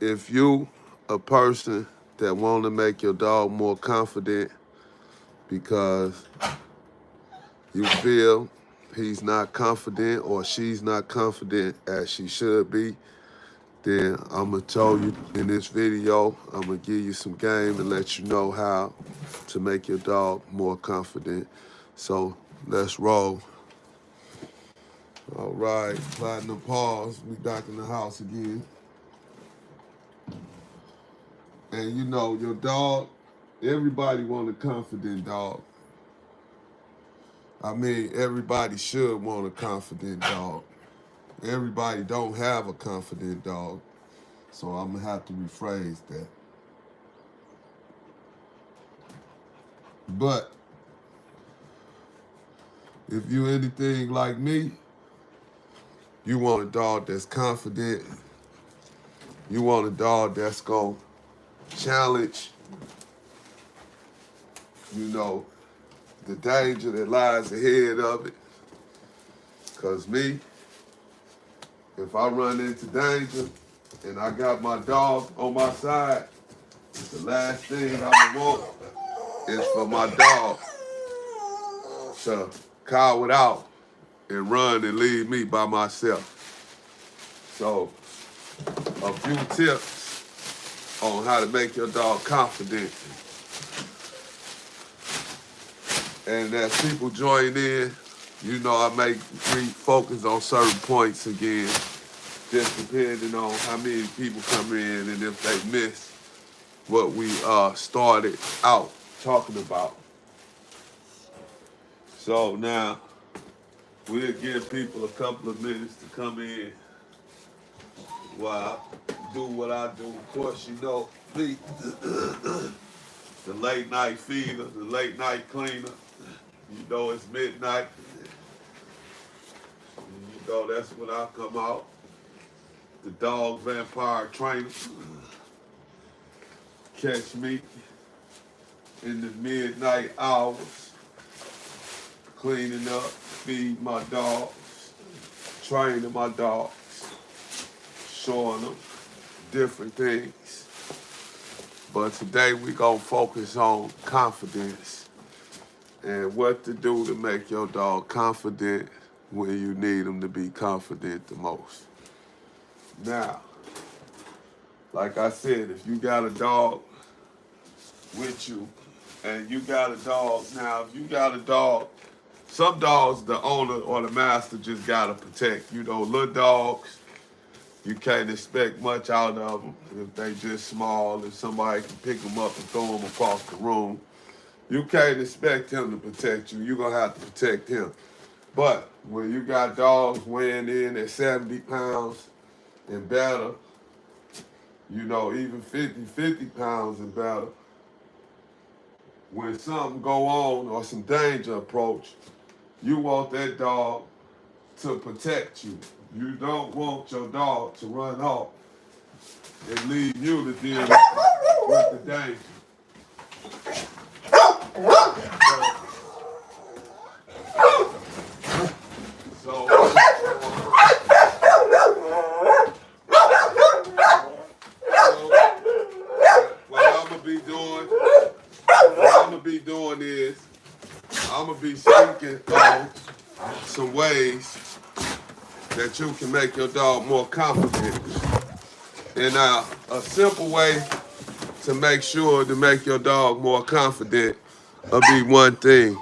if you a person that want to make your dog more confident because you feel he's not confident or she's not confident as she should be, then I'm going to tell you in this video, I'm going to give you some game and let you know how to make your dog more confident. So let's roll. All right, platinum pause. We back in the house again. And you know, your dog, everybody want a confident dog. I mean, everybody should want a confident dog. Everybody don't have a confident dog. So I'm gonna have to rephrase that. But if you anything like me, you want a dog that's confident. You want a dog that's gonna challenge, you know, the danger that lies ahead of it. Cause me, if I run into danger and I got my dog on my side, the last thing I would want is for my dog to cower out and run and leave me by myself. So, a few tips on how to make your dog confident. And as people join in, you know, I may focus on certain points again, just depending on how many people come in and if they miss what we started out talking about. So now, we'll give people a couple of minutes to come in while I do what I do. Of course, you know, me, the late night feeder, the late night cleaner. You know it's midnight. You know that's when I come out. The dog vampire trainer. Catch me in the midnight hours, cleaning up, feeding my dogs, training my dogs, showing them different things. But today we gonna focus on confidence and what to do to make your dog confident when you need them to be confident the most. Now, like I said, if you got a dog with you and you got a dog, now if you got a dog, some dogs the owner or the master just gotta protect. You know, little dogs, you can't expect much out of them if they just small and somebody can pick them up and throw them across the room. You can't expect him to protect you. You're going to have to protect him. But when you got dogs weighing in at 70 pounds and better, you know, even 50 pounds and better, when something go on or some danger approach, you want that dog to protect you. You don't want your dog to run off and leave you to deal with the danger. So what I'm gonna be doing is I'm gonna be speaking on some ways that you can make your dog more confident. And a simple way to make sure to make your dog more confident will be one thing.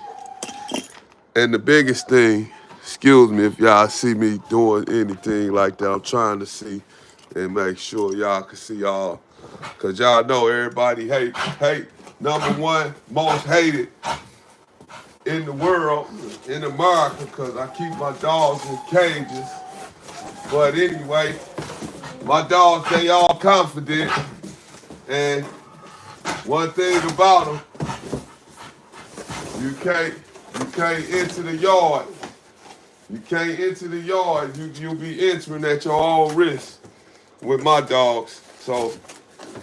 And the biggest thing, excuse me if y'all see me doing anything like that, I'm trying to see and make sure y'all can see y'all. Cause y'all know everybody hate number one most hated in the world, in America, cause I keep my dogs in cages. But anyway, my dogs, they all confident. And one thing about them, you can't enter the yard. You can't enter the yard. You'll be entering at your own risk with my dogs. So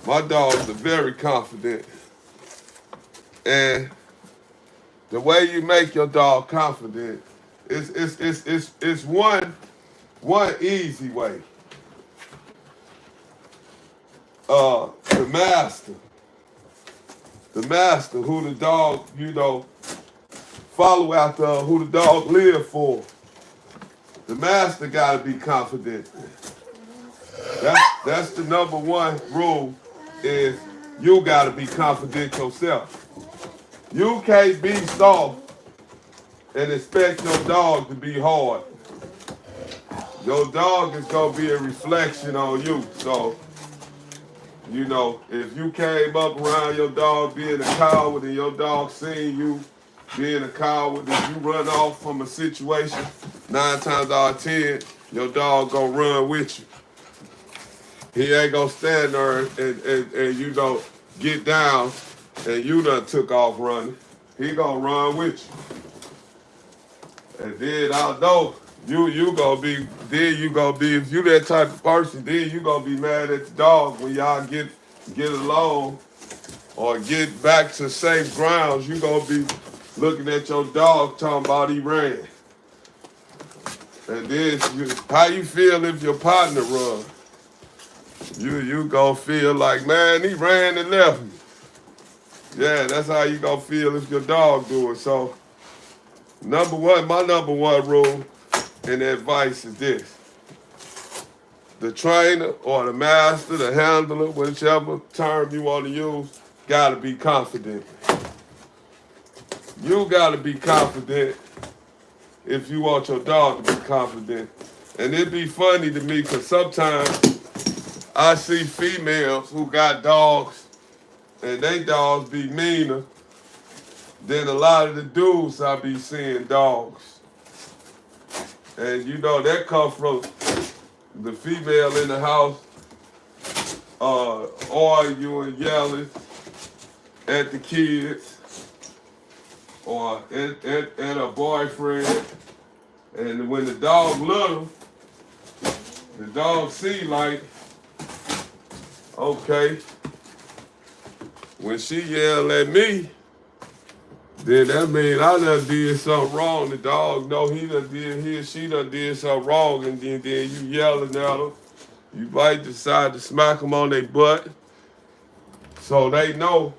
my dogs are very confident. And the way you make your dog confident is one easy way. the master. The master, who the dog, you know, follow after, who the dog live for. The master gotta be confident. That's the number one rule, is you gotta be confident yourself. You can't be soft and expect your dog to be hard. Your dog is gonna be a reflection on you. So, you know, if you came up around your dog being a coward and your dog seeing you being a coward, if you run off from a situation, 9 times out of 10, your dog gonna run with you. He ain't gonna stand there and you know, get down and you done took off running. He gonna run with you. And then I know you gonna be, if you that type of person, then you gonna be mad at the dog when y'all get along or get back to safe grounds. You gonna be looking at your dog talking about he ran. And then how you feel if your partner run? You gonna feel like, man, he ran and left me. Yeah, that's how you gonna feel if your dog do it. So, my number one rule and advice is this. The trainer or the master, the handler, whichever term you want to use, gotta be confident. You gotta be confident if you want your dog to be confident. And it'd be funny to me because sometimes I see females who got dogs and they dogs be meaner than a lot of the dudes I be seeing dogs. And you know, that come from the female in the house arguing, yelling at the kids or at a boyfriend. And when the dog little, the dog see like, okay, when she yell at me, then that means I done did something wrong. The dog know he or she done did something wrong, and then you yelling at them. You might decide to smack them on their butt. So they know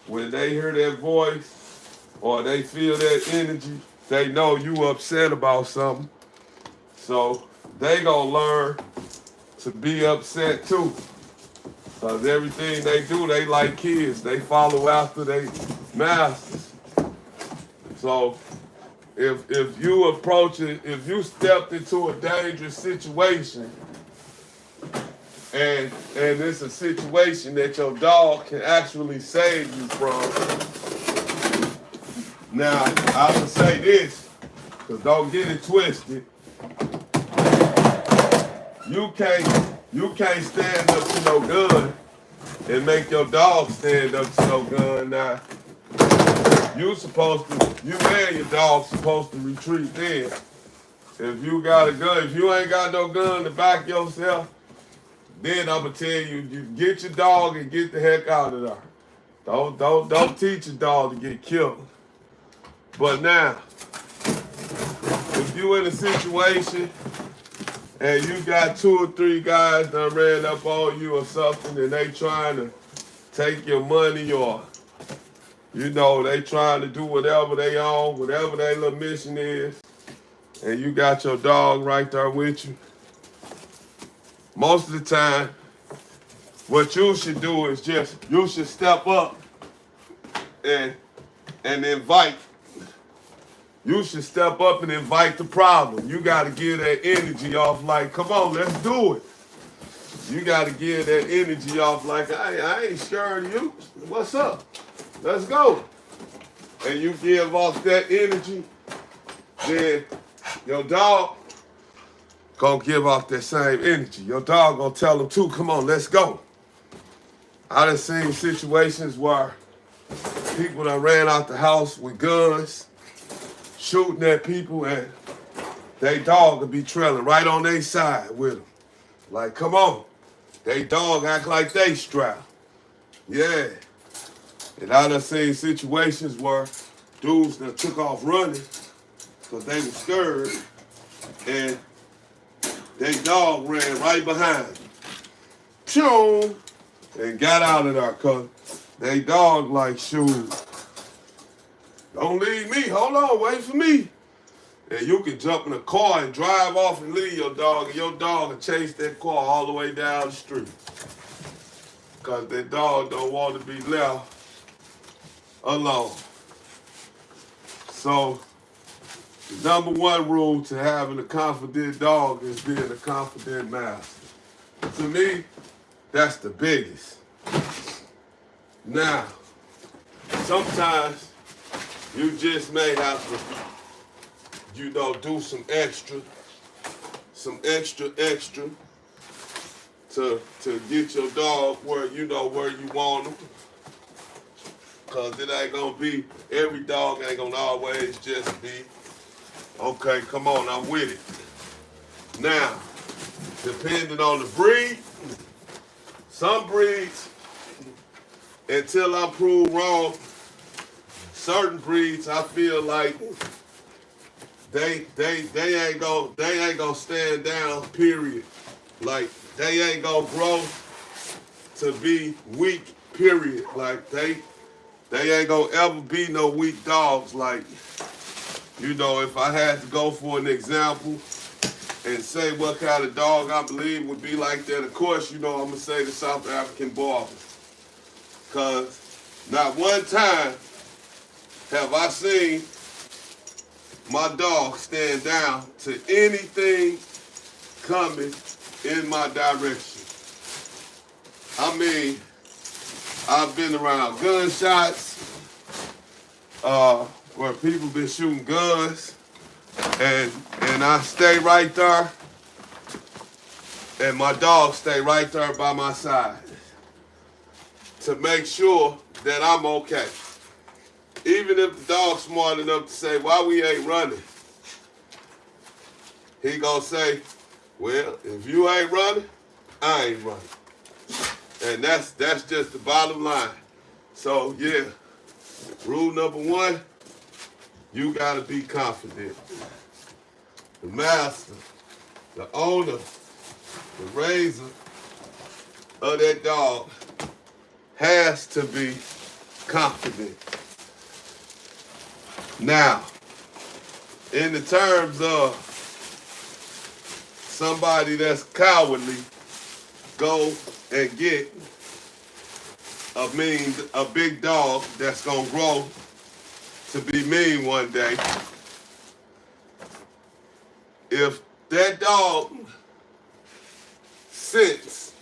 when they hear that voice or they feel that energy, they know you upset about something. So they gonna learn to be upset too. Because everything they do, they like kids. They follow after their masters. So if you approach it, if you stepped into a dangerous situation and it's a situation that your dog can actually save you from, now I would say this, because don't get it twisted. You can't stand up to no gun and make your dog stand up to no gun. Now, you and your dog supposed to retreat then. If you got a gun, if you ain't got no gun to back yourself, then I'ma tell you, you get your dog and get the heck out of there. Don't teach your dog to get killed. But now, if you in a situation and you got 2 or 3 guys that ran up on you or something and they trying to take your money or, you know, they trying to do whatever they own, whatever their little mission is, and you got your dog right there with you, most of the time, what you should do is you should step up and invite. You should step up and invite the problem. You got to give that energy off like, come on, let's do it. You got to give that energy off like, I ain't scared of you. What's up? Let's go. And you give off that energy, then your dog gonna give off that same energy. Your dog gonna tell them too, come on, let's go. I done seen situations where people done ran out the house with guns, shooting at people, and they dog will be trailing right on their side with them. Like, come on. They dog act like they strapped. Yeah. And I done seen situations where dudes that took off running because they were scared, and they dog ran right behind them. Pshoo! and got out of there, cause they dog like, shoot, don't leave me, hold on, wait for me. And you can jump in a car and drive off and leave your dog, and your dog will chase that car all the way down the street. Cause that dog don't want to be left alone. So, the number one rule to having a confident dog is being a confident master. To me, that's the biggest. Now, sometimes you just may have to, do some extra to get your dog where you want them. Cause it ain't gonna be, every dog ain't gonna always just be, okay, come on, I'm with it. Now, depending on the breed, some breeds, until I'm proved wrong, certain breeds I feel like they ain't gonna stand down, period. Like they ain't gonna grow to be weak, period. Like they ain't gonna ever be no weak dogs. Like, if I had to go for an example and say what kind of dog I believe would be like that, of course, I'm gonna say the South African Border. Cause not one time have I seen my dog stand down to anything coming in my direction. I mean, I've been around gunshots, where people been shooting guns, and I stay right there, and my dog stay right there by my side to make sure that I'm okay. Even if the dog's smart enough to say, why we ain't running? He gonna say, well, if you ain't running, I ain't running. And that's just the bottom line. So yeah, rule number one, you gotta be confident. The master, the owner, the raiser of that dog has to be confident. Now, in the terms of somebody that's cowardly, go and get a big dog that's gonna grow to be mean one day. If that dog sense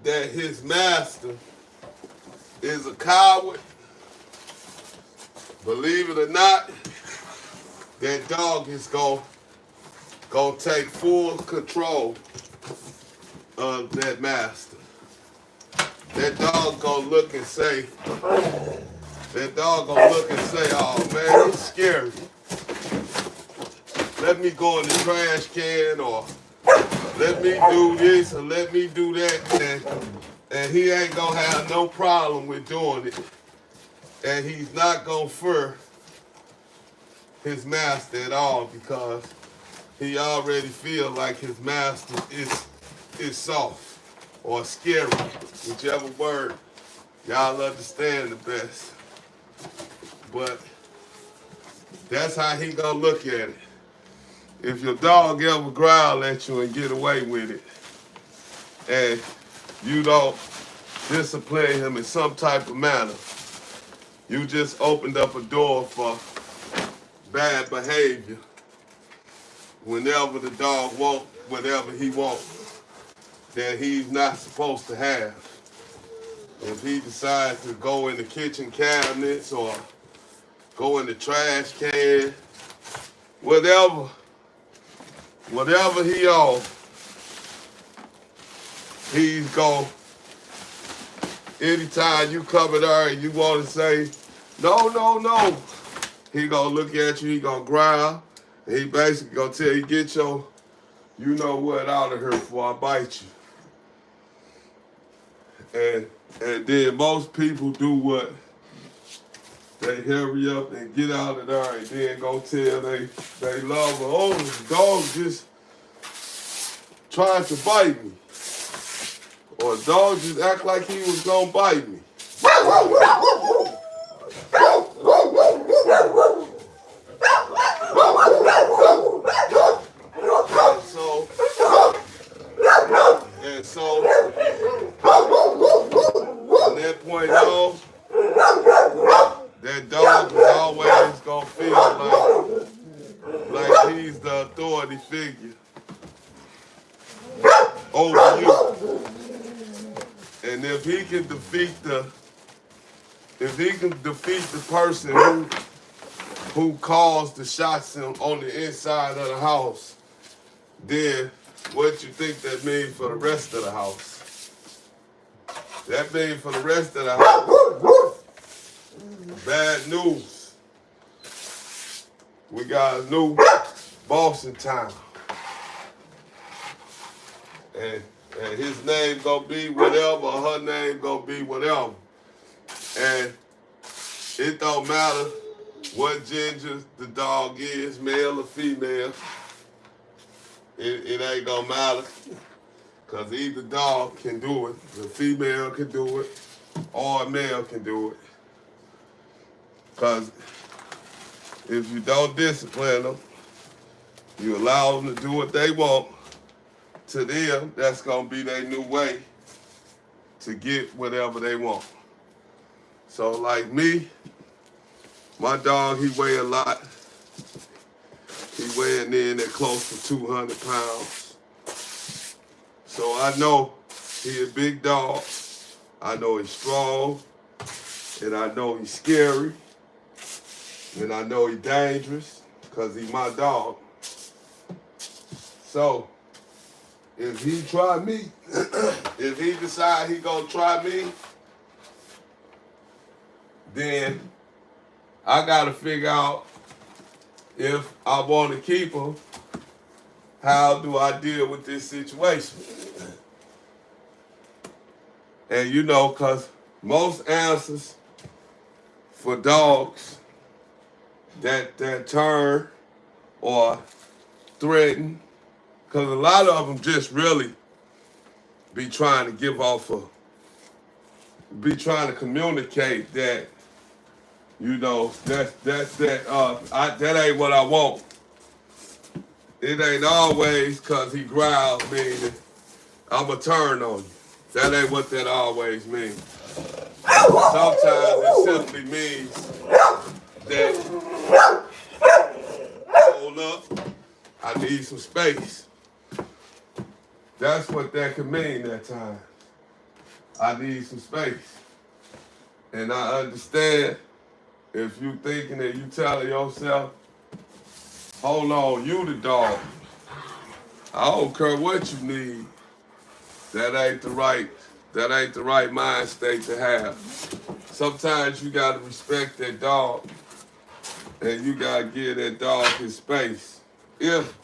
that his master is a coward, believe it or not, that dog is gonna take full control of that master. That dog gonna look and say, oh man, he's scary. Let me go in the trash can, or let me do this, or let me do that, and he ain't gonna have no problem with doing it. And he's not gonna fear his master at all, because he already feel like his master is soft or scary, whichever word y'all understand the best. But that's how he gonna look at it. If your dog ever growl at you and get away with it, and you don't discipline him in some type of manner, you just opened up a door for bad behavior whenever the dog wants whatever he wants that he's not supposed to have. If he decides to go in the kitchen cabinets or go in the trash can, whatever he on, he's going, anytime you come there and you want to say, no, he gonna look at you, he gonna growl, and he basically gonna tell you, get your you know what out of here before I bite you. And then most people do what? They hurry up and get out of there and then go tell they love her, oh, the dog just tried to bite me. or the dog just act like he was gonna bite me. So from that point on, that dog is always gonna feel like he's the authority figure over you. And if he can defeat the person who caused the shots on the inside of the house, then what you think that means for the rest of the house? That means for the rest of the house, bad news. We got a new boss in town. And his name gonna be whatever, or her name gonna be whatever. And it don't matter what gender the dog is, male or female. It ain't gonna matter, because either dog can do it. The female can do it, or a male can do it. Because if you don't discipline them, you allow them to do what they want, to them, that's gonna be their new way to get whatever they want. So like me, my dog, he weigh a lot. He weighing in at close to 200 pounds. So I know he a big dog. I know he's strong. And I know he's scary. And I know he's dangerous, because he's my dog. So if he try me, if he decide he gonna try me, then I gotta figure out, if I want to keep him, how do I deal with this situation? And you know, because most answers for dogs that turn or threaten, because a lot of them just really be trying to give off be trying to communicate that, you know, that ain't what I want. It ain't always because he growls, meaning I'ma turn on you. That ain't what that always means. Sometimes it simply means that, hold up, I need some space. That's what that can mean at times. I need some space. And I understand if you thinking that you telling yourself, hold on, you the dog. I don't care what you need. That ain't the right mind state to have. Sometimes you gotta respect that dog, and you gotta give that dog his space if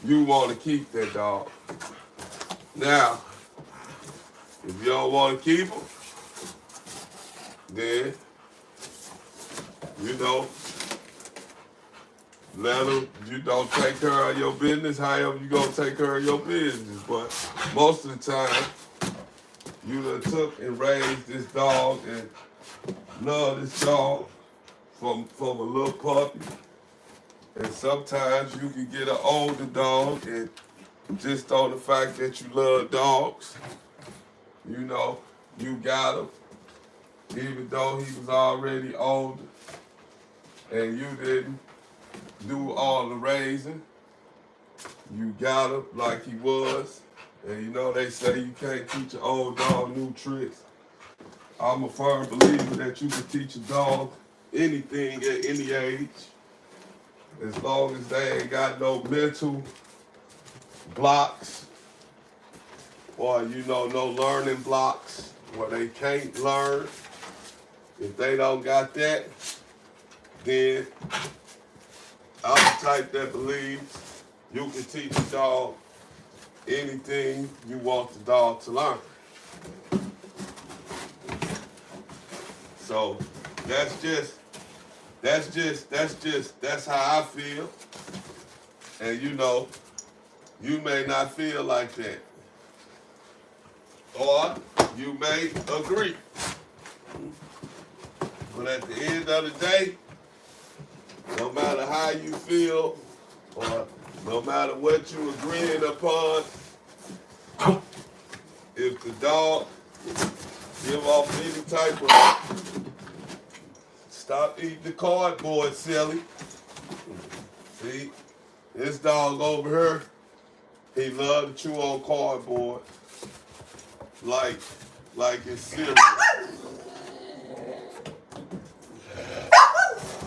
you want to keep that dog. Now, if you don't want to keep him, then, you know, let him, you don't take care of your business however you gonna take care of your business. But most of the time, you done took and raised this dog and love this dog from a little puppy. And sometimes you can get an older dog, and just on the fact that you love dogs, you know, you got him, even though he was already older and you didn't do all the raising. You got him like he was. And you know, they say you can't teach an old dog new tricks. I'm a firm believer that you can teach a dog anything at any age, as long as they ain't got no mental blocks, or, you know, no learning blocks where they can't learn. If they don't got that, then I'm the type that believes you can teach a dog anything you want the dog to learn. So that's how I feel. And you know, you may not feel like that. or you may agree. But at the end of the day, no matter how you feel, or no matter what you agreeing upon, if the dog give off any type of stop eating the cardboard, silly. See, this dog over here, he love to chew on cardboard like it's cereal.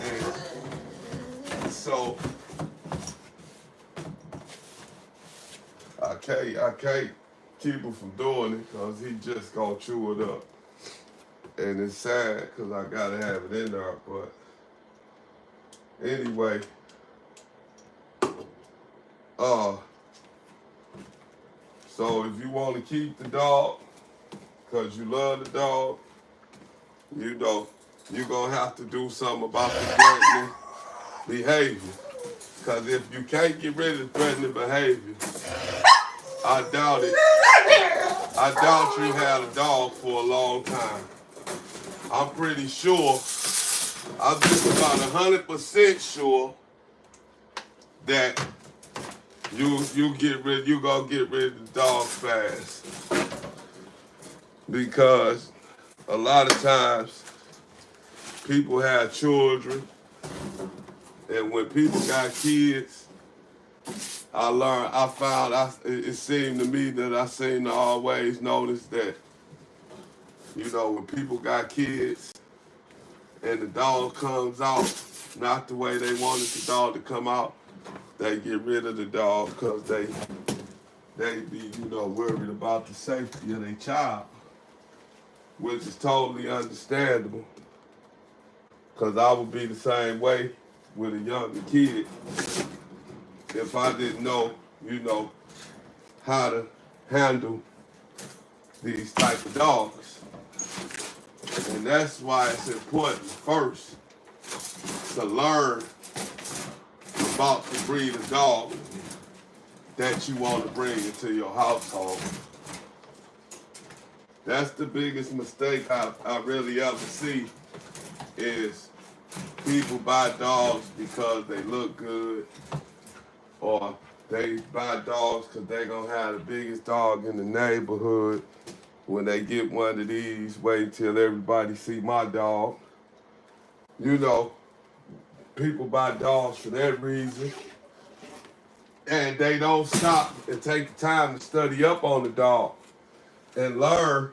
And so I can't keep him from doing it because he just gonna chew it up. And it's sad because I gotta have it in there, but anyway, so if you want to keep the dog because you love the dog, you know, you're gonna have to do something about the threatening behavior. Because if you can't get rid of threatening behavior, I doubt it. I doubt you had a dog for a long time. I'm pretty sure, I'm just about 100% sure that you gonna get rid of the dog fast. Because a lot of times people have children, and when people got kids, it seemed to me that I seem to always notice that, you know, when people got kids and the dog comes out not the way they wanted the dog to come out, they get rid of the dog because they be, you know, worried about the safety of their child, which is totally understandable. Because I would be the same way with a younger kid if I didn't know, you know, how to handle these type of dogs. And that's why it's important first to learn about the breed of dog that you want to bring into your household. That's the biggest mistake I really ever see is people buy dogs because they look good, or they buy dogs because they're going to have the biggest dog in the neighborhood. When they get one of these, wait until everybody see my dog. You know, people buy dogs for that reason. And they don't stop and take the time to study up on the dog and learn,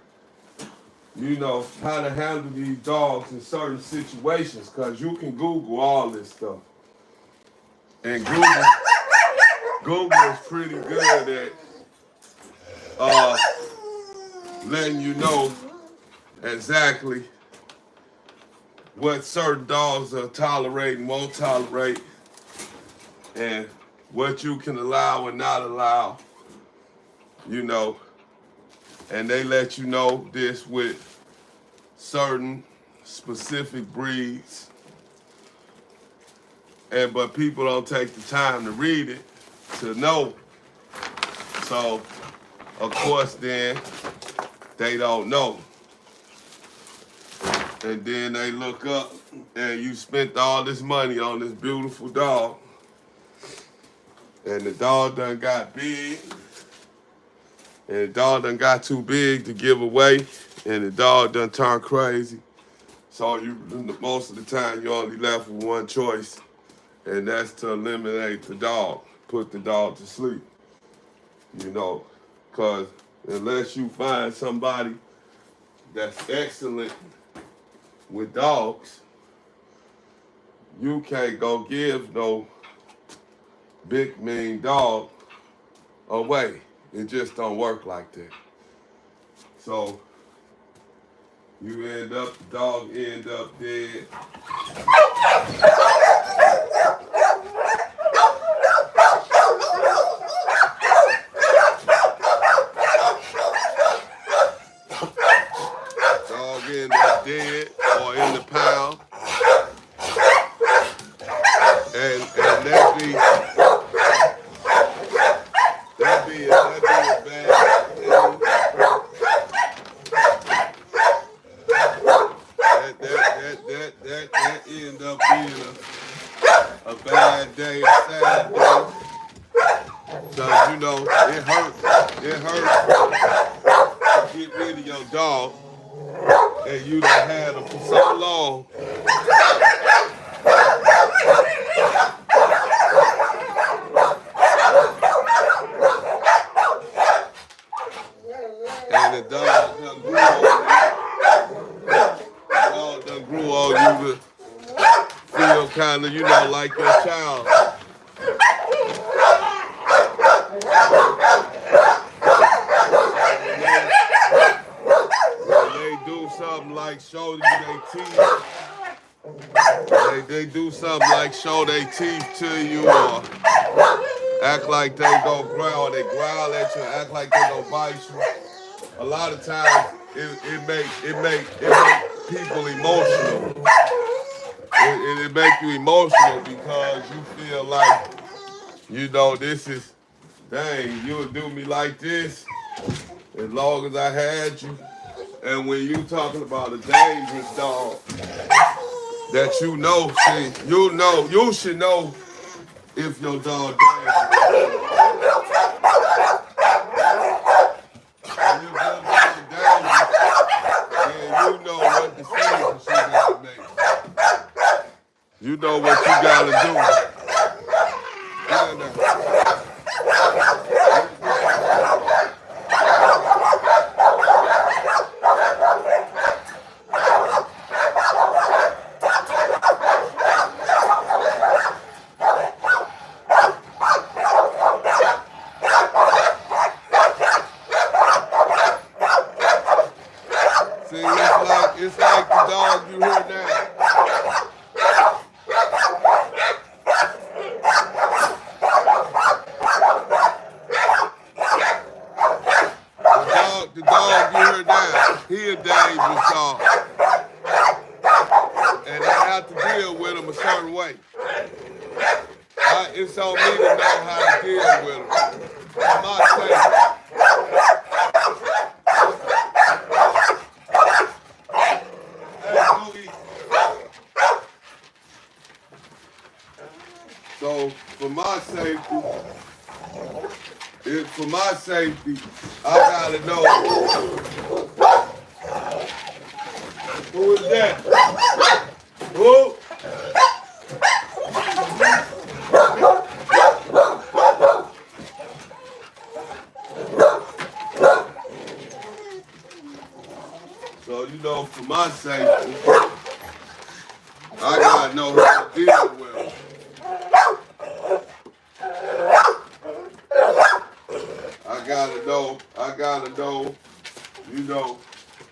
you know, how to handle these dogs in certain situations, because you can Google all this stuff. And Google is pretty good at letting you know exactly what certain dogs are tolerating, won't tolerate, and what you can allow and not allow, you know. And they let you know this with certain specific breeds. But people don't take the time to read it to know. So, of course, then they don't know. And then they look up and you spent all this money on this beautiful dog. And the dog done got big. And the dog done got too big to give away. And the dog done turned crazy. So most of the time you only left with one choice. And that's to eliminate the dog. Put the dog to sleep. You know, because unless you find somebody that's excellent with dogs, you can't go give no big mean dog away. It just don't work like that. So the dog end up dead. Dog end up dead or in the pound. And that'd be a bad thing. your dog, and you done had them for so long, and the dog done grew on you to feel kind of, like your child. When they do something like show you their teeth, they do something like show their teeth to you, or act like they gonna growl, they growl at you, act like they gonna bite you. A lot of times it make people emotional. It make you emotional because you feel like, this is, dang, you would do me like this as long as I had you. And when you talking about a dangerous dog that you should know if your dog dangerous. And if your dog dangerous, then you know what decisions you gotta make. You know what you gotta do. See, it's like the dog you hear now. The dog you hear now, he a dangerous dog. And I have to deal with him a certain way. It's on me to know how to deal with him. For my sake. So for my safety, I gotta know. Who is that? Who? So for my safety, I gotta know how to deal with them. I gotta know,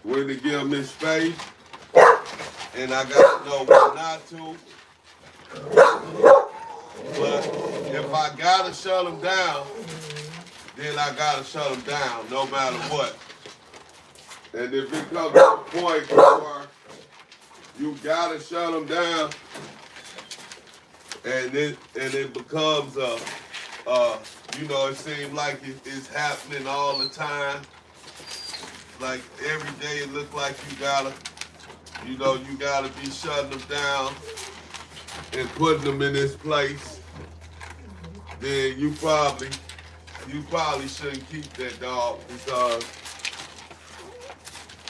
when to give him his space, and I gotta know when not to. But if I gotta shut him down, then I gotta shut him down, no matter what. And if it comes to a point where you gotta shut him down, and it becomes it seems like it's happening all the time. Like every day it looks like you gotta be shutting them down and putting them in this place. Then you probably shouldn't keep that dog, because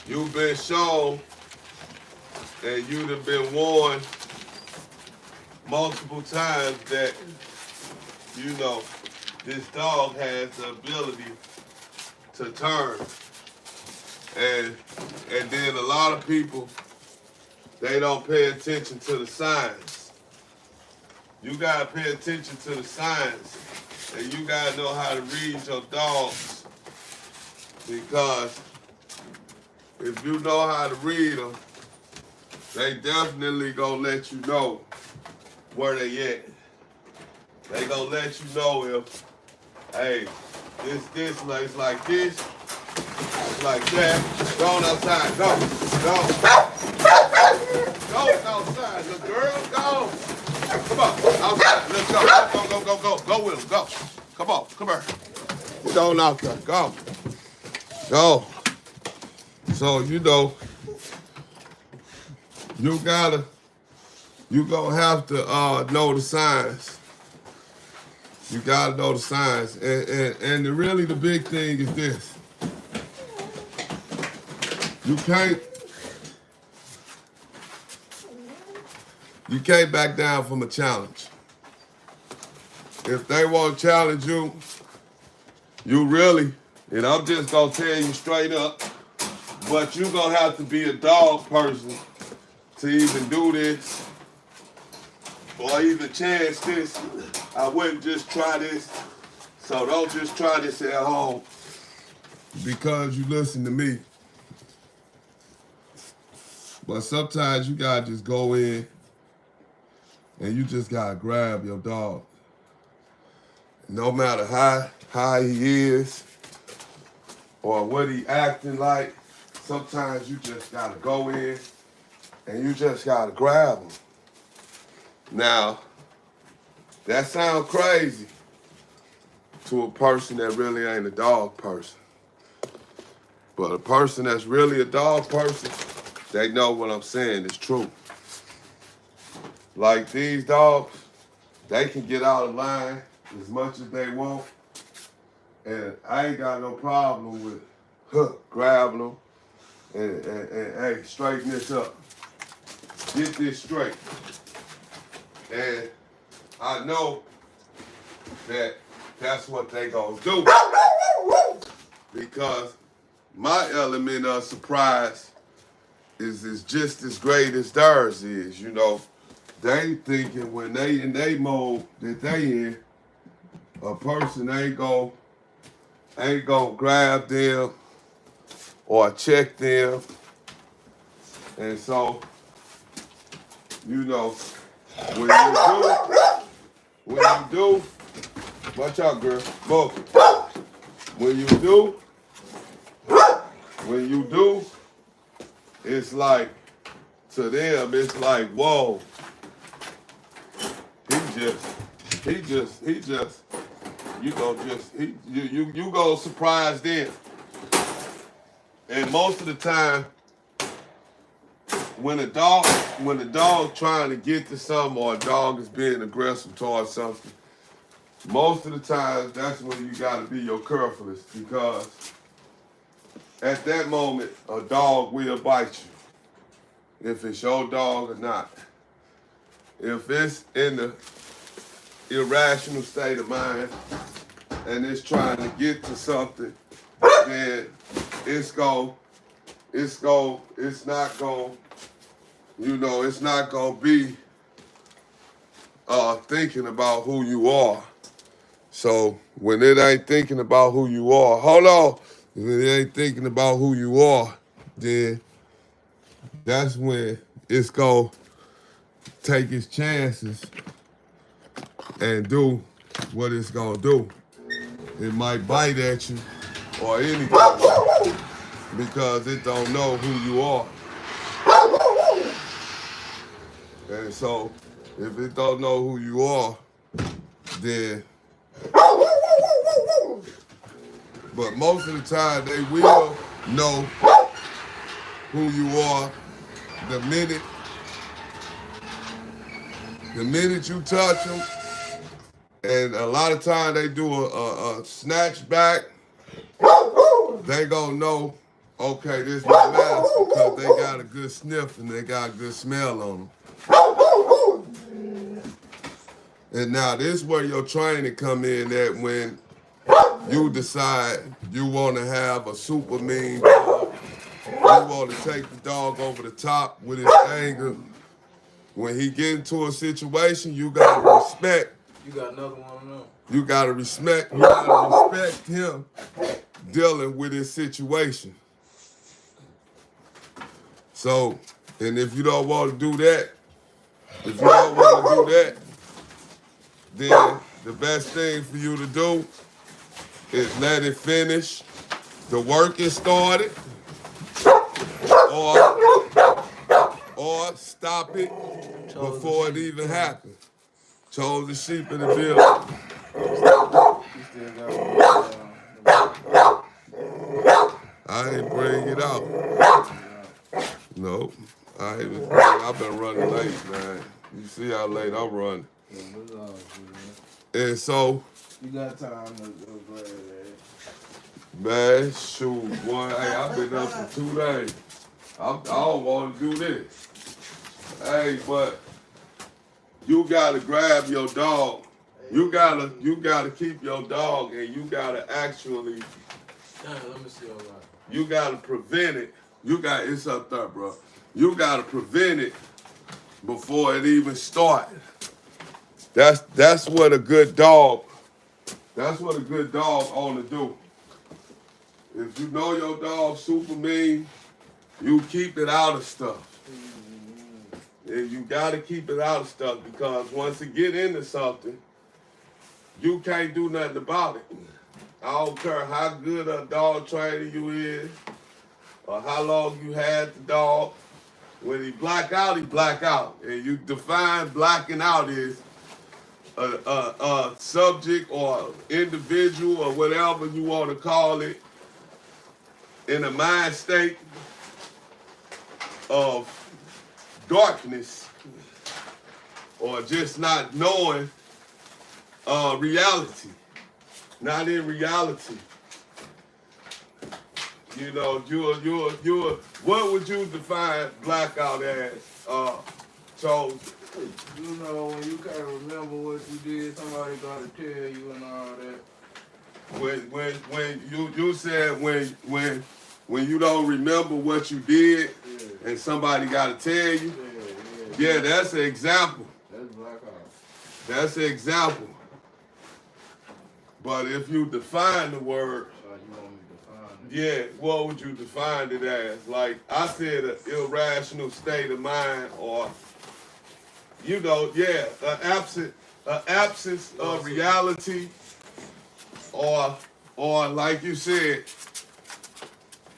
you've been shown and you've been warned multiple times that this dog has the ability to turn. And then a lot of people, they don't pay attention to the signs. You gotta pay attention to the signs, and you gotta know how to read your dogs, because if you know how to read them, they definitely gonna let you know where they at. They gonna let you know if, hey, this place like this, like that. Go on outside. Go outside, little girl. Go. Come on, outside. Let's go. Go with him. Go. Come on. Come here. Go on out there. Go. So you gonna have to know the signs. You gotta know the signs, and really the big thing is this. you can't back down from a challenge. If they won't challenge you, you really, and I'm just gonna tell you straight up, but you gonna have to be a dog person to even do this or even chance this. I wouldn't just try this. So don't just try this at home because you listen to me. But sometimes you gotta just go in and you just gotta grab your dog. No matter how he is or what he acting like, sometimes you just gotta go in and you just gotta grab him. Now, that sounds crazy to a person that really ain't a dog person. But a person that's really a dog person, they know what I'm saying is true. Like these dogs, they can get out of line as much as they want. And I ain't got no problem with grabbing them and hey, straighten this up. Get this straight. And I know that that's what they gonna do. Because my element of surprise is just as great as theirs is, you know. They thinking when they in they mode that they in, a person ain't gonna grab them or check them. And so, you know, when you do, watch out, girl, focus. When you do, it's like, to them, it's like, whoa, he just, you gonna surprise them. And most of the time, when a dog trying to get to something or a dog is being aggressive towards something, most of the time, that's when you gotta be your carefulest, because at that moment, a dog will bite you, if it's your dog or not. If it's in the irrational state of mind and it's trying to get to something, then it's not gonna be thinking about who you are. So when it ain't thinking about who you are, hold on. When it ain't thinking about who you are, then that's when it's gonna take its chances and do what it's gonna do. It might bite at you or anything because it don't know who you are. And so if it don't know who you are, then, but most of the time they will know who you are the minute you touch them. And a lot of times they do a snatch back, they gonna know, okay, this is my master, because they got a good sniff and they got a good smell on them. And now this is where your training come in, that when you decide you want to have a super mean dog, you want to take the dog over the top with his anger. When he get into a situation, you gotta respect. You got another one on them. You gotta respect him dealing with his situation. So, and if you don't want to do that, then the best thing for you to do is let it finish. The work is started, or stop it before it even happens. Chose the sheep in the field. I ain't bring it out. No, I've been running late, man. You see how late I'm running. And so, you got time to go grab that. Man, shoot, boy, hey, I've been up for 2 days. I don't want to do this. Hey, but you gotta grab your dog. You gotta keep your dog, and you gotta actually. Let me see all right. You gotta prevent it. It's up there, bro. You gotta prevent it before it even starts. That's what a good dog. That's what a good dog ought to do. If you know your dog super mean, you keep it out of stuff. And you gotta keep it out of stuff because once it get into something, you can't do nothing about it. I don't care how good a dog trainer you is or how long you had the dog. When he black out, he black out. And you define blacking out is a subject or individual or whatever you want to call it in a mind state of darkness or just not knowing reality. Not in reality. You know, you're what would you define blackout as, Charles? You know, when you can't remember what you did, somebody gotta tell you and all that. When you said when you don't remember what you did and somebody gotta tell you, yeah, that's an example. That's blackout. That's an example. But if you define the word, you want me to define it? yeah, what would you define it as? Like I said, an irrational state of mind, or you know, yeah, an absence of reality, or like you said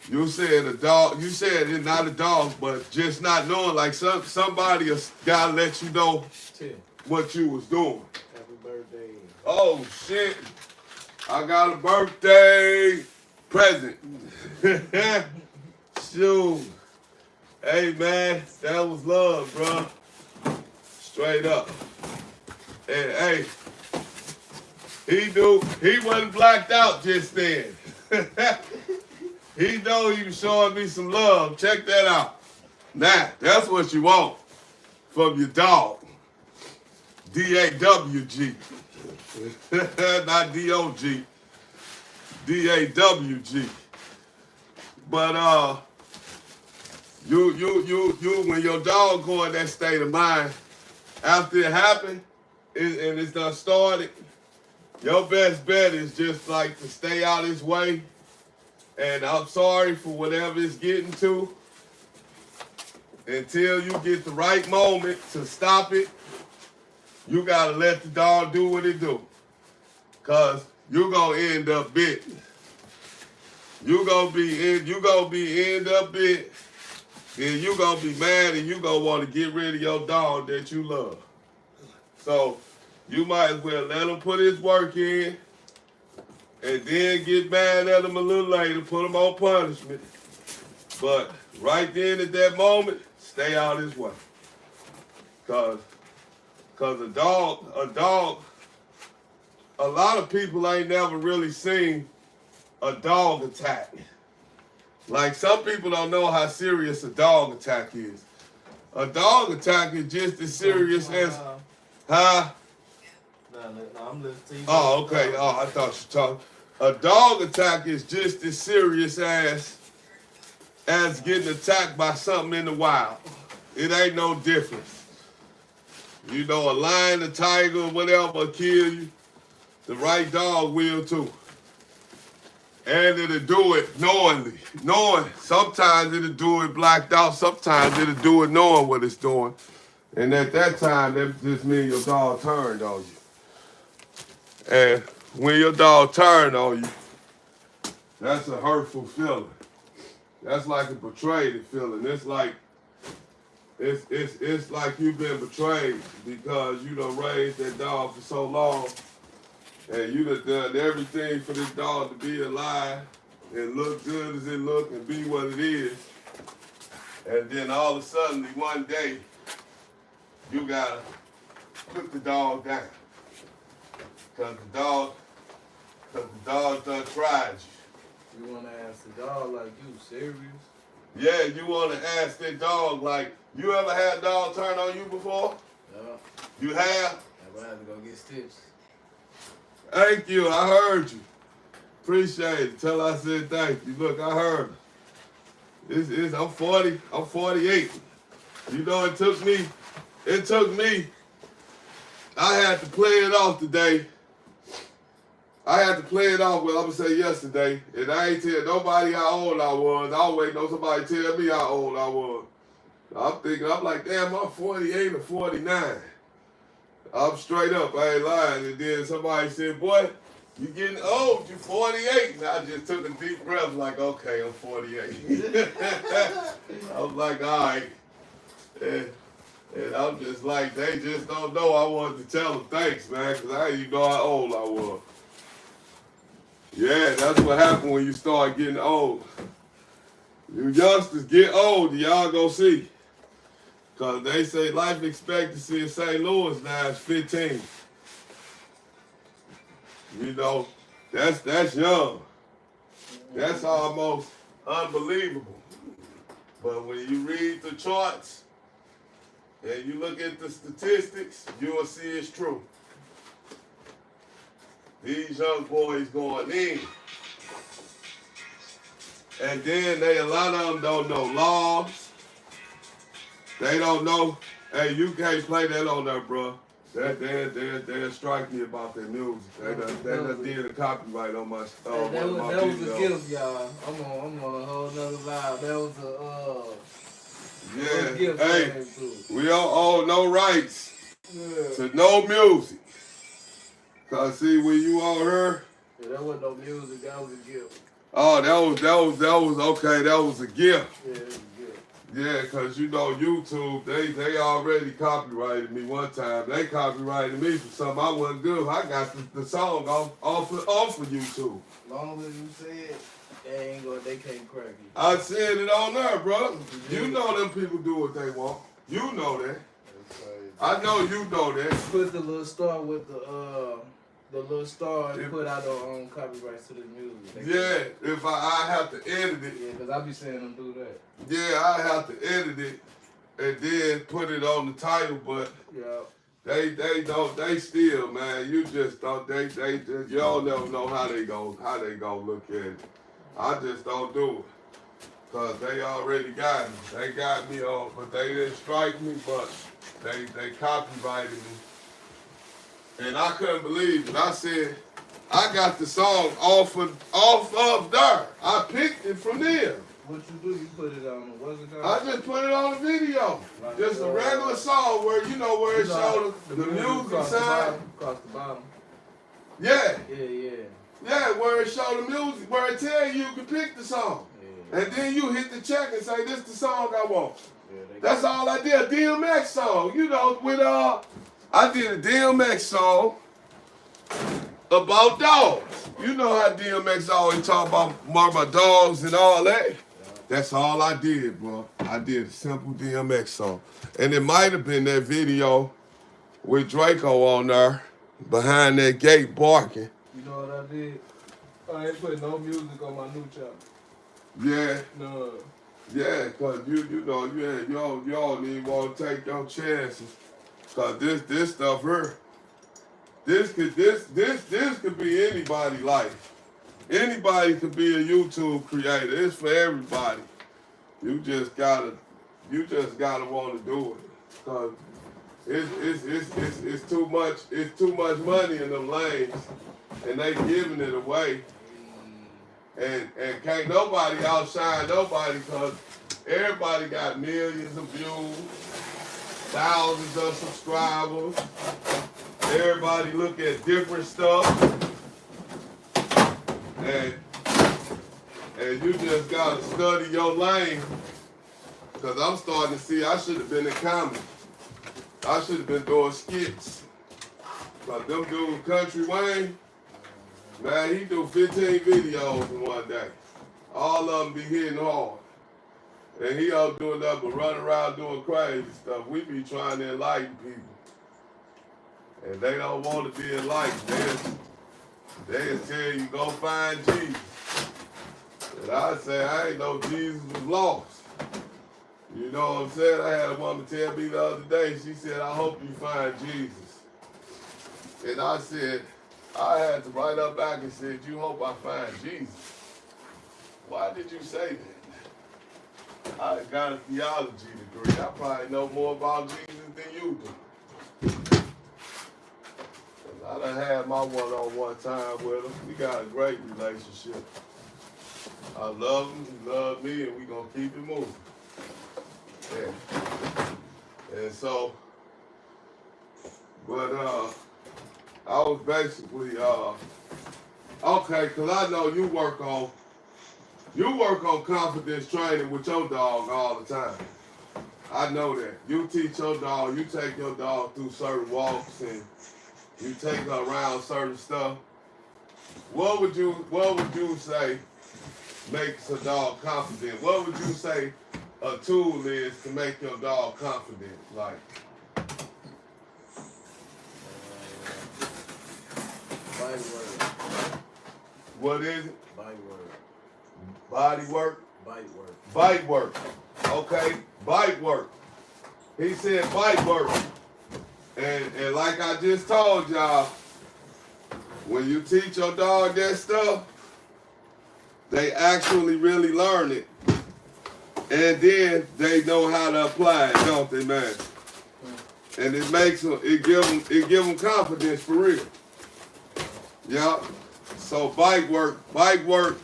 a dog. You said it's not a dog, but just not knowing. Like somebody gotta let you know what you was doing. Happy birthday. Oh shit! I got a birthday present. Shoot. Hey man, that was love, bro. Straight up. And hey, he wasn't blacked out just then. He know he was showing me some love. Check that out. Now, that's what you want from your dog. D-A-W-G. Not D-O-G. D-A-W-G. But you when your dog go in that state of mind, after it happened and it's done started, your best bet is just like to stay out his way. And I'm sorry for whatever it's getting to. Until you get the right moment to stop it, you gotta let the dog do what it do. Cause you're gonna end up bit. You gonna end up bit, and you gonna be mad, and you gonna want to get rid of your dog that you love. So you might as well let him put his work in, and then get mad at him a little later, put him on punishment. But right then at that moment, stay out his way. Cause a dog, a lot of people ain't never really seen a dog attack. Like some people don't know how serious a dog attack is. A dog attack is just as serious as, huh? No, I'm listening to you. Oh, okay. Oh, I thought you talking. A dog attack is just as serious as getting attacked by something in the wild. It ain't no difference. You know, a lion, a tiger, whatever will kill you. The right dog will too. And it'll do it knowingly. Sometimes it'll do it blacked out. Sometimes it'll do it knowing what it's doing. And at that time, that just means your dog turned on you. And when your dog turned on you, that's a hurtful feeling. That's like a betrayed feeling. It's like you've been betrayed because you done raised that dog for so long, and you done done everything for this dog to be alive and look good as it look and be what it is. And then all of a sudden, one day, you gotta put the dog down. Cause the dog done tried you. You want to ask the dog, like, you serious? Yeah, you want to ask that dog, like, you ever had a dog turn on you before? Yeah. You have? I had to go get stitched. Thank you. I heard you. Appreciate it. Tell I said thank you. Look, I heard. I'm 40. I'm 48. You know, it took me. I had to play it off today. I had to play it off, well, I'm going to say yesterday, and I ain't tell nobody how old I was. I was waiting on somebody to tell me how old I was. I'm like, damn, I'm 48 or 49. I'm straight up, I ain't lying. And then somebody said, boy, you getting old, you 48. And I just took a deep breath, like, okay, I'm 48. I was like, all right. And I'm just like, they just don't know. I wanted to tell them thanks, man, because I didn't even know how old I was. Yeah, that's what happened when you start getting old. You youngsters get old, y'all gonna see. Because they say life expectancy in St. Louis now is 15. You know, that's young. That's almost unbelievable. But when you read the charts and you look at the statistics, you will see it's true. These young boys going in. And then a lot of them don't know laws. They don't know, hey, you can't play that on there, bro. They'll strike me about their music. They done did a copyright on my stuff. That was a gift, y'all. I'm on a whole nother vibe. That was a gift. Hey, we don't own no rights to no music. Cause see, when you on her, yeah, that wasn't no music. That was a gift. Oh, that was okay. That was a gift. Yeah, it was a gift. Yeah, cause you know YouTube, they already copyrighted me one time. They copyrighted me for something I wasn't good. I got the song off of YouTube. As long as you say it, they can't crack you. I said it on there, bro. You know them people do what they want. You know that. I know you know that. Put the little star with the little star and put out their own copyrights to the music. Yeah, if I have to edit it. Yeah, because I be seeing them do that. Yeah, I have to edit it and then put it on the title, but they still, man, you just don't, y'all never know how they go look at it. I just don't do it. Cause they already got me. They got me on, but they didn't strike me, but they copyrighted me. And I couldn't believe it. I said, I got the song off of there. I picked it from there. What you do? You put it on, what's it called? I just put it on the video. Like, just a regular song where, you know, where it showed the music side. Across the bottom. Yeah. Yeah. Yeah, where it showed the music, where it tell you can pick the song. Yeah. And then you hit the check and say, this is the song I want. Yeah, that's all I did, a DMX song. You know, with I did a DMX song about dogs. You know how DMX always talk about my dogs and all that. Yeah. That's all I did, bro. I did a simple DMX song. And it might have been that video with Draco on there behind that gate barking. You know what I did? I ain't put no music on my new channel. Yeah. No. Yeah, cause you know you don't even want to take your chances. Cause this stuff here, this could be anybody's life. Anybody could be a YouTube creator. It's for everybody. You just gotta want to do it. Cause it's too much. It's too much money in them lanes, and they giving it away. And can't nobody outshine nobody because everybody got millions of views, thousands of subscribers. Everybody look at different stuff. And you just gotta study your lane. Cause I'm starting to see I should have been in comedy. I should have been doing skits. But them dudes, Country Wayne, man, he do 15 videos in one day. All of them be hitting hard. And he out doing nothing but running around doing crazy stuff. We be trying to enlighten people. And they don't want to be enlightened. They'll tell you, go find Jesus. And I say, I ain't know Jesus was lost. You know what I'm saying? I had a woman tell me the other day, she said, I hope you find Jesus. And I said, I had to write up back and said, you hope I find Jesus. Why did you say that? I got a theology degree. I probably know more about Jesus than you do. I done had my one-on-one time with him. We got a great relationship. I love him, he loves me, and we gonna keep it moving. Yeah. And so, but I was basically okay, cause I know you work on confidence training with your dog all the time. I know that. You teach your dog, you take your dog through certain walks and you take her around certain stuff. What would you say makes a dog confident? What would you say a tool is to make your dog confident? Like body work. What is it? Body work. Body work? Bite work. Bite work. Okay, bite work. He said bite work. And like I just told y'all, when you teach your dog that stuff, they actually really learn it. And then they know how to apply it, don't they, man? And it makes them, it give them confidence for real. Yeah. So bite work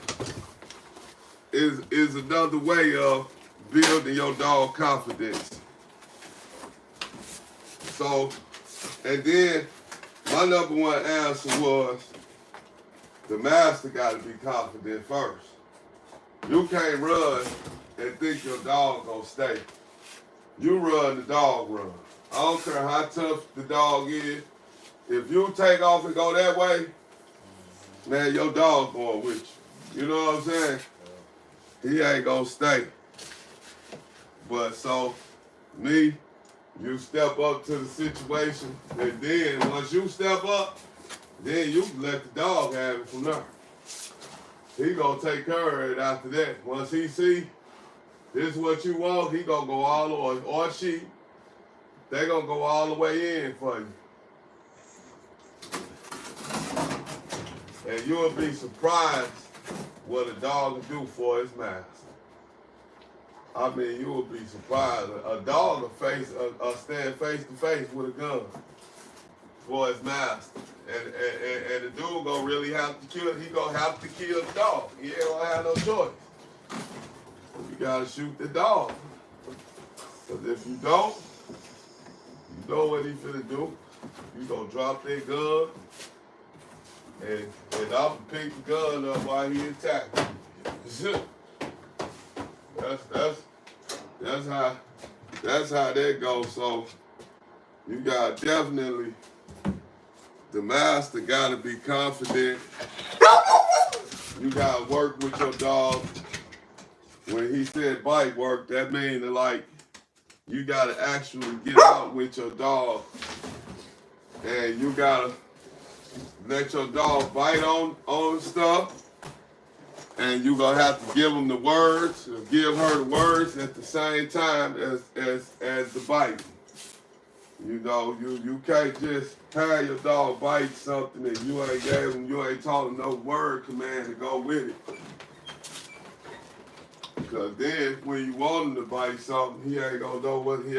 is another way of building your dog confidence. So, and then my number one answer was the master got to be confident first. You can't run and think your dog gonna stay. You run, the dog run. I don't care how tough the dog is. If you take off and go that way, man, your dog going with you. You know what I'm saying? He ain't gonna stay. But so, me, you step up to the situation, and then once you step up, then you can let the dog have it from there. He gonna take care of it after that. Once he see this is what you want, he gonna go all the way, or she, they gonna go all the way in for you. And you'll be surprised what a dog will do for his master. I mean, you will be surprised. A dog will stand face to face with a gun for his master. And the dude gonna really have to kill, he gonna have to kill the dog. He ain't gonna have no choice. You gotta shoot the dog. Because if you don't, you know what he finna do. You gonna drop that gun, and I'm gonna pick the gun up while he attacking you. That's how that goes. So you got definitely, the master gotta be confident. You gotta work with your dog. When he said bite work, that means that, like, you gotta actually get out with your dog, and you gotta let your dog bite on stuff, and you gonna have to give him the words, or give her the words at the same time as the bite. You know, you can't just have your dog bite something and you ain't taught him no word command to go with it. Because then when you want him to bite something, he ain't gonna know when you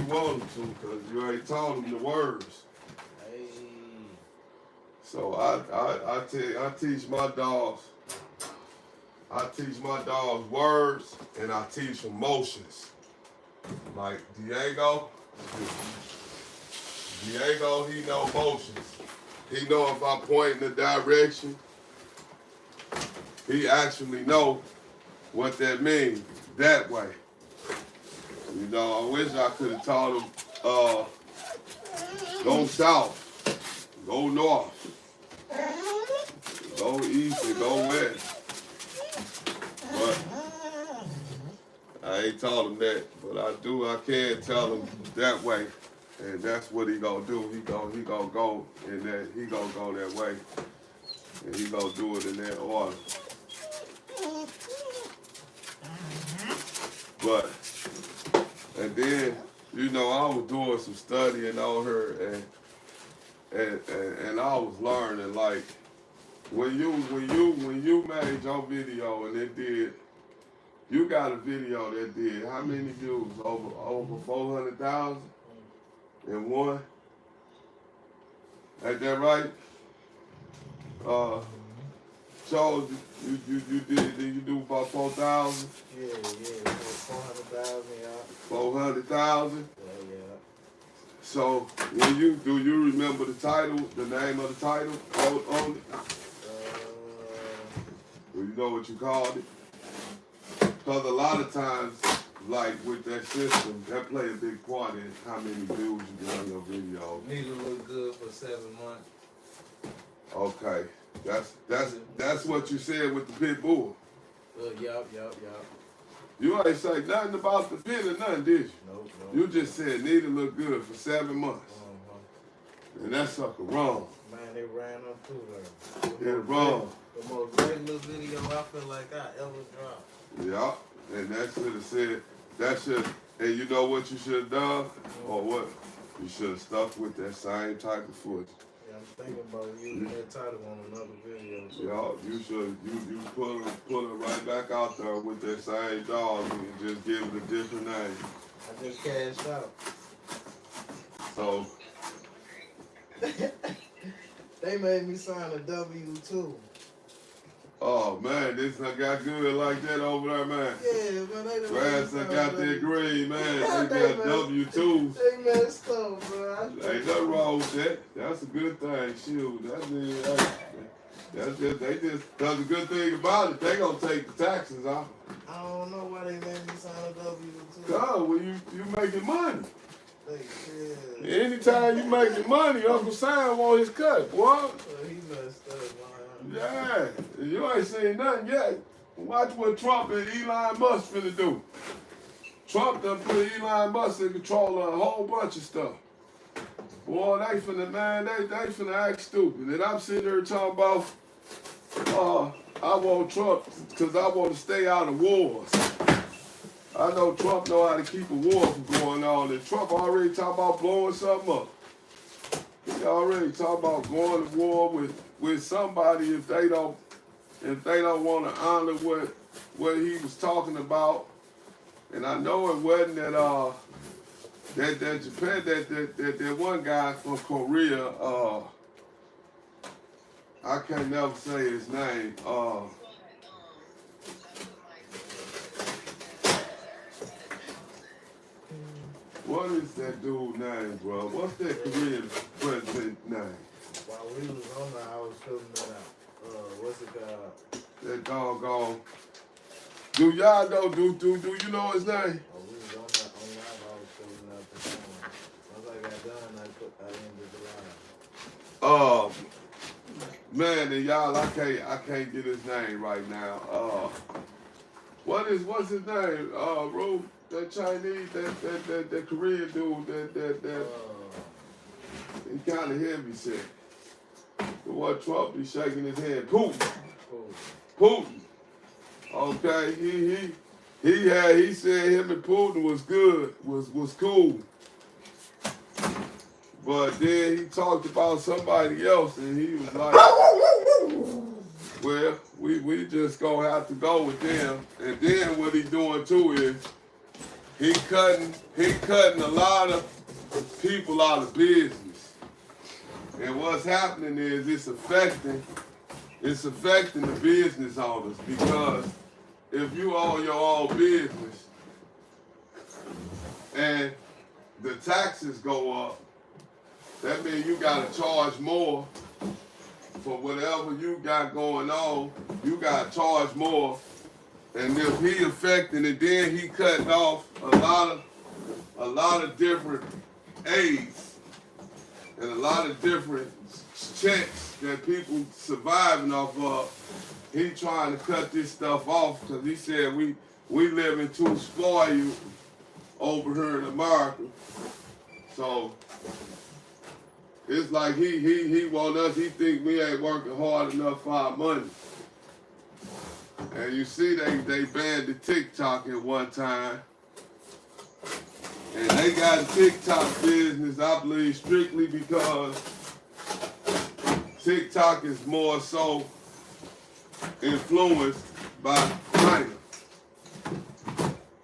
want him to, because you ain't taught him the words. Hey. So I teach my dogs words, and I teach them motions. Like Diego, he know motions. He know if I point in the direction, he actually know what that means that way. You know, I wish I could have taught him, go south, go north, go east, and go west. But I ain't taught him that, but I can tell him that way, and that's what he gonna do. He gonna go in that, he gonna go that way, and he gonna do it in that order. But, and then, you know, I was doing some studying on her, and I was learning, like, when you made your video and it did, you got a video that did how many views? Over 400,000 in one. Ain't that right? Charles, you do about 4,000? Yeah, 400,000, yeah. 400,000? Yeah. So when do you remember the title, the name of the title on it? Do you know what you called it? Because a lot of times, like with that system, that play a big part in how many views you get on your video. Need to look good for 7 months. Okay, that's what you said with the pit bull. Yup. You ain't say nothing about the pit or nothing, did you? Nope. You just said need to look good for 7 months. And that sucker wrong. Man, they ran up to her. They're wrong. The most regular video I feel like I ever dropped. Yeah, and that should have said, and you know what you should have done? Or what? You should have stuck with that same type of footage. Yeah, I'm thinking about using that title on another video. Too. Yeah, you should, you pull it right back out there with that same dog and just give it a different name. I just cashed out. So, They made me sign a W-2. oh man, this done got good like that over there, man. Yeah, man, they done Grass done got that green, man. Yeah, They got they W-2s. They messed up, bro. Ain't nothing wrong with that. That's a good thing. Shoot, that's just, they just, that's a good thing about it. They gonna take the taxes off. I don't know why they made me sign a W-2. God, when you making money. Like, Anytime you making money, Uncle Sam want his cut, boy. So he messed up, man. Yeah, you ain't seen nothing yet. Watch what Trump and Elon Musk finna do. Trump done put Elon Musk in control of a whole bunch of stuff. Boy, they finna act stupid. And I'm sitting here talking about, I want Trump because I want to stay out of wars. I know Trump know how to keep a war from going on, and Trump already talking about blowing something up. He already talking about going to war with somebody if they don't want to honor what he was talking about. And I know it wasn't that Japan that one guy from Korea, I can't never say his name. What is that dude's name, bro? What's that Korean president name? While we was on there, I was filling it out. What's it called? That doggone. Do y'all know? Do you know his name? Oh, we was on that online. I was filling out the phone. Once I got done, I ended the line. Man, and y'all, I can't get his name right now. What's his name? Ro, that Chinese, that Korean dude, he kind of heavy set. The one Trump be shaking his head. Putin. Okay, he said him and Putin was good, was cool. But then he talked about somebody else, and he was like, well, we just gonna have to go with them. And then what he doing too is he cutting a lot of people out of business. And what's happening is it's affecting the business owners, because if you own your own business and the taxes go up, that means you gotta charge more for whatever you got going on. You gotta charge more. And if he affecting it, then he cutting off a lot of different aids and a lot of different checks that people surviving off of. He trying to cut this stuff off because he said we living too spoiled over here in America. So it's like he want us, he think we ain't working hard enough for our money. And you see they banned the TikTok at one time. And they got a TikTok business, I believe, strictly because TikTok is more so influenced by China.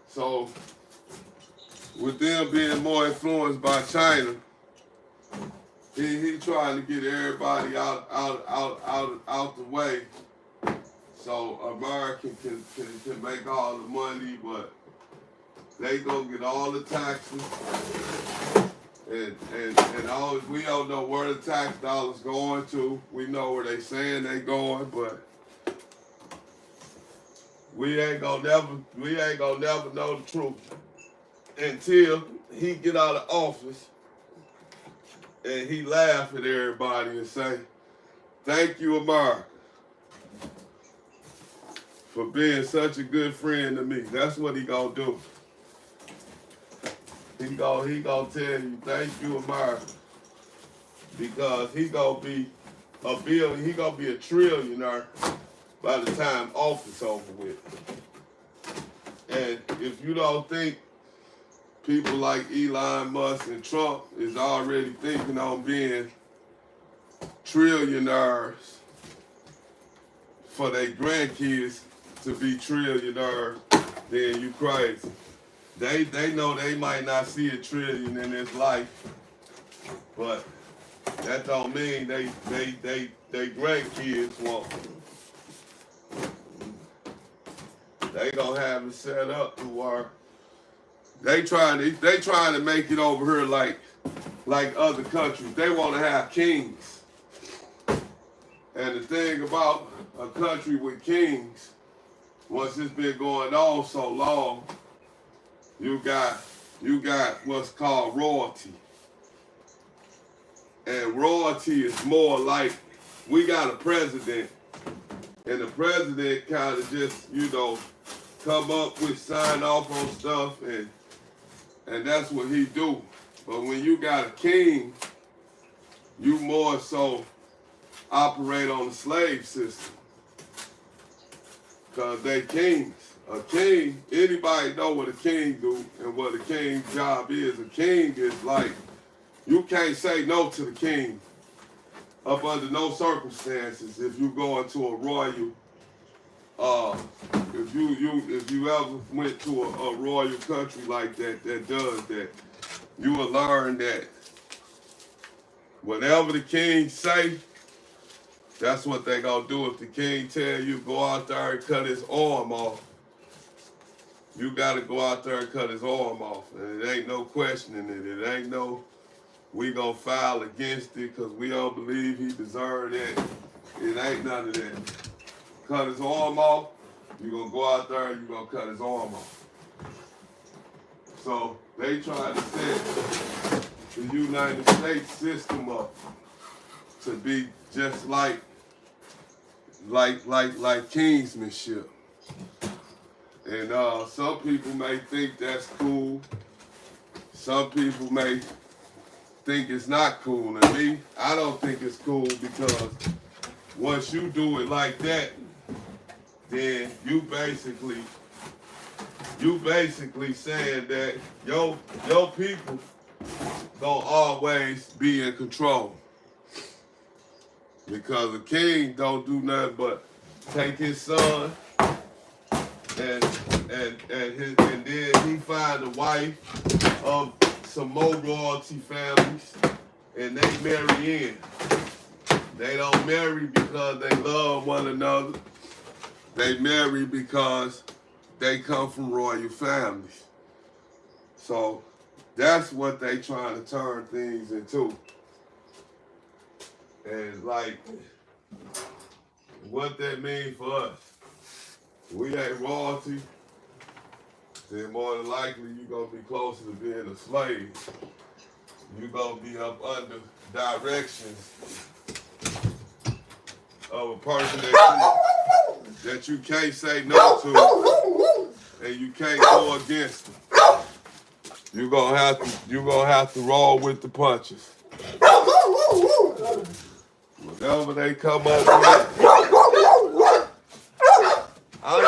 So with them being more influenced by China, he trying to get everybody out the way, so America can make all the money, but they gonna get all the taxes, and all, we don't know where the tax dollars going to. We know where they saying they going, but we ain't gonna never know the truth until he get out of office and he laugh at everybody and say, "Thank you, America, for being such a good friend to me." That's what he gonna do. He gonna tell you, "Thank you, America," because he gonna be a trillionaire by the time office over with. And if you don't think people like Elon Musk and Trump is already thinking on being trillionaires for their grandkids to be trillionaires, then you crazy. They know they might not see a trillion in this life, but that don't mean they grandkids won't. They gonna have it set up to where they trying to make it over here like other countries. They want to have kings. And the thing about a country with kings, once it's been going on so long, you got what's called royalty. And royalty is more like, we got a president, and the president kind of just, come up with, sign off on stuff, and that's what he do. But when you got a king, you more so operate on the slave system, because they kings. A king, anybody know what a king do and what a king's job is. A king is like, you can't say no to the king up under no circumstances. If you go into a royal, if you ever went to a royal country like that does that, you will learn that whatever the king say, that's what they gonna do. If the king tell you go out there and cut his arm off, you gotta go out there and cut his arm off. And it ain't no questioning it. It ain't no, we gonna file against it because we don't believe he deserved it. It ain't none of that. Cut his arm off, you gonna go out there and you gonna cut his arm off. So they trying to set the United States system up to be just like kingsmanship. And some people may think that's cool. Some people may think it's not cool. And me, I don't think it's cool, because once you do it like that, then you basically saying that your people gonna always be in control. Because a king don't do nothing but take his son and then he find a wife of some more royalty families, and they marry in. They don't marry because they love one another. They marry because they come from royal families. So that's what they trying to turn things into. And like, what that mean for us? We ain't royalty, then more than likely you're going to be closer to being a slave. You're going to be up under directions of a person that you can't say no to, and you can't go against them. You're gonna have to roll with the punches. Whatever they come up with, I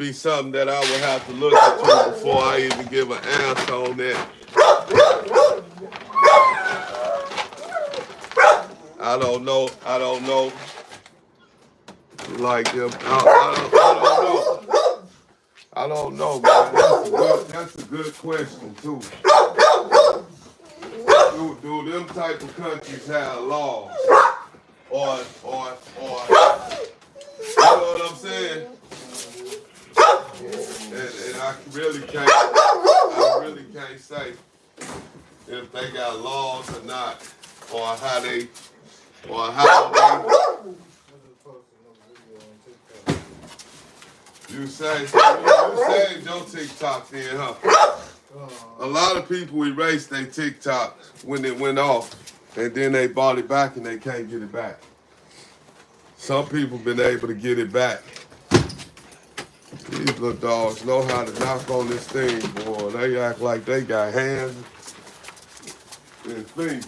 be something that I would have to look into before I even give an answer on that. I don't know. Like I don't know. I don't know, man. That's a good question too. Do them type of countries have laws? Or you know what I'm saying? And I really can't say if they got laws or not, or how they. You saved your TikTok then, huh? A lot of people erased their TikTok when it went off, and then they bought it back and they can't get it back. Some people been able to get it back. These little dogs know how to knock on this thing, boy. They act like they got hands and fingers.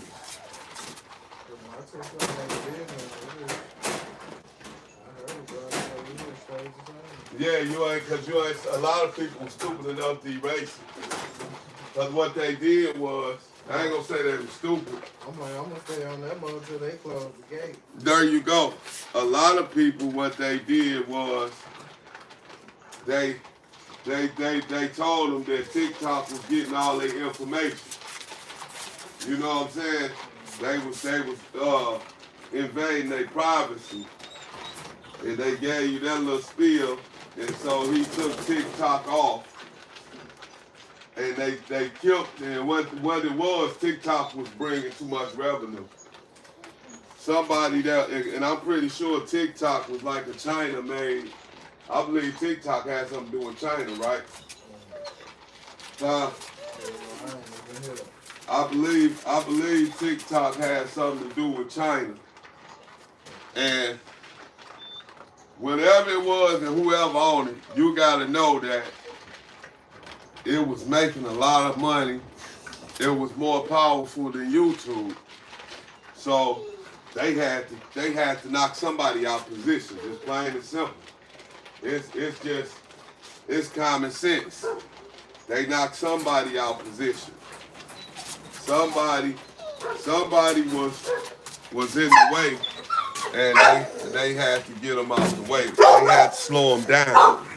Yeah, because a lot of people were stupid enough to erase it. Because what they did was, I ain't gonna say they were stupid. I'm gonna stay on that mode until they close the gate. There you go. A lot of people, what they did was, they told them that TikTok was getting all their information. You know what I'm saying? They was invading their privacy. And they gave you that little spiel. And so he took TikTok off. And they killed, and what it was, TikTok was bringing too much revenue. Somebody that, and I'm pretty sure TikTok was like a China made. I believe TikTok had something to do with China, right? I believe TikTok had something to do with China. And whatever it was and whoever owned it, you gotta know that it was making a lot of money. It was more powerful than YouTube. So they had to knock somebody out position, just plain and simple. It's common sense. They knocked somebody out position. Somebody was in the way, and they had to get them out the way. They had to slow them down.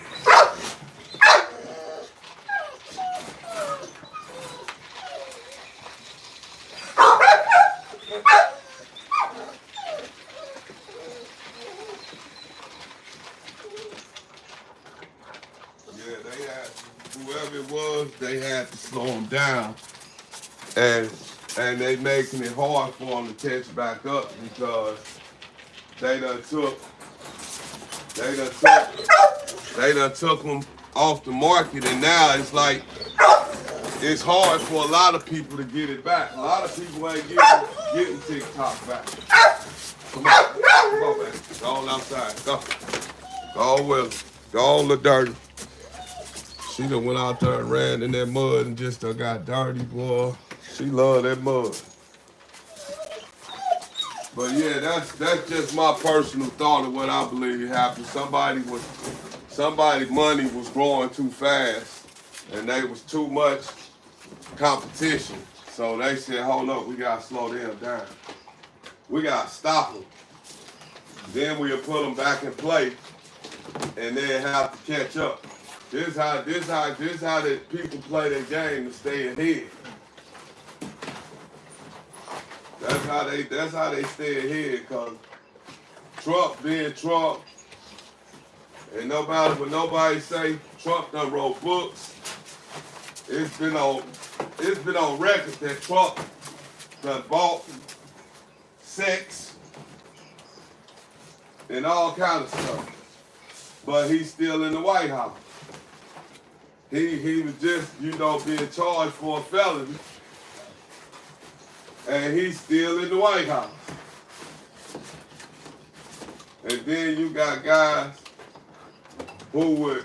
Whoever it was, they had to slow them down, and they making it hard for them to catch back up because they done took them off the market, and now it's like it's hard for a lot of people to get it back. A lot of people ain't getting TikTok back. Come on, man. Go on outside. Go on, Will. Go on, little dirty. She done went out there and ran in that mud and just got dirty, boy. She love that mud. But yeah, that's just my personal thought of what I believe happened. Somebody money was growing too fast, and they was too much competition. So they said, hold up, we gotta slow them down. We gotta stop them. Then we'll put them back in play, and they'll have to catch up. This is how the people play their game to stay ahead. That's how they stay ahead, cause Trump being Trump, and when nobody say Trump done wrote books, it's been on record that Trump done bought sex and all kind of stuff. But he's still in the White House. He was just, being charged for a felony. And he's still in the White House. And then you got guys who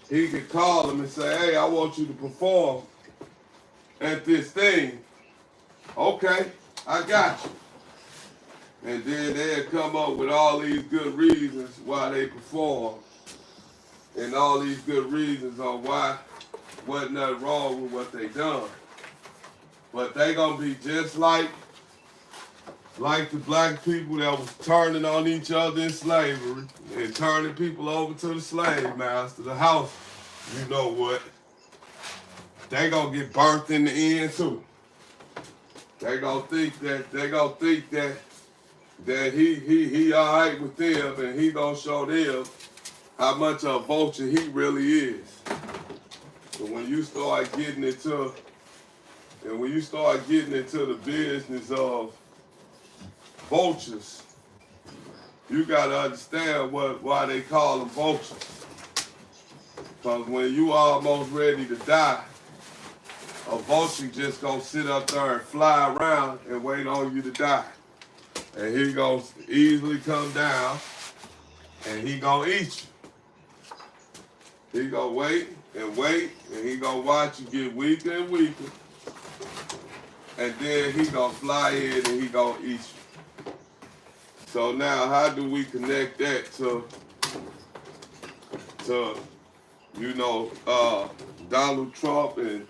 he could call him and say, hey, I want you to perform at this thing. Okay, I got you. And then they'll come up with all these good reasons why they perform. and all these good reasons on why wasn't nothing wrong with what they done. But they gonna be just like the black people that was turning on each other in slavery and turning people over to the slave master, the house, you know what? They gonna get burnt in the end too. They gonna think that he all right with them, and he gonna show them how much of a vulture he really is. But when you start getting into the business of vultures, you gotta understand why they call them vultures. Because when you almost ready to die, a vulture just gonna sit up there and fly around and wait on you to die. And he gonna easily come down and he gonna eat you. He gonna wait, and he gonna watch you get weaker and weaker. And then he gonna fly in and he gonna eat you. So now how do we connect that to Donald Trump and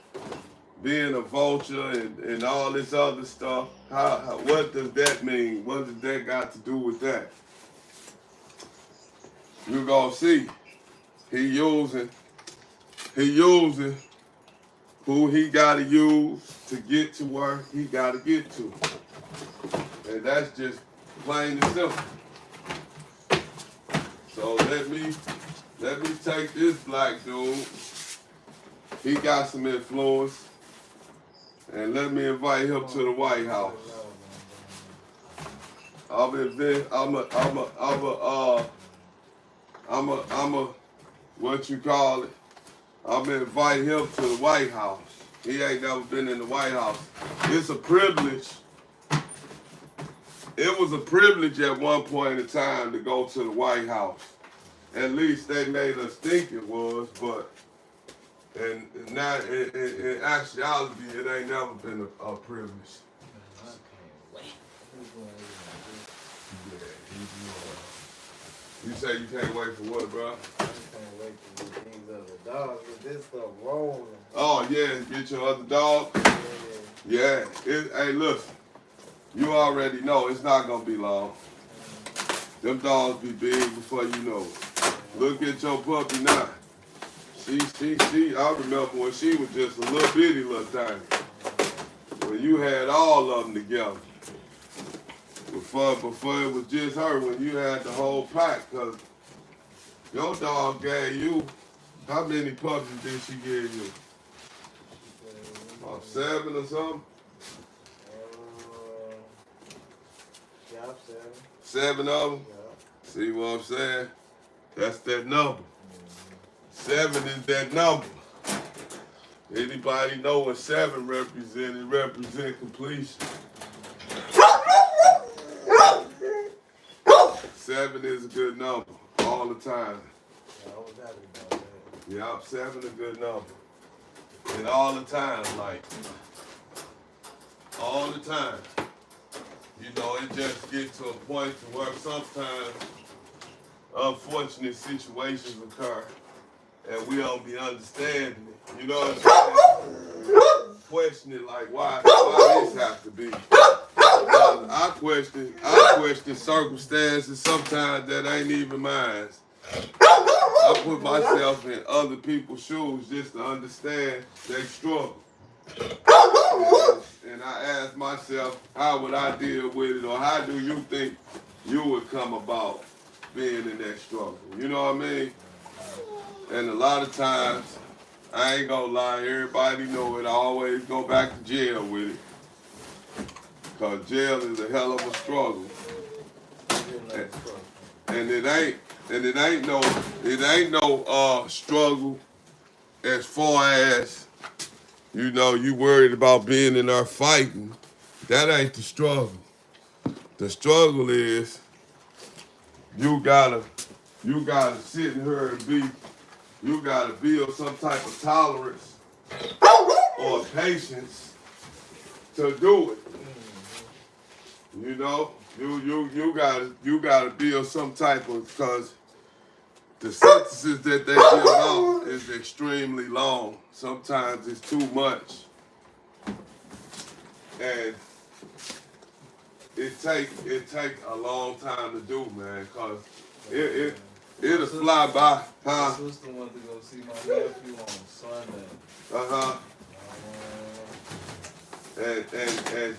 being a vulture and all this other stuff? What does that mean? What does that got to do with that? You're gonna see he using who he gotta use to get to where he gotta get to. And that's just plain and simple. So let me take this black dude. He got some influence. And let me invite him to the White House. I'm what you call it? I'm gonna invite him to the White House. He ain't never been in the White House. It's a privilege. It was a privilege at one point in time to go to the White House. At least they made us think it was, but and now in actuality, it ain't never been a privilege. I can't wait. You say you can't wait for what, bro? I can't wait to get these other dogs, get this stuff rolling. Oh, yeah, get your other dog? Yeah. Hey, listen, you already know it's not going to be long. Them dogs be big before you know it. Look at your puppy now. I remember when she was just a little bitty little thing. When you had all of them together. Before it was just her, when you had the whole pack, because your dog gave you, how many puppies did she give you? About 7 or something? Yeah, 7 of them? Yeah. See what I'm saying? That's that number. 7 is that number. Anybody know what 7 represents? It represents completion. 7 is a good number all the time. Yeah, 7 a good number. And all the time, like, all the time. You know, it just gets to a point to where sometimes unfortunate situations occur and we don't be understanding it. You know what I'm saying? Questioning like why this have to be. I question circumstances sometimes that ain't even mine. I put myself in other people's shoes just to understand their struggle. And I ask myself, how would I deal with it, or how do you think you would come about being in that struggle? You know what I mean? And a lot of times, I ain't gonna lie, everybody know it, I always go back to jail with it. Because jail is a hell of a struggle. And it ain't no struggle as far as, you know, you worried about being in there fighting. That ain't the struggle. The struggle is you gotta sit in here and you gotta build some type of tolerance or patience to do it. You know, you gotta build some type of, because the sentences that they give out is extremely long. Sometimes it's too much. And it take a long time to do, man, cause it'll fly by, My huh? sister went to go see my nephew on Sunday. Uh-huh. And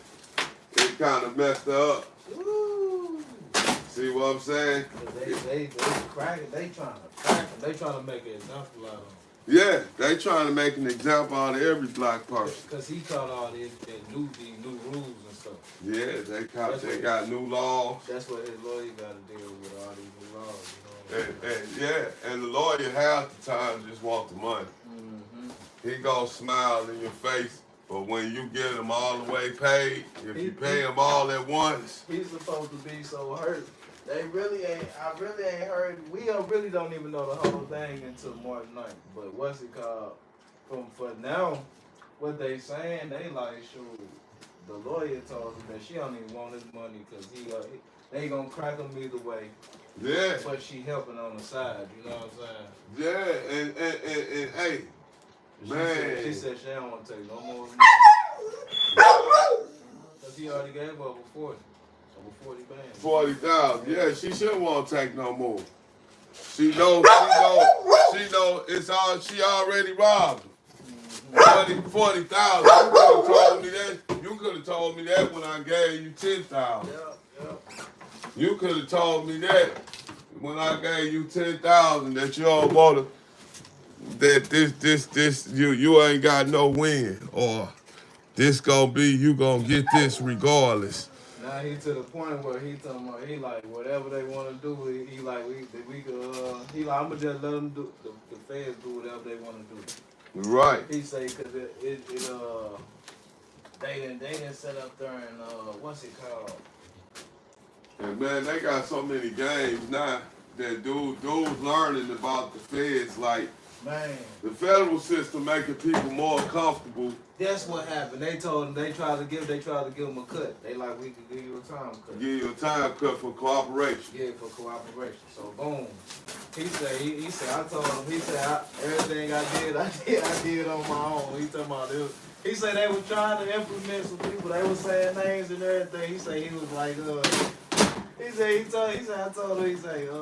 it kind of messed her up. Woo. See what I'm saying? They cracking. They trying to crack him. They trying to make an example out of him. Yeah, they trying to make an example out of every black person. Cause he taught all these new rules and stuff. Yeah, they got new laws. That's what his lawyer got to deal with, all these new laws. You know And the lawyer half the time just want the money. Mm-hmm. He gonna smile in your face, but when you get him all the way paid, if you pay him all at once, He's supposed to be so hurt. They really ain't. I really ain't heard. We really don't even know the whole thing until March 9th. But what's it called? For now, what they saying? They like, shoot. The lawyer told him that she don't even want his money because they gonna crack him either way. yeah, But she helping on the side. You know what I'm saying? yeah, and hey, man, She said she don't want to take no more money. Cause he already gave her over 40. Over 40 bands. 40,000. Yeah, she shouldn't want to take no more. She know it's all she already robbed him. 40,000. You could have told me that when I gave you 10,000. Yeah. You could have told me that when I gave you 10,000 that you don't want to, that you ain't got no win, or this gonna be, you gonna get this regardless. Now he to the point where he talking about, he like whatever they want to do. He like we could he like, I'ma just let them do the feds do whatever they want to do. Right. He say because they didn't set up there and what's it called? And man, they got so many games now that dudes learning about the feds. Like, Man, the federal system making people more comfortable. that's what happened. They told him they tried to give him a cut. They like, we could give you a time cut. Give you a time cut for cooperation. Yeah, for cooperation. So boom. He said I told him, he said everything I did on my own. He talking about this. He said they were trying to implement some people. They were saying names and everything. He said he was like, he said I told him, he said it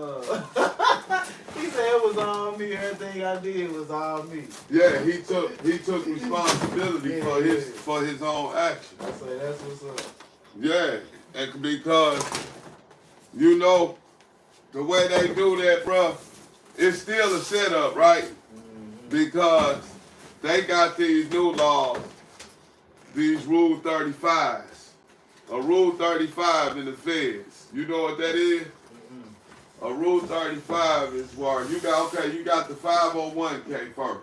was all me. Everything I did was all me. Yeah, he took responsibility for his own action. I say that's what's up. Yeah, and because you know the way they do that, bro, it's still a setup, right? Mm-hmm. Because they got these new laws, these Rule 35s. A Rule 35 in the feds. You know what that is? Mm-hmm. A Rule 35 is where you got the 501k first,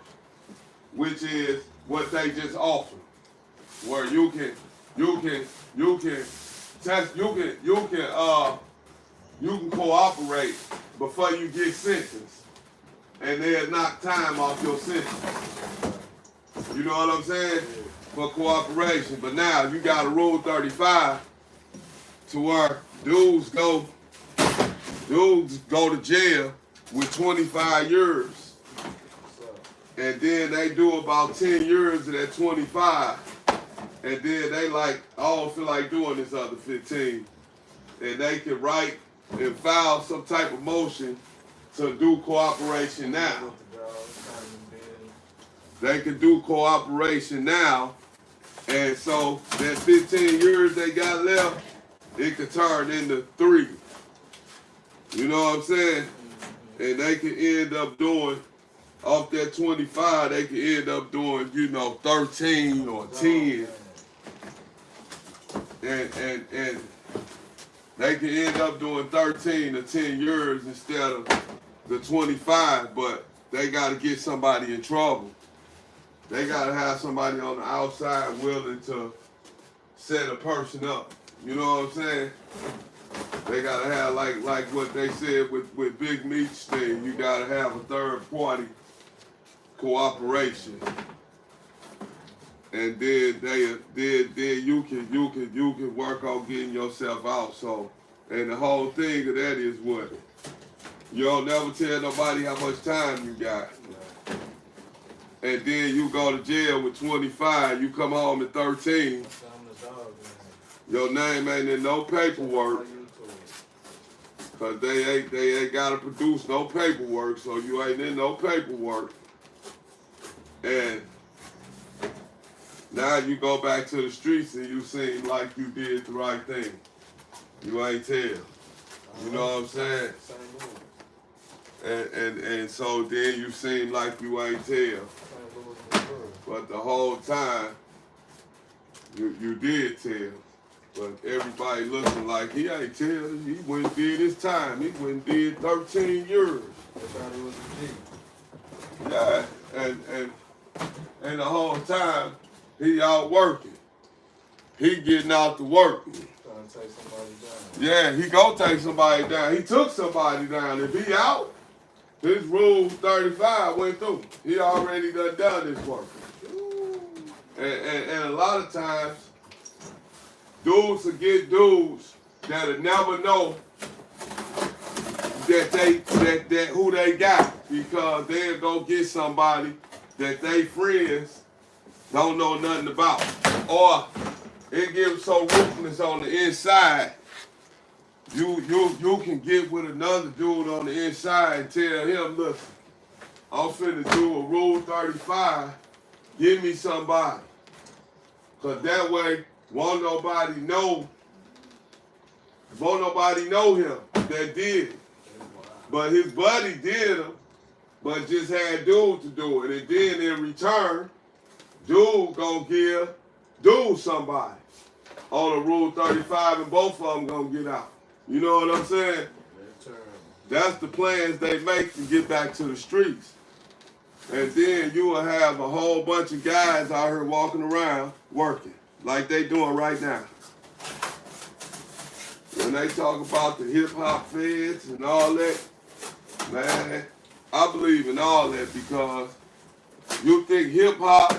which is what they just offer, where you can cooperate before you get sentenced, and they'll knock time off your sentence. You know what I'm saying? For cooperation. But now you got a Rule 35 to where dudes go to jail with 25 years. And then they do about 10 years of that 25. And then they like, I don't feel like doing this other 15. And they can write and file some type of motion to do cooperation now. They can do cooperation now. And so that 15 years they got left, it could turn into 3. You know what I'm saying? And they could end up doing, off that 25, they could end up doing, 13 or 10. And they could end up doing 13 or 10 years instead of the 25, but they got to get somebody in trouble. They got to have somebody on the outside willing to set a person up. You know what I'm saying? They got to have, like what they said with Big Meat's thing, you got to have a third party cooperation. And then you can work on getting yourself out. So, and the whole thing of that is what? You don't never tell nobody how much time you got. And then you go to jail with 25, you come home at 13. Your name ain't in no paperwork. Cause they ain't gotta produce no paperwork, so you ain't in no paperwork. And now you go back to the streets and you seem like you did the right thing. You ain't tell. You know what I'm saying? And so then you seem like you ain't tell. But the whole time, you did tell. But everybody looking like he ain't tell. He went and did his time. He went and did 13 years. They thought he was a G. Yeah, and the whole time, he out working. He getting out to work. Trying to take somebody down. Yeah, he gonna take somebody down. He took somebody down. If he out, his rule 35 went through. He already done his work. And a lot of times, dudes will get dudes that'll never know that who they got, because they'll go get somebody that they friends don't know nothing about. Or it gives so ruthless on the inside, you can get with another dude on the inside and tell him, look, I'm finna do a rule 35, give me somebody. Cause that way, won't nobody know him that did it. But his buddy did him, but just had dude to do it. And then in return, dude gonna give dude somebody on a rule 35, and both of them gonna get out. You know what I'm saying? That's the plans they make to get back to the streets. And then you will have a whole bunch of guys out here walking around working, like they doing right now. When they talk about the hip-hop feds and all that, man, I believe in all that, because you think hip-hop,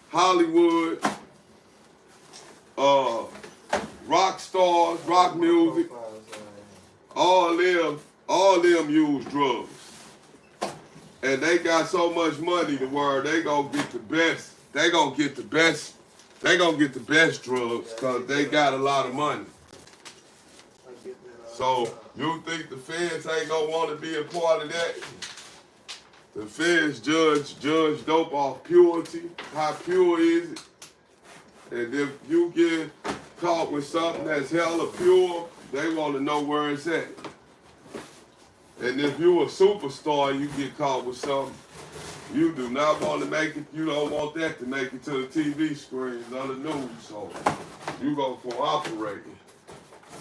Hollywood, rock stars, rock music, all them use drugs. And they got so much money to where they gonna get the best. They gonna get the best drugs, because they got a lot of money. So you think the feds ain't gonna want to be a part of that? The feds judge dope off purity. How pure is it? And if you get caught with something that's hella pure, they want to know where it's at. And if you a superstar and you get caught with something, you do not want to make it, you don't want that to make it to the TV screens on the news, so you go cooperate.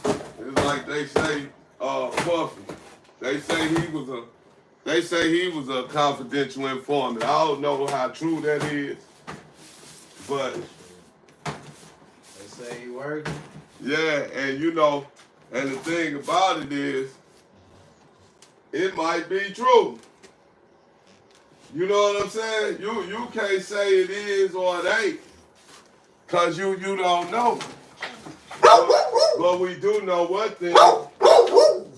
It's like they say, Puffy, they say he was a confidential informant. I don't know how true that is, but they say he working. Yeah, and you know, and the thing about it is, it might be true. You know what I'm saying? You can't say it is or it ain't, cause you don't know. But we do know one thing.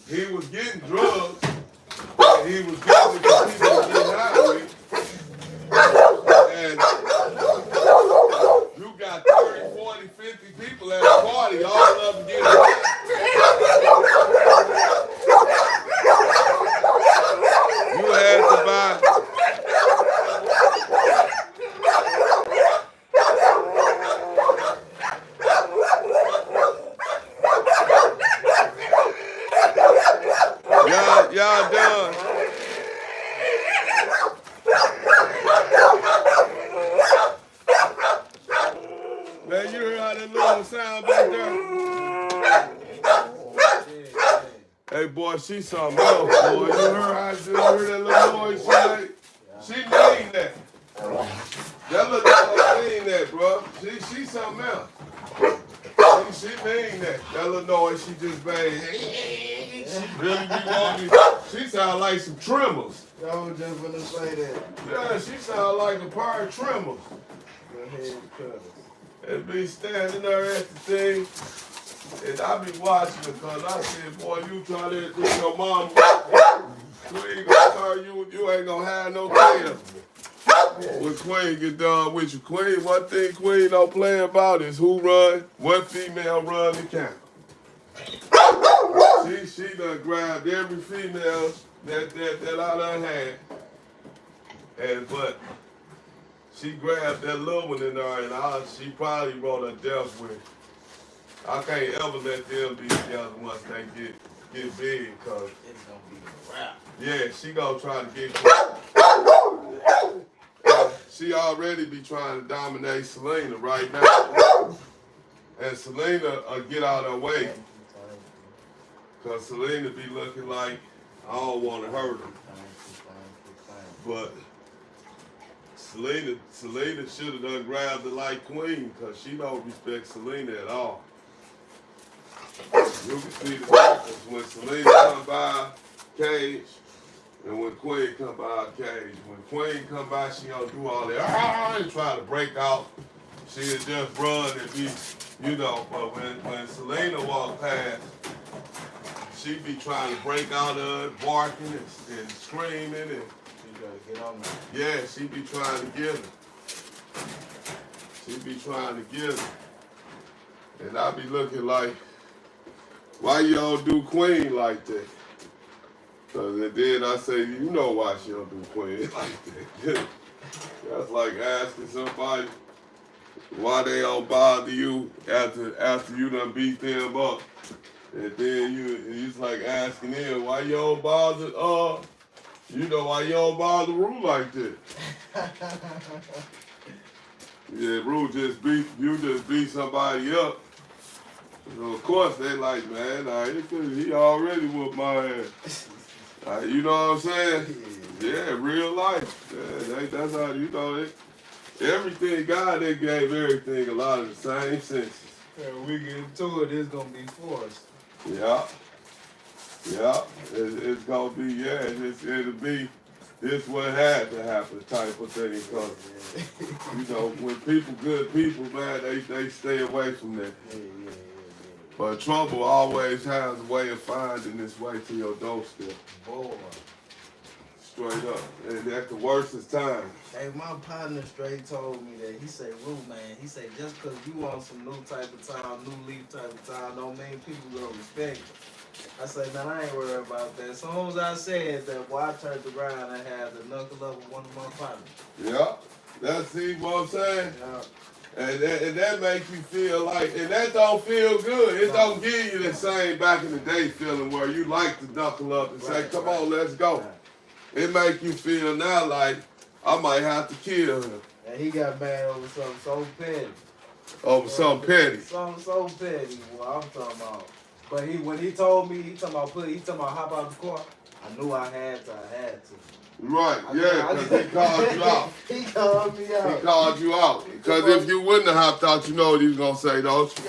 He was getting drugs, and he was getting it for people to get high with. And you got 30, 40, 50 people at a party, all of them getting high. You had to buy. Y'all done. Man, you heard how that little sound back there? Hey, boy, she something else, boy. You heard that little noise she made? She mean that. That little dog mean that, bro. She something else. She mean that. That little noise she just made. She really be wanting. She sound like some tremors. I was just gonna say that. Yeah, she sound like a pair of tremors. Go ahead and cut it. And be standing there at the thing, and I be watching it, because I said, boy, you try to do your mama. Queen gonna turn you ain't gonna have no care. When Queen get done with you, Queen, one thing Queen don't play about is who run, what female run the camp. She done grabbed every female that I done had, but she grabbed that little one in there, and she probably wrote her death with. I can't ever let them be together once they get big, cause It's gonna be a wrap. yeah, she gonna try to get. She already be trying to dominate Selena right now, and Selena get out of her way, cause Selena be looking like I don't want to hurt her, but Selena should have done grabbed her like Queen, cause she don't respect Selena at all. You can see the difference when Selena come by cage and when Queen come by cage. When Queen come by, she don't do all that and try to break out. She'll just run and be, but when Selena walk past, she be trying to break out of it, barking and screaming and She gotta get on that. yeah, she be trying to get her. She be trying to get her. And I be looking like, why y'all do Queen like that? And then I say, you know why she don't do Queen like that. That's like asking somebody why they don't bother you after you done beat them up. And then it's like asking them, why you don't bother, why you don't bother Rue like that? Yeah, Rue just beat somebody up. So of course they like, man, he already whooped my ass. You know what I'm saying? Yeah, real life. Yeah, that's how everything, God, they gave everything a lot of the same senses. Yeah, when we get into it, it's gonna be forced. Yeah. It's gonna be, it'll be this what had to happen type of thing. Because, when good people, man, they stay away from that. But trouble always has a way of finding its way to your doorstep. Boy. Straight up. And at the worstest time. Hey, my partner straight told me that. He said, Rue, man, he said, just because you want some new type of time, new leaf type of time, don't mean people gonna respect you. I said, man, I ain't worried about that. As soon as I said that, boy, I turned around and had the knuckle up with one of my partners. Yeah. That's, see what I'm saying? Yeah. And that makes you feel like, and that don't feel good. It don't give you the same back in the day feeling where you like to knuckle up and say, come on, let's go. It make you feel now like, I might have to kill him. And he got mad over something so petty. Over something petty. Something so petty, boy, I'm talking about. But when he told me, he talking about hop out the car, I knew I had to. Right, yeah, because he called you out. He called me out. He called you out. Because if you wouldn't have hopped out, you know what he was going to say, don't you?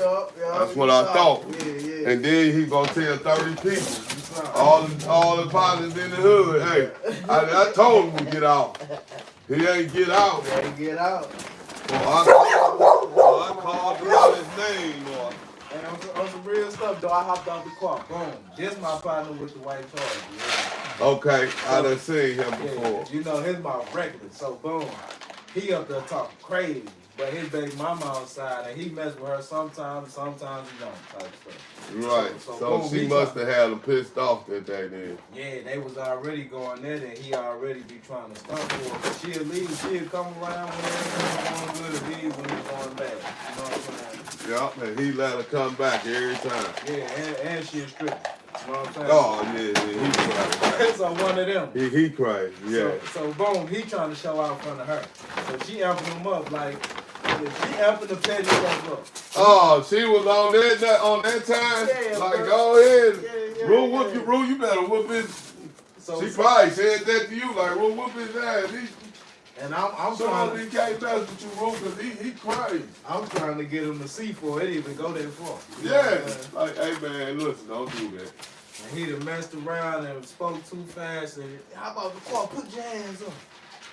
That's what I thought. Yeah. And then he going to tell 30 people, all the partners in the hood, hey, I told him to get out. He ain't get out. He ain't get out. I called him out his name, boy. And on some real stuff, though, I hopped out the car. Boom. This my partner with the white Charger. Yeah. Okay, I done seen him before. Yeah, his mouth regular. So, boom. He up there talking crazy. But his baby mama outside, and he mess with her sometimes he don't, type stuff. Right. So boom, she must have had him pissed off that day then. Yeah, they was already going there, and he already be trying to stunt for her. But she'll leave, she'll come around when everything's going good and leave when he's going back. You know what I'm saying? Yeah, and he let her come back every time. Yeah, and she's strict. You know what I'm saying? Oh, yeah, he crazy. So one of them. He crazy, yeah. So boom, he trying to show out in front of her. So she amping him up like, she amping the petty stuff up. Oh, she was on that time? Yeah, like, bro. go ahead. Yeah, Rule, whoop you, Rule, you better whoop his. She probably said that to you, like, Rule, whoop his ass. And I'm so trying to, he can't mess with you, Rule, because he crazy. I'm trying to get him to see for it even go that far. Yeah, like, hey, man, listen, don't do that. And he done messed around and spoke too fast and, how about the car? Put your hands up.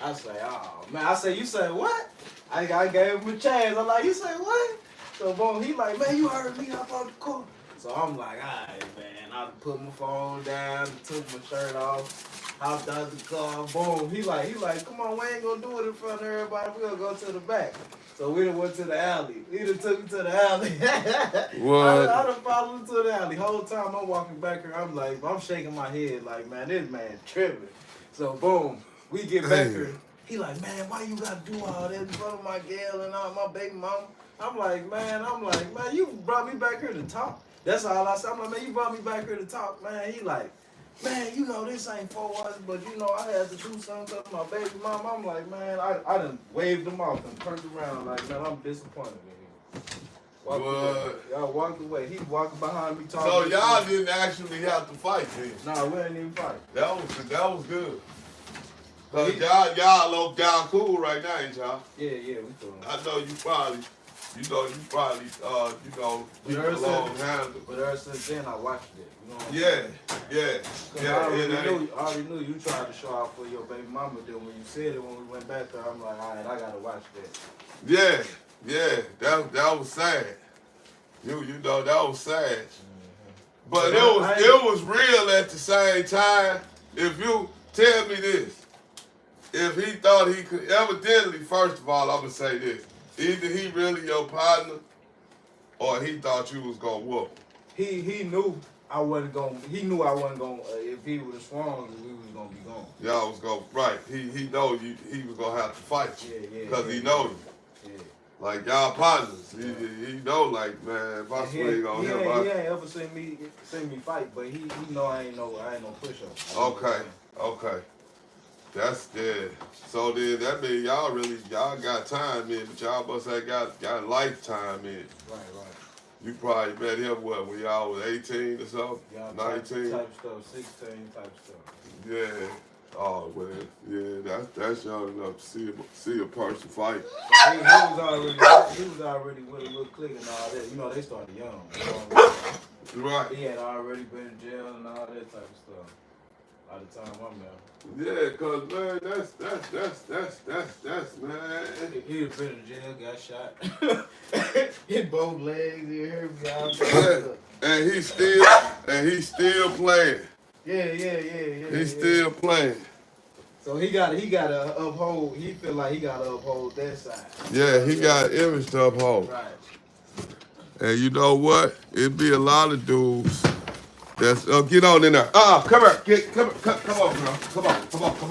I say, oh, man. I say, you say what? I gave him a chance. I'm like, you say what? So, boom, he like, man, you heard me. How about the car? So, I'm like, all right, man. I put my phone down, took my shirt off. Hopped out the car, boom. He like, come on, we ain't gonna do it in front of everybody. We gonna go to the back. So we done went to the alley. He done took me to the alley. What? I done followed him to the alley. Whole time I'm walking back here, I'm shaking my head like, man, this man tripping. So boom, we get back here. He like, man, why you gotta do all that in front of my girl and all my baby mama? I'm like, man, you brought me back here to talk. That's all I said. I'm like, man, you brought me back here to talk, man. He like, man, you know this ain't for us, but you know I had to do something to my baby mama. I'm like, man, I done waved him off and turned around like, man, I'm disappointed in him. Y'all walked away. He walking behind me talking. So y'all didn't actually have to fight then? Nah, we didn't even fight. That was good. Cause y'all cool right now, ain't y'all? Yeah, we cool. I know you probably keep it along handle. But ever since then, I watched it. You know what I'm Yeah. saying? I already knew you tried to show out for your baby mama. Then when you said it, when we went back there, I'm like, all right, I gotta watch that. Yeah. That was sad. You know that was sad. Mm-hmm. But it was real at the same time. If you tell me this. If he thought he could, evidently, first of all, I'm going to say this. Either he really your partner or he thought you was going to whoop him. He knew I wasn't going to, if he would have swung, we was going to be gone. Y'all was going, right. He know he was going to have to fight you. Because he know you. Yeah. Like y'all partners. He know like, man, if I swing on him. He ain't ever seen me fight, but he know I ain't no pusher. Okay. That's good. So then that means y'all got time in, but y'all must have got lifetime in. Right. You probably met him when y'all was 18 or something? Yeah, 19? Type stuff, 16 type stuff. Yeah. Oh well, yeah, that's young enough to see a person fight. He was already with a little clique and all that. You know, they started young. Right. He had already been in jail and all that type of stuff. By the time I'm there. Yeah, cause man, that's man. He had been in jail, got shot. Hit both legs, he hurt me out. And he's still playing. Yeah. He's still playing. So he gotta uphold. He feel like he gotta uphold that side. Yeah, he got image to uphold. Right. And you know what? It be a lot of dudes. That's get on in there. Come here. Come on, girl. Come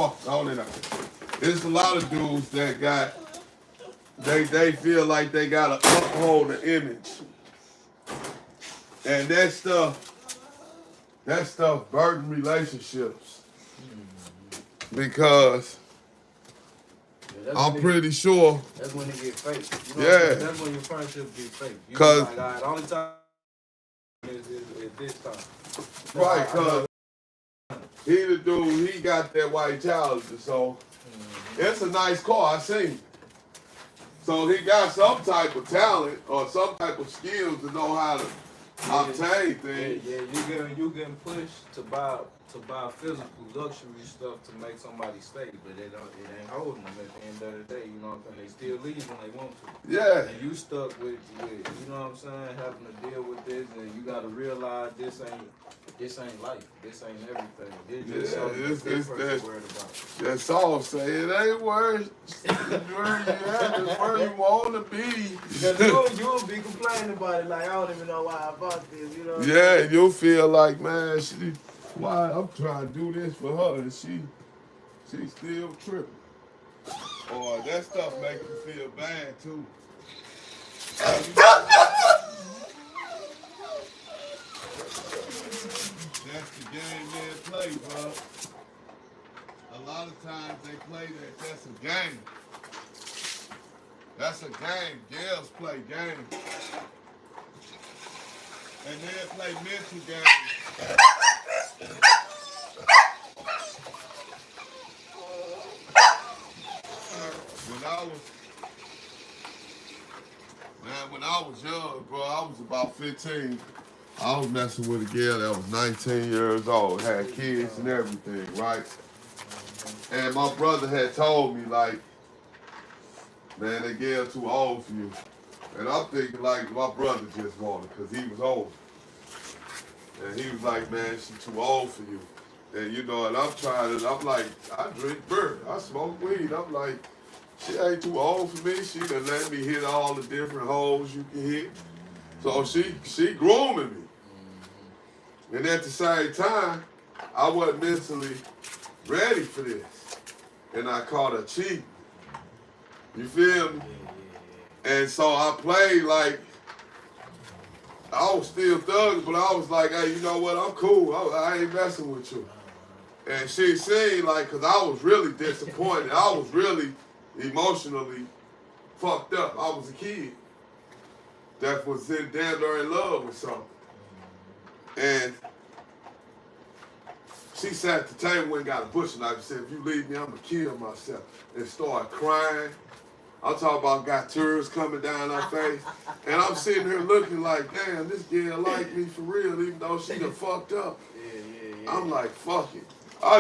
on. On in there. There's a lot of dudes that they feel like they gotta uphold the image. And that stuff burden relationships. Because I'm pretty sure. That's when it get fake. You know Yeah. That's when your friendship get fake. You Cause like, all right, the only time is this time. Right, cause he the dude, he got that white Challenger, so it's a nice car, I seen. So he got some type of talent or some type of skills to know how to obtain things. Yeah, you getting pushed to buy physical luxury stuff to make somebody stay, but it ain't holding them at the end of the day. You know what I'm saying? They still leave when they want to. Yeah. And you stuck with you know what I'm saying, having to deal with this, and you got to realize this ain't life. This ain't everything. This just something this person worried about. That song say it ain't where you at, it's where you want to be. Because you'll be complaining about it like, I don't even know why I bought this. You know? Yeah, you'll feel like, man, why I'm trying to do this for her and she's still tripping. Or that stuff make you feel bad too. That's the game they play, bro. A lot of times they play that's a game. That's a game. Girls play games. And they play mental games. When I was young, bro, I was about 15. I was messing with a girl that was 19 years old, had kids and everything, right? And my brother had told me, like, man, that girl too old for you. And I'm thinking, like, my brother just wanted because he was old. And he was like, man, she too old for you. And you know, and I'm trying to, I'm like, I drink beer, I smoke weed. I'm like, she ain't too old for me. She done let me hit all the different holes you can hit. So she grooming me. And at the same time, I wasn't mentally ready for this. And I caught her cheating. You feel me? And so I played like, I was still thugging, but I was like, hey, you know what? I'm cool. I ain't messing with you. And she seen like, cause I was really disappointed. I was really emotionally fucked up. I was a kid that was damn near in love with something. And she sat at the table and got a bush knife and said, if you leave me, I'm gonna kill myself. And started crying. I'm talking about got tears coming down her face. And I'm sitting here looking like, damn, this girl like me for real, even though she done fucked up. Yeah. I'm like, fuck it.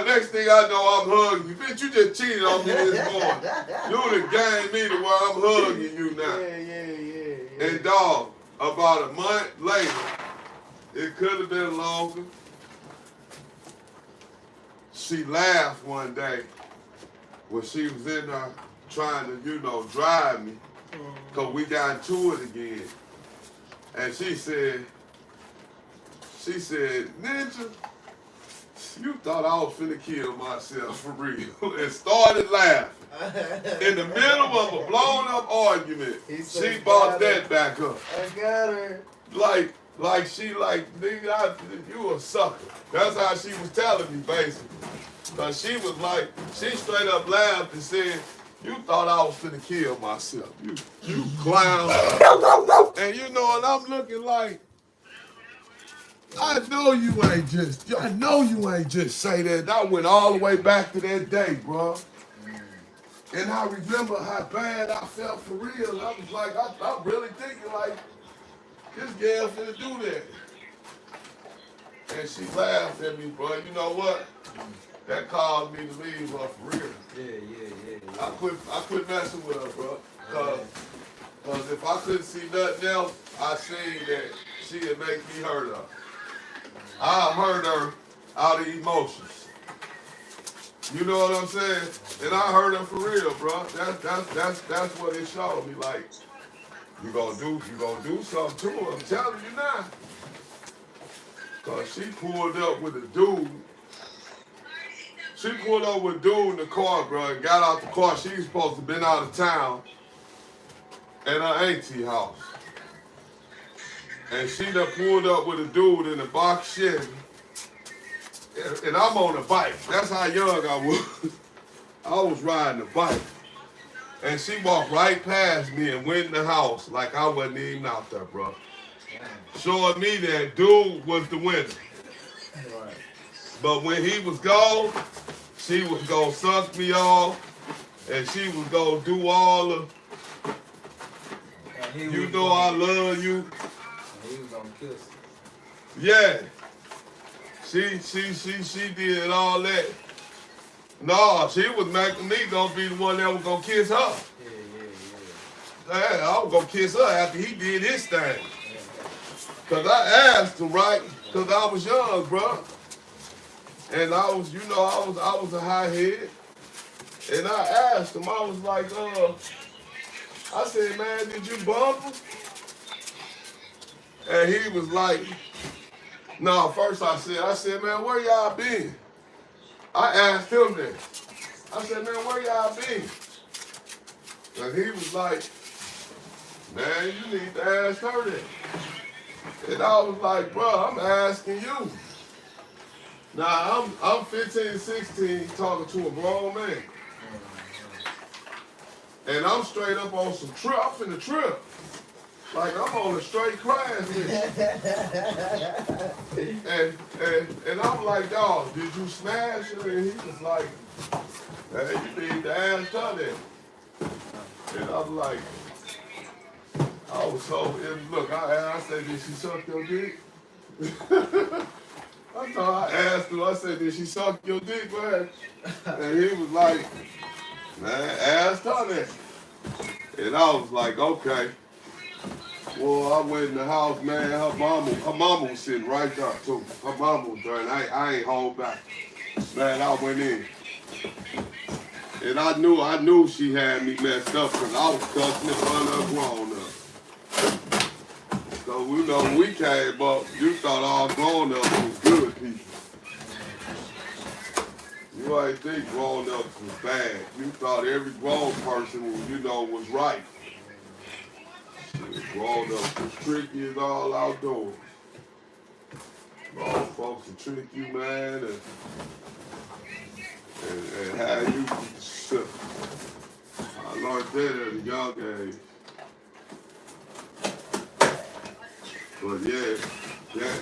Next thing I know, I'm hugging you. Bitch, you just cheated on me this morning. You done gained me to where I'm hugging you now. Yeah. And dog, about a month later, it could have been longer, she laughed one day when she was in there trying to, you know, drive me, because we got into it again. And she said, Ninja, you thought I was finna kill myself for real. And started laughing. In the middle of a blown up argument, she brought that back up. I got her. Like she nigga, you a sucker. That's how she was telling me basically. Cause she was like, she straight up laughed and said, you thought I was finna kill myself. You clown. And you know, and I'm looking like, I know you ain't just say that. I went all the way back to that day, bro. And I remember how bad I felt for real. I was like, I'm really thinking like, this girl finna do that. And she laughed at me, bro. You know what? That caused me to leave her for real. Yeah. I quit messing with her, bro. Cause if I couldn't see nothing else, I seen that she'd make me hurt her. I hurt her out of emotions. You know what I'm saying? And I hurt her for real, bro. That's what it showed me. Like, you gonna do something to her. I'm telling you now. Cause she pulled up with a dude. She pulled up with a dude in the car, bro, and got out the car. She was supposed to have been out of town at her auntie house. And she done pulled up with a dude in a box Chevy. And I'm on a bike. That's how young I was. I was riding a bike. And she walked right past me and went in the house like I wasn't even out there, bro. Showing me that dude was the winner. But when he was gone, she was gonna suck me off, and she was gonna do all the, you know I love you. And he was gonna kiss her. Yeah. She did all that. No, she was making me gonna be the one that was gonna kiss her. Yeah, I was gonna kiss her after he did his thing. Cause I asked him, right? Cause I was young, bro. And I was, you know, I was a high head. And I asked him, I was like, I said, man, did you bump him? And he was like, no, first I said, man, where y'all been? I asked him that. I said, man, where y'all been? And he was like, man, you need to ask her that. And I was like, bro, I'm asking you. Now, I'm 15, 16 talking to a grown man. And I'm straight up on some trip. I'm finna trip. Like, I'm on a straight crash list. and I'm like, dog, did you smash her? And he was like, hey, you need to ask her that. And I'm like, I was so, and look, I said, did she suck your dick? I asked him, I said, did she suck your dick, man? And he was like, man, asked her that. And I was like, okay. Well, I went in the house, man. Her mama was sitting right there, too. Her mama was there, and I ain't hold back. Man, I went in. And I knew she had me messed up because I was cussing in front of her grown up. So we know when we came up, you thought all grown ups was good people. You ain't think grown ups was bad. You thought every grown person was right. Grown ups was tricky as all outdoors. Grown folks will trick you, man, and how you. I learned that at a young age. But yeah, that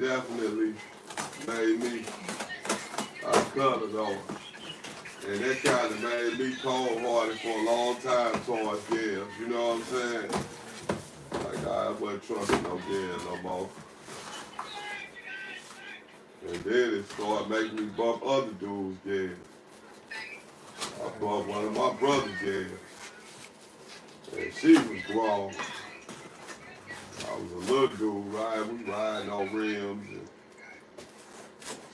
definitely made me cut it on. And that kind of made me cold-hearted for a long time towards girls. You know what I'm saying? Like I wasn't trusting no girls no more. And then it started making me bump other dudes' girls. I bumped one of my brother's girls. And she was grown. I was a little dude, we riding on rims. And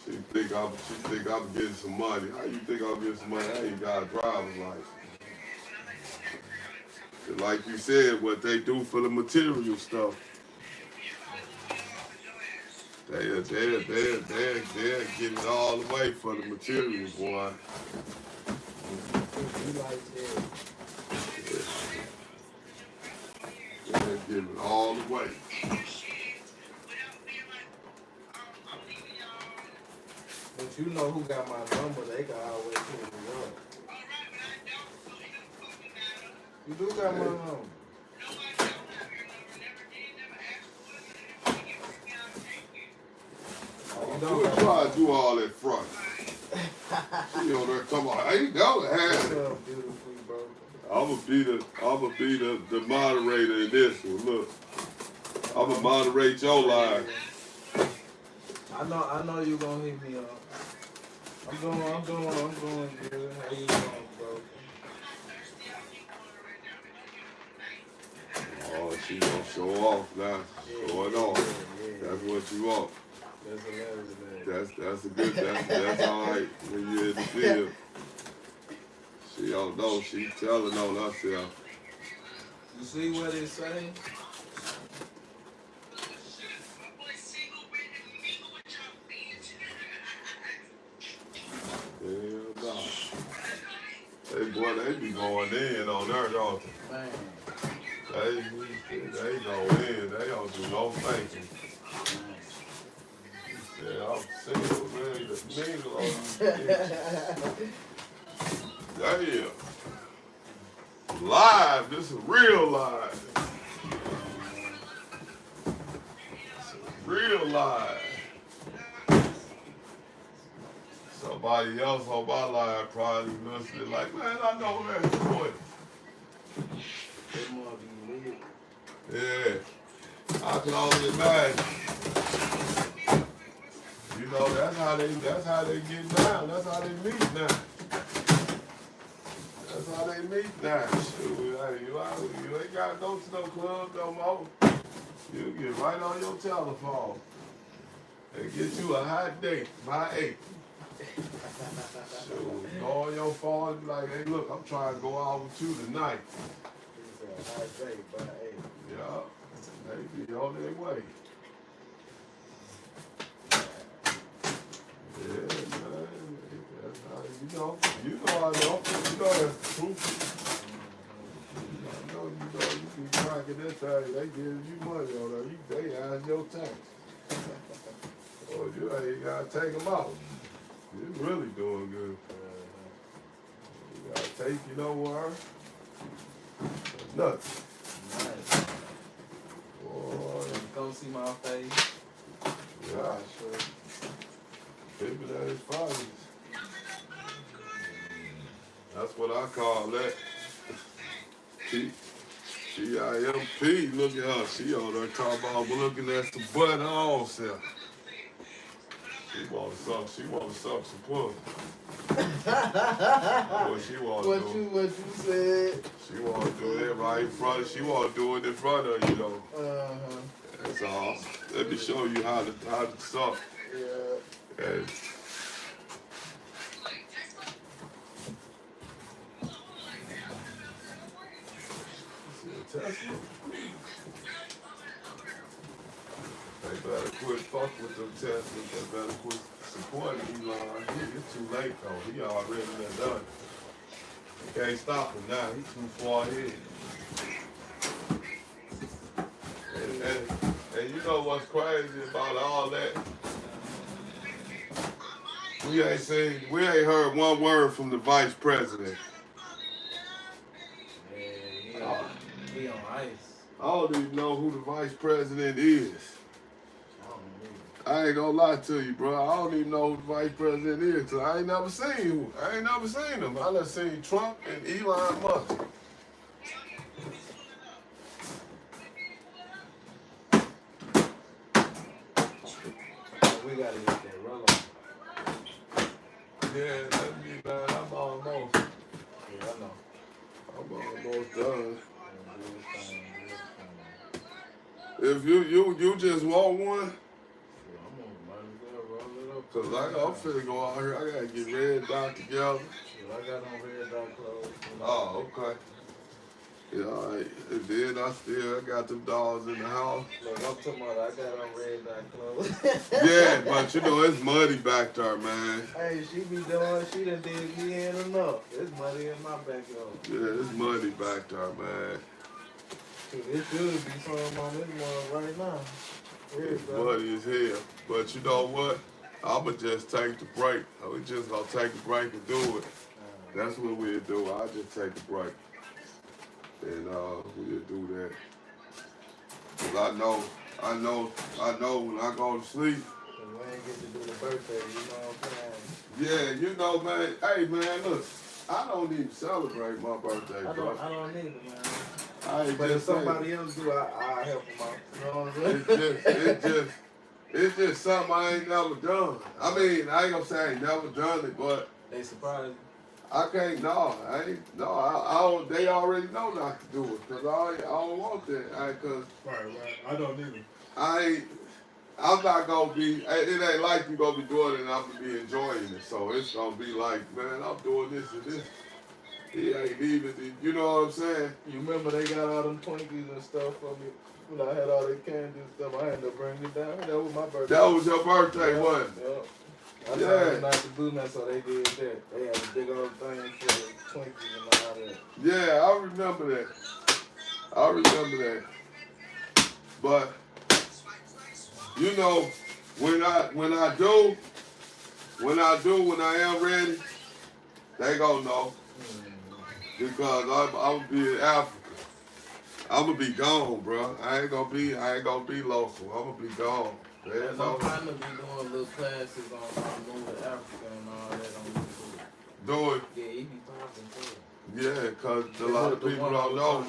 she think I'm getting some money. How you think I'm getting some money? I ain't got a driver's license. And like you said, what they do for the material stuff. They'll get it all the way for the material, boy. They'll give it all the way. But you know who got my number, they can always hit me up. You do got my number. Don't try to do all that front. You know, they're talking about, hey, go ahead. I'm gonna be the moderator in this one. Look, I'm gonna moderate your live. I know you gonna hit me up. I'm going good. How you doing, bro? Oh, she gonna show off now. Show it off. That's what you want. That's hilarious, man. That's all right when you're in the field. She don't know. She telling on herself. You see what it's saying? Hell no. They be going in on her, don't they? Man. They go in. They don't do no thinking. Yeah, I'm single, ready to mingle on Damn. Live. This is real live. Real live. Somebody else on my line probably listening like, man, I know that boy. Yeah. I can only imagine. You know, that's how they get down. That's how they meet now. That's how they meet now. Shoot, you ain't got to go to no club no more. You get right on your telephone and get you a hot date by 8. Shoot, go on your phone and be like, hey, look, I'm trying to go out with you tonight. It's a hot date by 8. Yeah, they be on their way. Yeah, man. That's how, you know I know. You know that's the truth. You be cracking that thing, they give you money on that. They ask your tax. Or you ain't gotta take them out. You're really doing good. You gotta take, you know where? Nothing. Nice. Boy. Go see my face. Yeah, sure. People that is fathers. That's what I call that. T-I-M-P, look at her. She on there talking about looking at some butt on self. She want to suck some pussy. What she want to do. What you said. She want to do that right in front. She want to do it in front of you, though. That's all. Let me show you how to suck. Yeah. And Tesla. They better quit fucking with them Teslas. They better quit supporting Elon. It's too late though. He already done. You can't stop him now. He's too far ahead. And you know what's crazy about all that? We ain't heard one word from the vice president. Yeah, he on ice. I don't even know who the vice president is. I don't I ain't gonna lie to you, bro. I don't even know who the vice president is, cause I ain't never seen him. I done seen Trump and Elon Musk. We gotta get that roll on. Yeah, let me, man. I'm almost. Yeah, I know. I'm almost done. Yeah, If you just want one, I'm gonna might as well roll it up. cause I'm finna go out here. I gotta get red dot together. Shit, I got on red dot clothes. Oh, okay. Yeah, all right. And then I got them dogs in the house. Look, I'm talking about I got on red dot clothes. Yeah, but you know it's muddy back there, man. Hey, she done did me in enough. It's muddy in my backyard. Yeah, it's muddy back there, man. Dude, it should be something on this one right now. It's muddy as hell. But you know what? I'ma just take the break. We just gonna take a break and do it. That's what we'll do. I'll just take a break. And we'll do that. Cause I know when I go to sleep. We ain't get to do the birthday, you know what I'm saying? Yeah, you know, man. Hey, man, look. I don't even celebrate my birthday, bro. I don't either, man. I ain't But if just saying. somebody else do, I help them out. You know what I'm saying? It's just something I ain't never done. I mean, I ain't gonna say I ain't never done it, but They surprised I can't. I don't. They already know not to do it, cause I don't want that. Cause right. I don't either. I'm not gonna be. It ain't like you gonna be doing it, and I'm gonna be enjoying it. So it's gonna be like, man, I'm doing this and this. He ain't even. You know what I'm saying? You remember they got all them Twinkies and stuff for me when I had all that candy and stuff. I ended up bringing it down. That was my birthday. That was your birthday, wasn't it? Yeah. I told them not to do that, so they did that. They had a big old thing for Twinkies and all that. Yeah, I remember that. But you know, when I am ready, they gonna know. Because I'm gonna be in Africa. I'm gonna be gone, bro. I ain't gonna be local. I'm gonna be gone. And I'm trying to be doing little classes on moving to Africa and all that on YouTube. Do it. Yeah, he be talking too. Yeah, cause a lot of people don't know.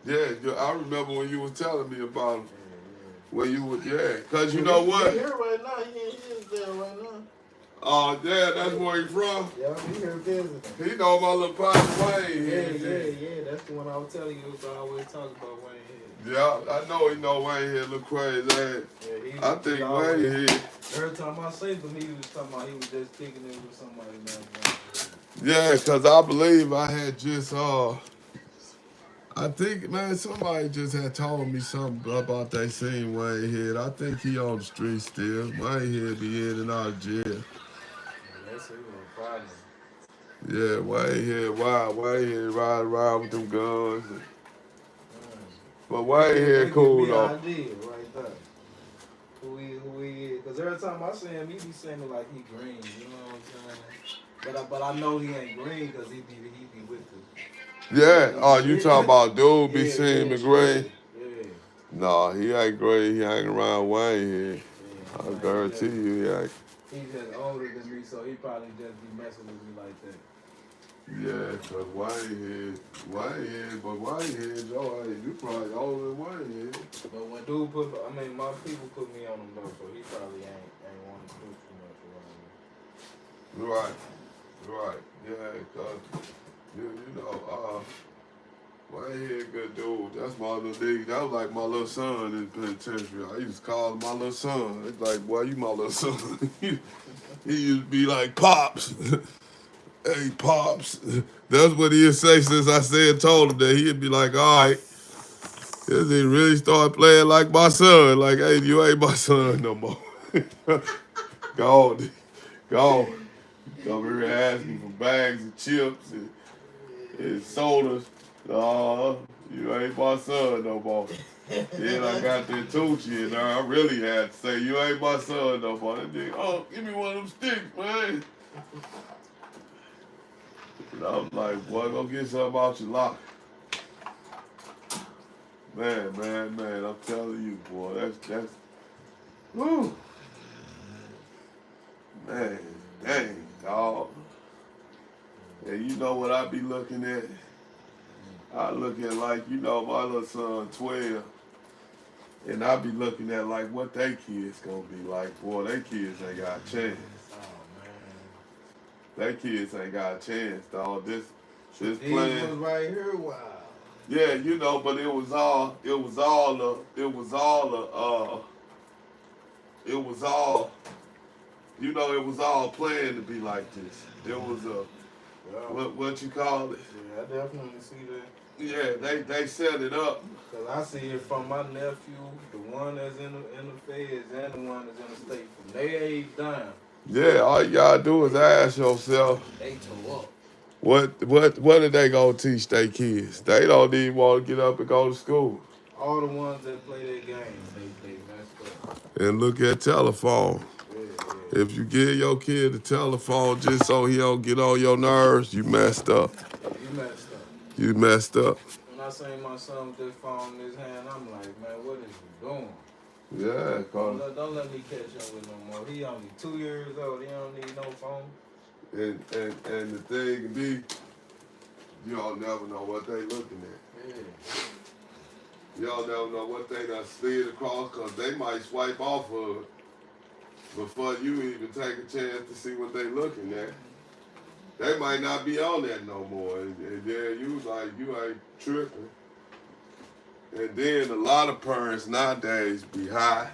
Yeah, I remember when you was telling me about him. When you was, cause you know what? He here right now. He is there right now. Oh, yeah, that's where he from. Yeah, he here visiting. He know my little partner Wayne here. Yeah. That's the one I was telling you. So I always talk about Wayne here. Yeah, I know he know Wayne here look crazy. Yeah, I think Wayne here. Every time I seen him, he was talking about he was just kicking it with somebody now. Yeah, cause I believe I had just I think, man, somebody just had told me something about they seen Wayne Head. I think he on the street still. Wayne Head be in and out of jail. That's a problem. Yeah, Wayne Head ride around with them guns. But Wayne Head cool though. Idea right there. Who he is. Because every time I see him, he be saying like he green. You know what I'm saying? But I know he ain't green because he be with the. Yeah, oh, you talking about dude be seeing me green? Yeah. No, he ain't green. He hang around Wayne Head. Yeah, I guarantee you he ain't. He's just older than me, so he probably just be messing with me like that. Yeah, cause Wayne Head, Joe, you probably older than Wayne Head. But when dude my people put me on him though, so he probably ain't want to do too much around me. Right, yeah, cause you know, My head good dude. That's my little nigga. That was like my little son in the penitentiary. I used to call him my little son. It's like, boy, you my little son. He used to be like, Pops. Hey, Pops. That's what he'd say since I told him that. He'd be like, all right. Cause he really started playing like my son. Like, hey, you ain't my son no more. Go on. Go on. Come here asking for bags of chips and sodas. You ain't my son no more. Then I got that Tucci in there. I really had to say, you ain't my son no more. That nigga, oh, give me one of them sticks, man. And I'm like, boy, go get something out your locker. Man, I'm telling you, boy, that's, whew. Man, dang, dog. And you know what I be looking at? I look at like, you know, my little son 12, and I be looking at like what they kids gonna be like. Boy, they kids ain't got a chance. They kids ain't got a chance, dog. This plan. Was right here, wow. Yeah, you know, but it was all planned to be like this. It was what you call it? Yeah, I definitely see that. Yeah, they set it up. Cause I see it from my nephew, the one that's in the feds and the one that's in the state. From their age down. Yeah, all you gotta do is ask yourself. They tore up. What are they gonna teach their kids? They don't even want to get up and go to school. All the ones that play their game, they messed up. And look at telephone. Yeah. If you give your kid a telephone just so he don't get on your nerves, you messed up. Yeah, you messed up. You messed up. When I seen my son with this phone in his hand, I'm like, man, what is you doing? Yeah, Don't let me catch him with no more. He only 2 years old. He don't need no phone. and the thing be, you all never know what they looking at. Yeah. Y'all never know what they done slid across, because they might swipe off of it before you even take a chance to see what they looking at. They might not be on that no more. And then you like, you ain't tripping. And then a lot of parents nowadays be high.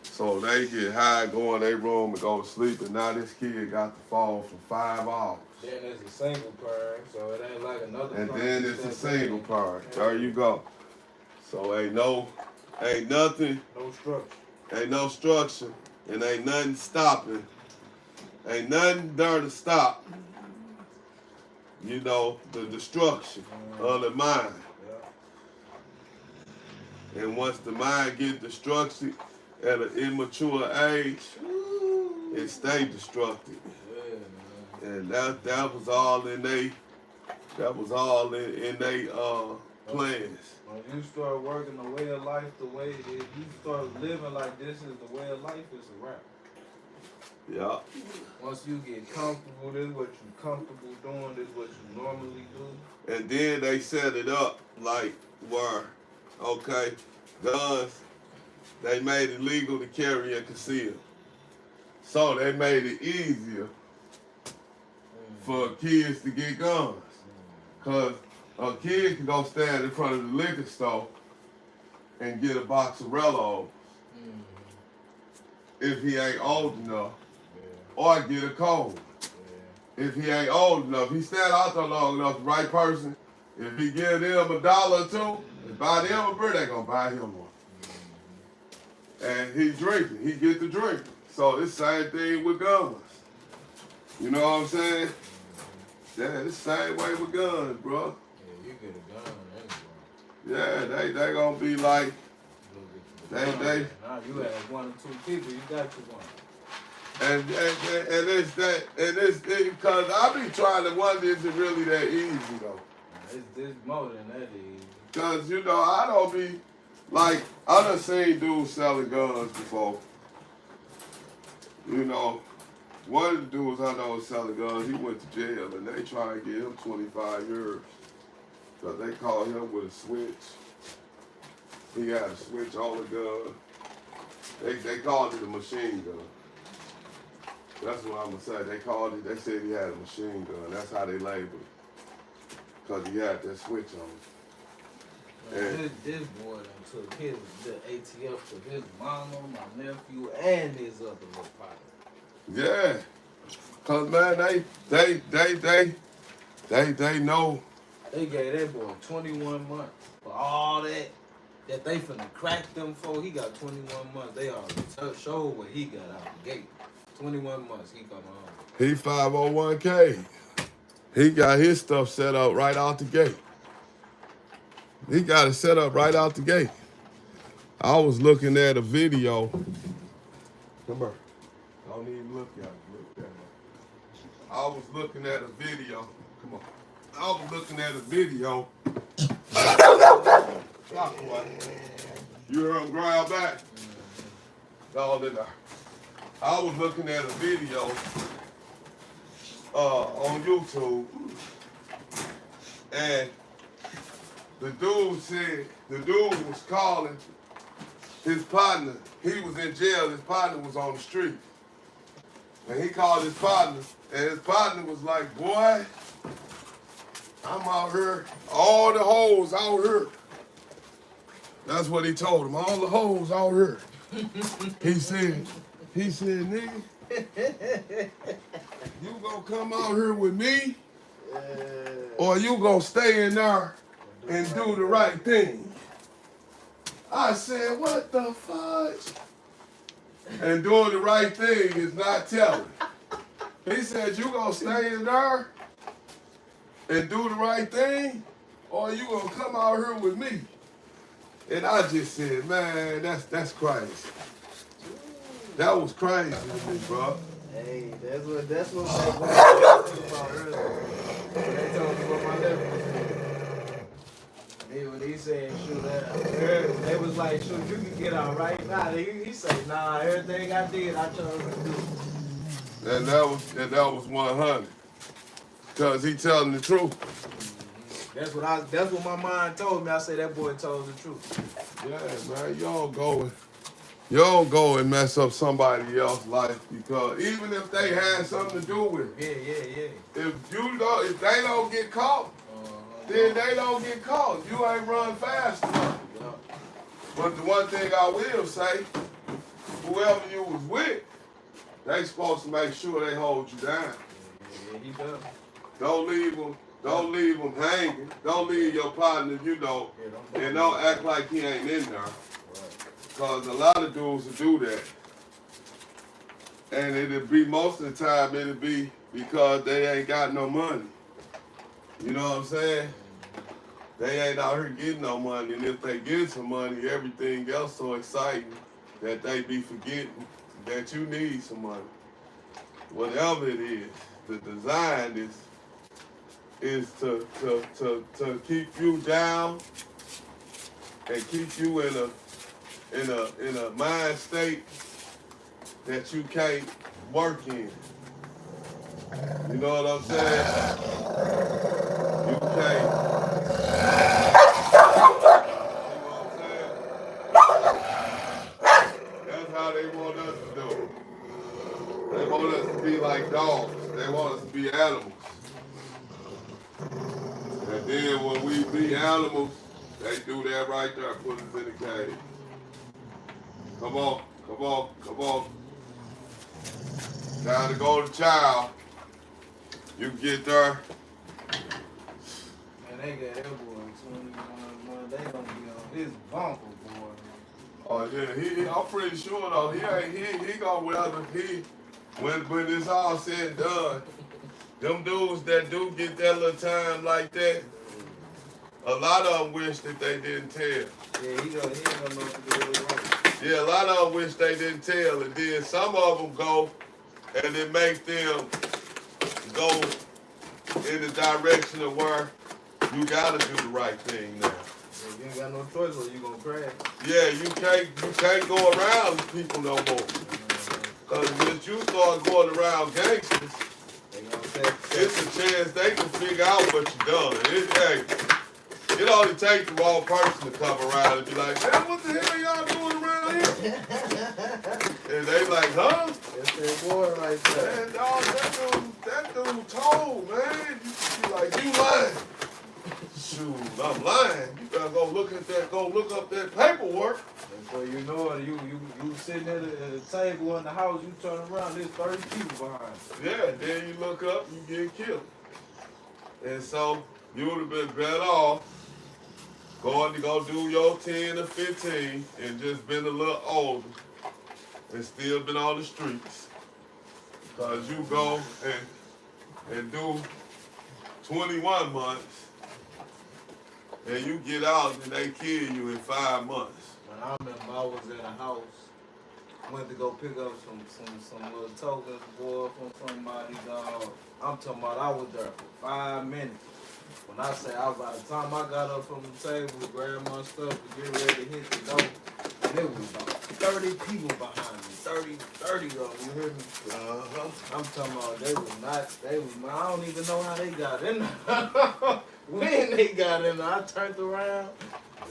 So they get high, go in their room and go to sleep, and now this kid got the phone for 5 hours. Then it's a single parent, so it ain't like another And parent. then it's a single parent. There you go. So ain't nothing. No structure. Ain't no structure. And ain't nothing stopping. Ain't nothing there to stop, you know, the destruction of the mind. Yeah. And once the mind get destructed at an immature age, it stay destructed. Yeah, and that was all in they plans. When you start working the way of life the way it is, you start living like this is the way of life, it's a wrap. Yeah. Once you get comfortable, this is what you're comfortable doing, this is what you normally do. And then they set it up like where, okay, guns, they made it legal to carry and conceal. So they made it easier for kids to get guns. Because a kid can go stand in front of the liquor store and get a box of Rellos if he ain't old enough, or get a cold. If he ain't old enough, he stand out there long enough, the right person, if he give them $1 or $2 and buy them a beer, they gonna buy him one. And he drinking, he get to drink. So it's the same thing with guns. You know what I'm saying? Yeah, it's the same way with guns, bro. Yeah, you get a gun anyway. Yeah, they gonna be like, they. Now you have 1 or 2 people, you got your one. And it's because I be trying to wonder, is it really that easy though? It's more than that easy. Because, you know, I don't be, like, I done seen dudes selling guns before. You know, one of the dudes I know was selling guns, he went to jail and they tried to get him 25 years. Because they called him with a switch. He had a switch on the gun. They called it a machine gun. That's what I'm going to say. They said he had a machine gun. That's how they labeled it. Because he had that switch on it. And This boy done took the ATF to his mama, my nephew, and his other little partner. yeah, cause man, they know. They gave that boy 21 months for all that they finna crack them for. He got 21 months. They already showed what he got out the gate. 21 months he come home. He 501k. He got his stuff set up right out the gate. He got it set up right out the gate. I was looking at a video. Come on. Don't even look at it. Look at it. I was looking at a video. Come on. I was looking at a video. You heard him growl back? No, did I? I was looking at a video on YouTube, and the dude was calling his partner. He was in jail. His partner was on the street. And he called his partner, and his partner was like, boy, I'm out here, all the hoes out here. That's what he told him, all the hoes out here. He said, nigga, you gonna come out here with me, or you gonna stay in there and do the right thing? I said, what the fudge? And doing the right thing is not telling. He said, you gonna stay in there and do the right thing, or you gonna come out here with me? And I just said, man, that's crazy. That was crazy to me, bro. Hey, that's what they were talking about earlier. They told me what my nephew was doing. When he said, shoot, they was like, shoot, you can get out right now. He said, nah, everything I did, I chose to do. And that was 100. Cause he telling the truth. That's what my mind told me. I said that boy told the truth. Yeah, man, y'all go and mess up somebody else's life, because even if they had something to do with it. Yeah. If they don't get caught, then they don't get caught. You ain't run fast enough. Yeah. But the one thing I will say, whoever you was with, they supposed to make sure they hold you down. Yeah, he does. Don't leave them hanging. Don't leave your partner, and don't act like he ain't in there. Because a lot of dudes will do that. And it'll be, most of the time, it'll be because they ain't got no money. You know what I'm saying? They ain't out here getting no money. And if they get some money, everything else so exciting that they be forgetting that you need some money. Whatever it is, the design is to keep you down and keep you in a mind state that you can't work in. You know what I'm saying? You can't. You know what I'm saying? That's how they want us to do it. They want us to be like dogs. They want us to be animals. And then when we be animals, they do that right there, put us in the cage. Come on. Time to go to child. You get there. Man, they got that boy 21 they gonna be on his bumper, boy. Oh yeah, I'm pretty sure though, he gonna when it's all said and done, them dudes that do get that little time like that, a lot of them wish that they didn't tell. Yeah, he ain't gonna know what to do with it. Yeah, a lot of them wish they didn't tell, and then some of them go, and it makes them go in the direction of where you gotta do the right thing now. Yeah, you ain't got no choice or you gonna crash. Yeah, you can't go around people no more. Cause once you start going around gangsters, it's a chance they can figure out what you done. It only takes the wrong person to come around and be like, man, what the hell y'all doing around here? And they like, huh? That's that boy right there. Man, dog, that dude told, man. You like, you lying. Shoot, I'm lying. You well go look at that, go look up that paperwork. Before you know it, you sitting at the table in the house, you turn around, there's 30 people behind you. Yeah, then you look up, you get killed. And so you would have been better off going to go do your 10 or 15 and just been a little older and still been on the streets. Because you go and do 21 months and you get out and they kill you in 5 months. When I remember I was in a house, went to go pick up some little tokens, boy, from somebody, dog. I'm talking about I was there for 5 minutes. When I say by the time I got up from the table, grabbed my stuff to get ready to hit the door, and it was about 30 people behind me. 30 of them, you hear me? Uh-huh. I'm talking about I don't even know how they got in there. When they got in there, I turned around.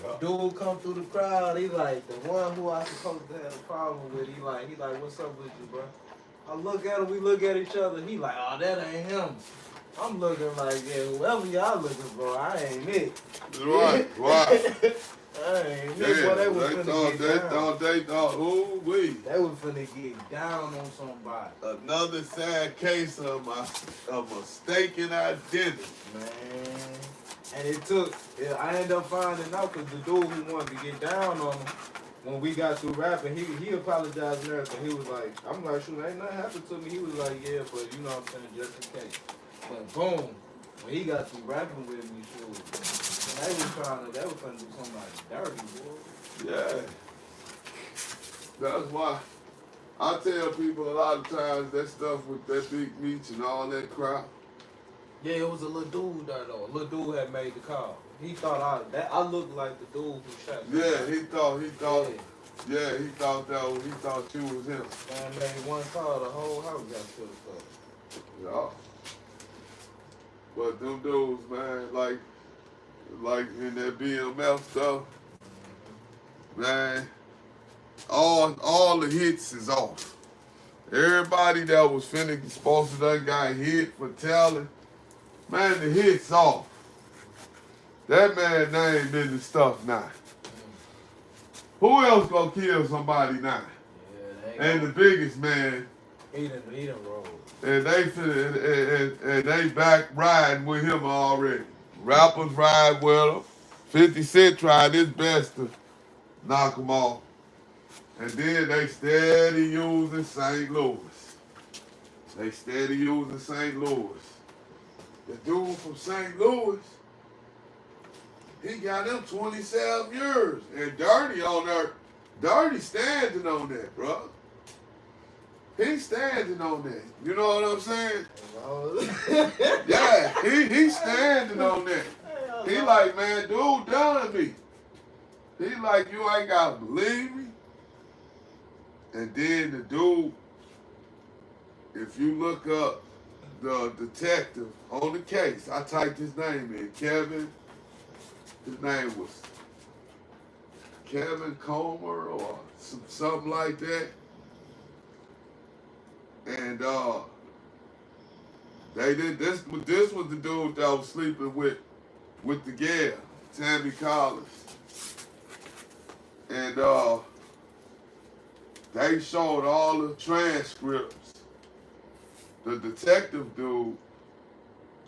Yeah. Dude come through the crowd, he like, the one who I supposed to have a problem with, he like, what's up with you, bro? I look at him, we look at each other, he like, oh, that ain't him. I'm looking like, yeah, whoever y'all looking for, I ain't it. Right. I ain't it. Boy, they was finna get down. They thought, ooh, wee. They was finna get down on somebody. Another sad case of mistaken identity. Man. And it took, I ended up finding out because the dude who wanted to get down on him, when we got through rapping, he apologized and everything. He was like, I'm like, shoot, ain't nothing happened to me. He was like, yeah, but you know what I'm saying, just in case. But boom, when he got through rapping with me, shoot, they was trying to do somebody dirty, boy. Yeah. That's why I tell people a lot of times that stuff with that big meat and all that crap. Yeah, it was a little dude there though. A little dude had made the call. He thought I looked like the dude who shot me. Yeah, he thought he thought you was him. Man made one call, the whole house got killed up. Yeah. But them dudes, man, like in that BMF stuff, man, all the hits is off. Everybody that was supposed to done got hit for telling, man, the hit's off. That man named in the stuff now. Who else gonna kill somebody now? Yeah, and the biggest man. He done rolled. And they back riding with him already. Rappers ride with him. 50 Cent tried his best to knock him off. And then they steady using St. Louis. The dude from St. Louis, he got him 27 years. And Dirty on there, Dirty standing on that, bro. He's standing on that. You know what I'm saying? Yeah, he's standing on that. He like, man, dude done me. He like, you ain't gotta believe me. And then the dude, if you look up the detective on the case, I typed his name in, Kevin. His name was Kevin Comer or something like that. And they did this. This was the dude that was sleeping with the gal, Tammy Collins. And they showed all the transcripts. The detective dude,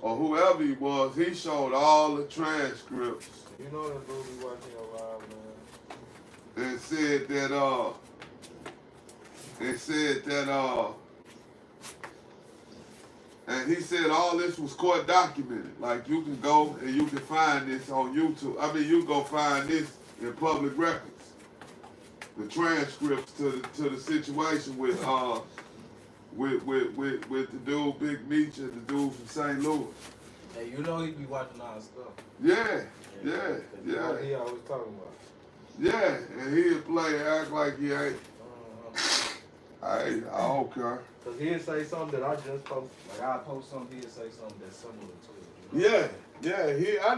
or whoever he was, he showed all the transcripts. You know that dude be watching your live, man. And said that and he said all this was court documented. Like you can go and you can find this on YouTube. I mean, you can go find this in public records. The transcripts to the situation with the dude Big Meech and the dude from St. Louis. Hey, you know he be watching our stuff. Yeah. He always talking about. Yeah, and he'd play and act like he ain't. I don't care. Cause he'd say something that I just post. Like I post something, he'd say something that's similar to it. You know? I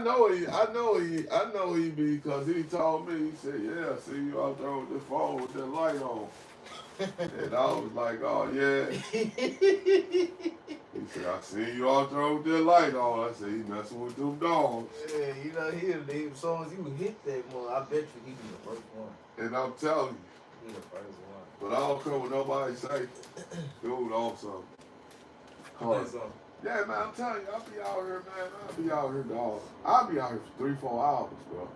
know he be, because he told me, he said, yeah, see you out there with the phone with that light on. And I was like, oh, yeah. He said, I seen you out there with that light on. I said, he messing with them dogs. Yeah, you know, as soon as you hit that one, I bet you he be the first one. And I'm telling you. He the first one. But I don't care what nobody say. Dude, on something. Yeah, man, I'm telling you, I'll be out here, man. I'll be out here, dog. I'll be out here for 3-4 hours, bro.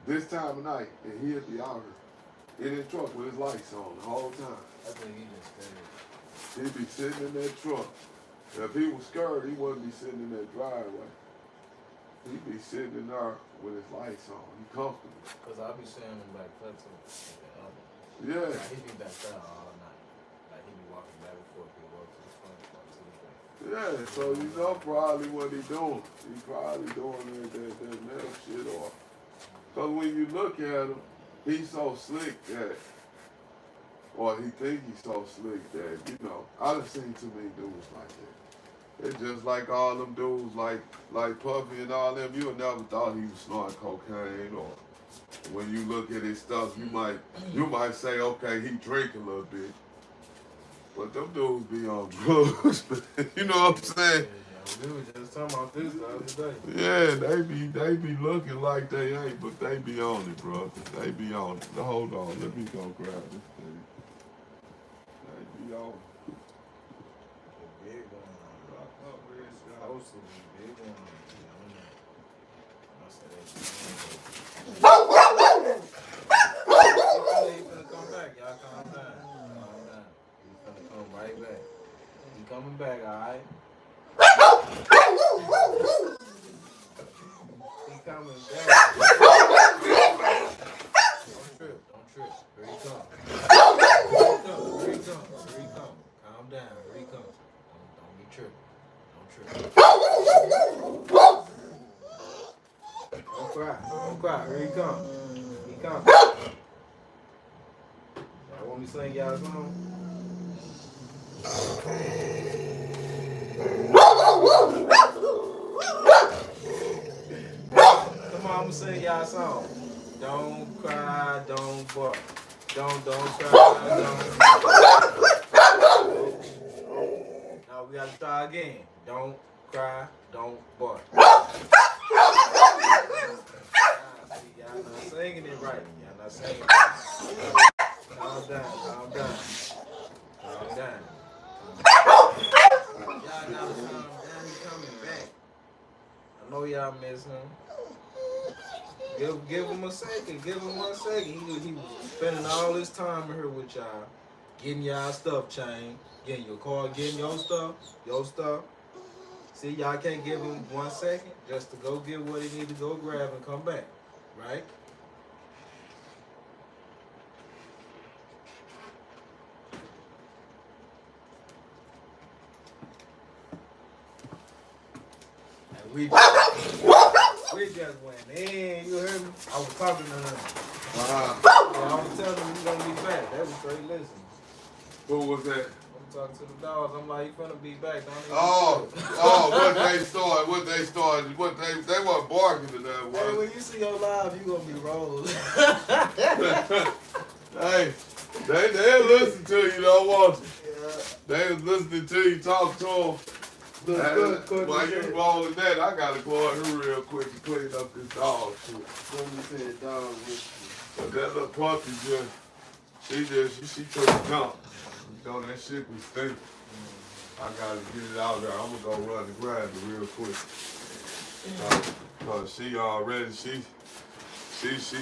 This time of night, and he'll be out here in his truck with his lights on the whole time. I think he just scared. He'd be sitting in that truck. If he was scared, he wouldn't be sitting in that driveway. He'd be sitting in there with his lights on. He comfortable. Because I be seeing him back there too. Yeah. Like, he be back there all night. Like, he be walking back and forth. He walk to the front, walk to the back. Yeah, so you know probably what he doing. He probably doing that metal shit or. Because when you look at him, he's so slick that, or he think he's so slick that, you know, I done seen too many dudes like that. It's just like all them dudes, like Puffy and all them, you would never thought he was snorting cocaine, or when you look at his stuff, you might say, okay, he drink a little bit. But them dudes be on drugs, you know what I'm saying? We were just talking about this the other day. Yeah, they be looking like they ain't, but they be on it, bro. They be on it. Now, hold on, let me go grab this thing. They be on it. The big one. Supposed to be big one. I said he finna come back, y'all calm down. Calm down. He finna come right back. He coming back, alright? He coming back. Don't trip. Here he come. Here he come. Calm down. Here he come. Don't be tripping. Don't cry. Here he come. He come. Y'all want me to sing y'all a song? Come on, I'm gonna sing y'all a song. Don't cry, don't bark. Don't cry, don't bark. Now we gotta try again. Don't cry, don't bark. See, y'all not singing it right. Y'all not singing it right. Calm down. Y'all gotta calm down. He's coming back. I know y'all miss him. Give him a second. Give him 1 second. He was spending all his time in here with y'all, getting y'all stuff changed, getting your car, getting your stuff. See, y'all can't give him 1 second just to go get what he need to go grab and come back, right? And we just went in, you heard me? I was talking to him. And I was telling him he's gonna be back. That was straight listening. Who was that? I'm talking to the dogs. I'm like, he finna be back. What they started. They weren't barking to that one. Hey, when you see your live, you gonna be rolling. Hey, they listen to you, don't want you. Yeah. They was listening to you, talk to them. While you rolling that, I gotta go out here real quick and clean up this dog shit. When you said dog with But that little puppy she took a dump. You know, that shit was stinking. I gotta get it out there. I'm gonna go run and grab it real quick. Cause she already, she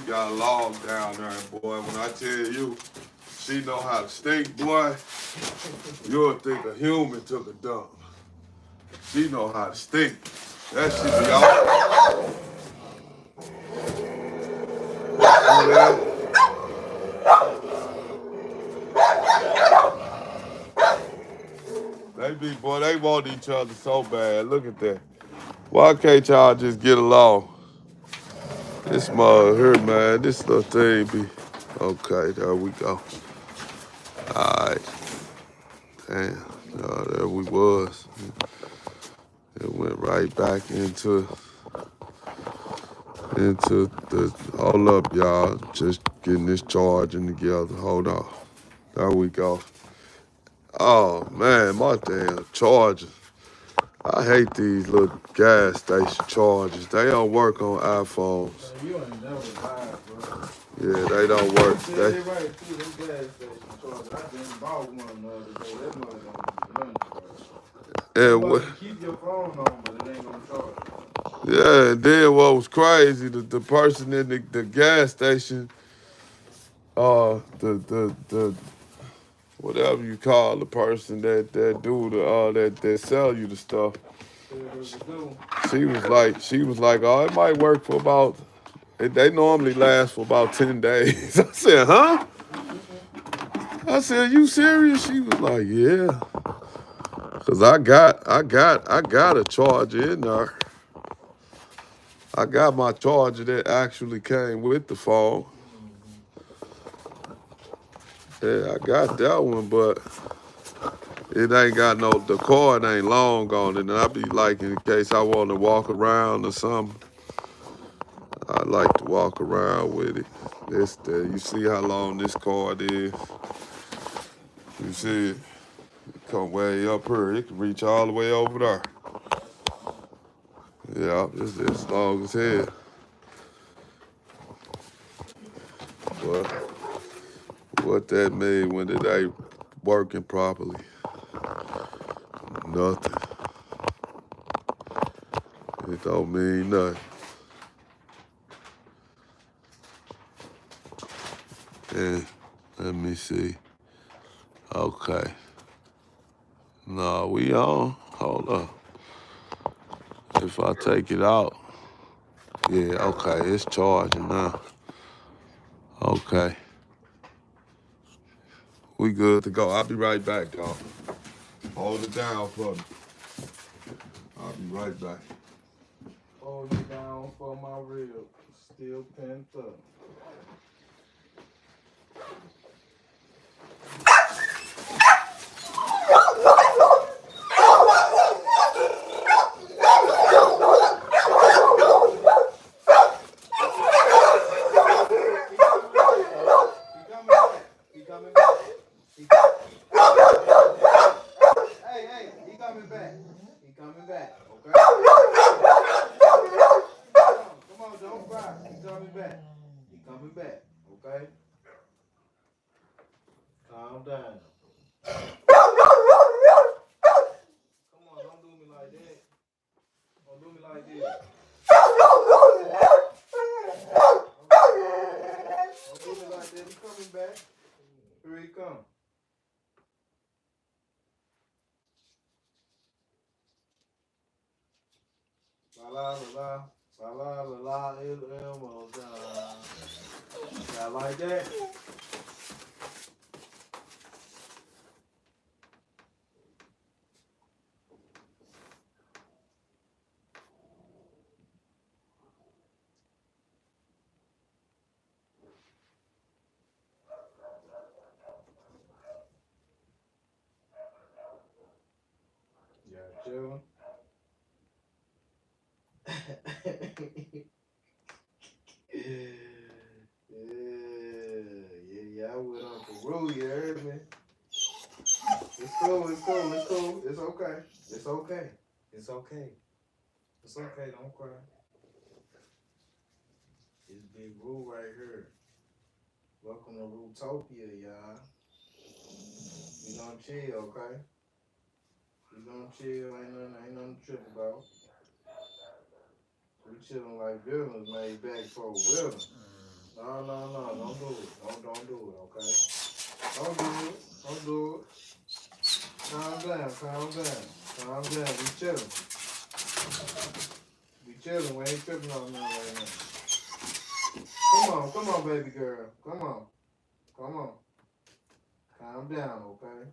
got a log down there, boy. When I tell you, she know how to stink, boy, you'll think a human took a dump. She know how to stink. That shit be all. They want each other so bad. Look at that. Why can't y'all just get along? This mother here, man, this little thing be. Okay, there we go. Alright. Damn. There we was. It went right back into the, hold up, y'all. Just getting this charging together. Hold on. There we go. Oh man, my damn charger. I hate these little gas station chargers. They don't work on iPhones. Man, you ain't never lied, bro. Yeah, they don't work. You said They, they right too. Them gas station chargers. I just bought one the other day. That mother don't do nothing, bro. and Supposed to keep your phone on, but it ain't gonna charge. yeah, and then what was crazy, the person in the gas station, the whatever you call the person that do that sell you the stuff. She was like, oh, it might work for about. They normally last for about 10 days. I said, huh? I said, you serious? She was like, yeah. Cause I got a charger in there. I got my charger that actually came with the phone. Yeah, I got that one, but it ain't got the cord ain't long on it. And I be like, in case I want to walk around or something, I like to walk around with it. You see how long this cord is? You see it? It come way up here. It can reach all the way over there. Yeah, it's long as hell. But what that mean when it ain't working properly? Nothing. It don't mean nothing. And let me see. Okay. No, we on. Hold up. If I take it out, yeah, okay, it's charging now. Okay. We good to go. I'll be right back, y'all. Hold it down for me. I'll be right back. Hold it down for my rib. Still pent up. He coming back. Hey, he coming back. He coming back. Okay. Come on, don't cry. He coming back. He coming back. Okay. Calm down. Come on, don't do me like that. Don't do me like this. Don't do me like that. He coming back. Here he come. La la la la la la la is almost done. Y'all like that? Yeah, chillin'. Yeah, I went on Peru, you heard me? It's cool, it's okay. It's okay. It's okay. It's okay, don't cry. It's Big Roo right here. Welcome to Rootopia, y'all. We gonna chill, okay? We gonna chill, ain't nothing to trip about. We chillin' like villains made back for a villain. No, don't do it. Don't do it, okay? Don't do it. Calm down. Calm down. We chillin'. We ain't tripping on nothing right now. Come on, baby girl. Come on. Calm down, okay?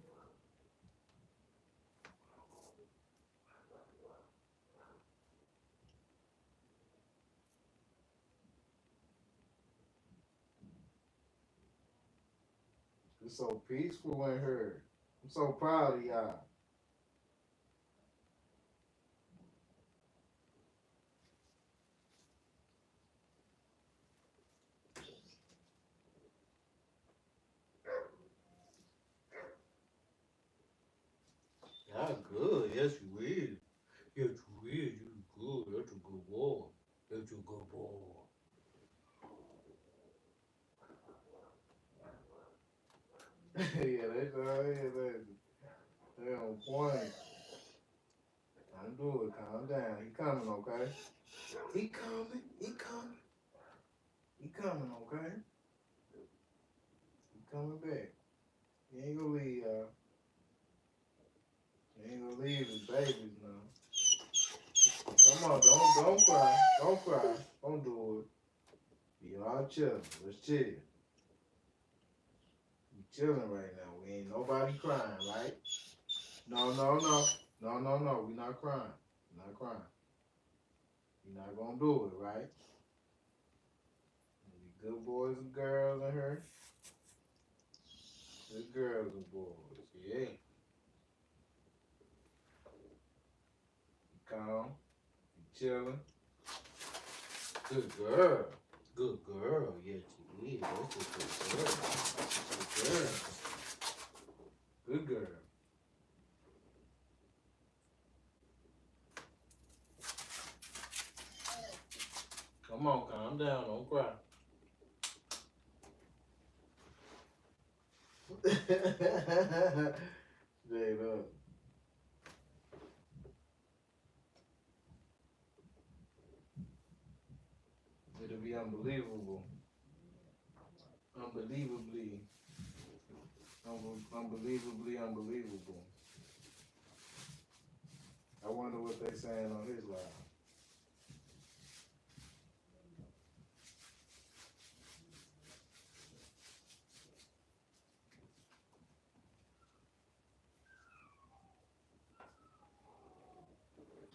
It's so peaceful in here. I'm so proud of y'all. Good boy. Yeah, they on point. Don't do it. Calm down. He coming, okay? He coming. He coming. He coming, okay? He coming back. He ain't gonna leave, y'all. He ain't gonna leave his babies now. Come on, don't cry. Don't cry. Don't do it. We all chilling. Let's chill. We chilling right now. We ain't nobody crying, right? No. We not crying. We not crying. We not gonna do it, right? We good boys and girls in here. Good girls and boys. Yeah. You calm. You chilling. Good girl. Good girl. Yes, you is. That's a good girl. Good girl. Good girl. Come on, calm down. Don't cry. Straight up. It'll be unbelievable. Unbelievably unbelievable. I wonder what they saying on his live.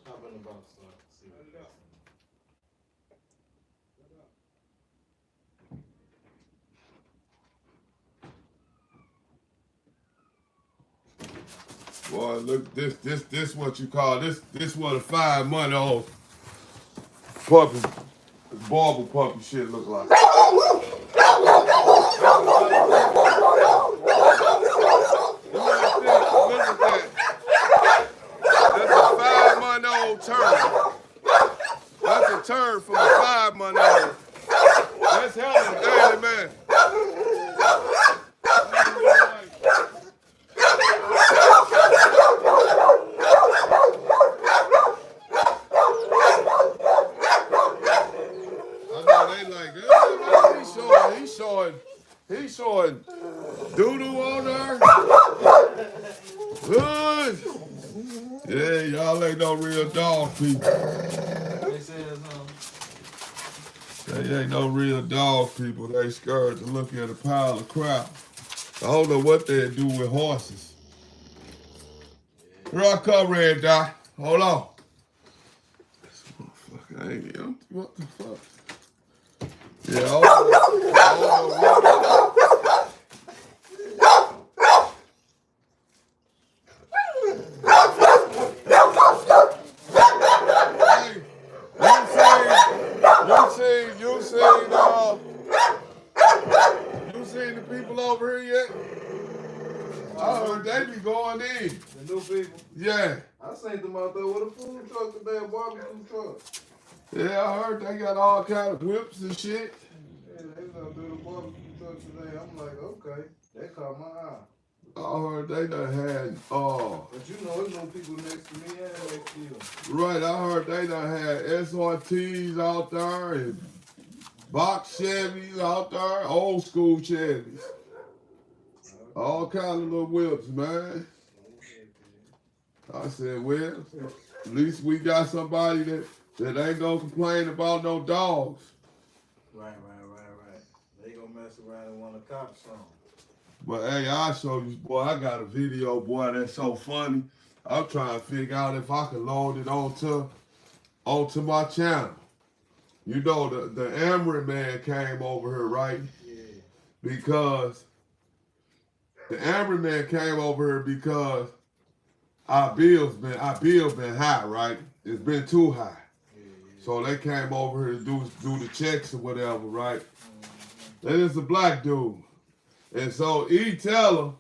Hop in the box so I can see what they're saying. Boy, look, this what you call this what a 5-month-old puppy, barber puppy shit look like. Look at that. That's a 5-month-old turd. That's a turd from a 5-month-old. That's hella dirty, man. He's showing doo-doo on there. Good. Yeah, y'all ain't no real dog people. They said They ain't no real dog people. They scared to look at a pile of crap. I don't know what they do with horses. Here I come, Red Dot. Hold on. This motherfucker ain't empty. What the fuck? Yeah, I don't know. You seen the people over here yet? I heard they be going in. the new people. Yeah. I seen them out there with a food truck today, a barbecue truck. Yeah, I heard they got all kind of whips and shit. Yeah, they was out there with a barbecue truck today. I'm like, okay, that caught my eye. I heard they done had, But you know, there's no people next to me and next to you. right, I heard they done had SRTs out there and box Chevys out there, old school Chevys. All kind of little whips, man. I said, well, at least we got somebody that ain't gonna complain about no dogs. Right. They gonna mess around and want a cop song. But hey, I'll show you, boy, I got a video, boy, that's so funny. I'm trying to figure out if I can load it onto my channel. You know, the Amrit man came over here, right? Yeah. Because the Amrit man came over here because our bill's been high, right? It's been too high. Yeah. So they came over here to do the checks or whatever, right? And it's a black dude. And so he tell him,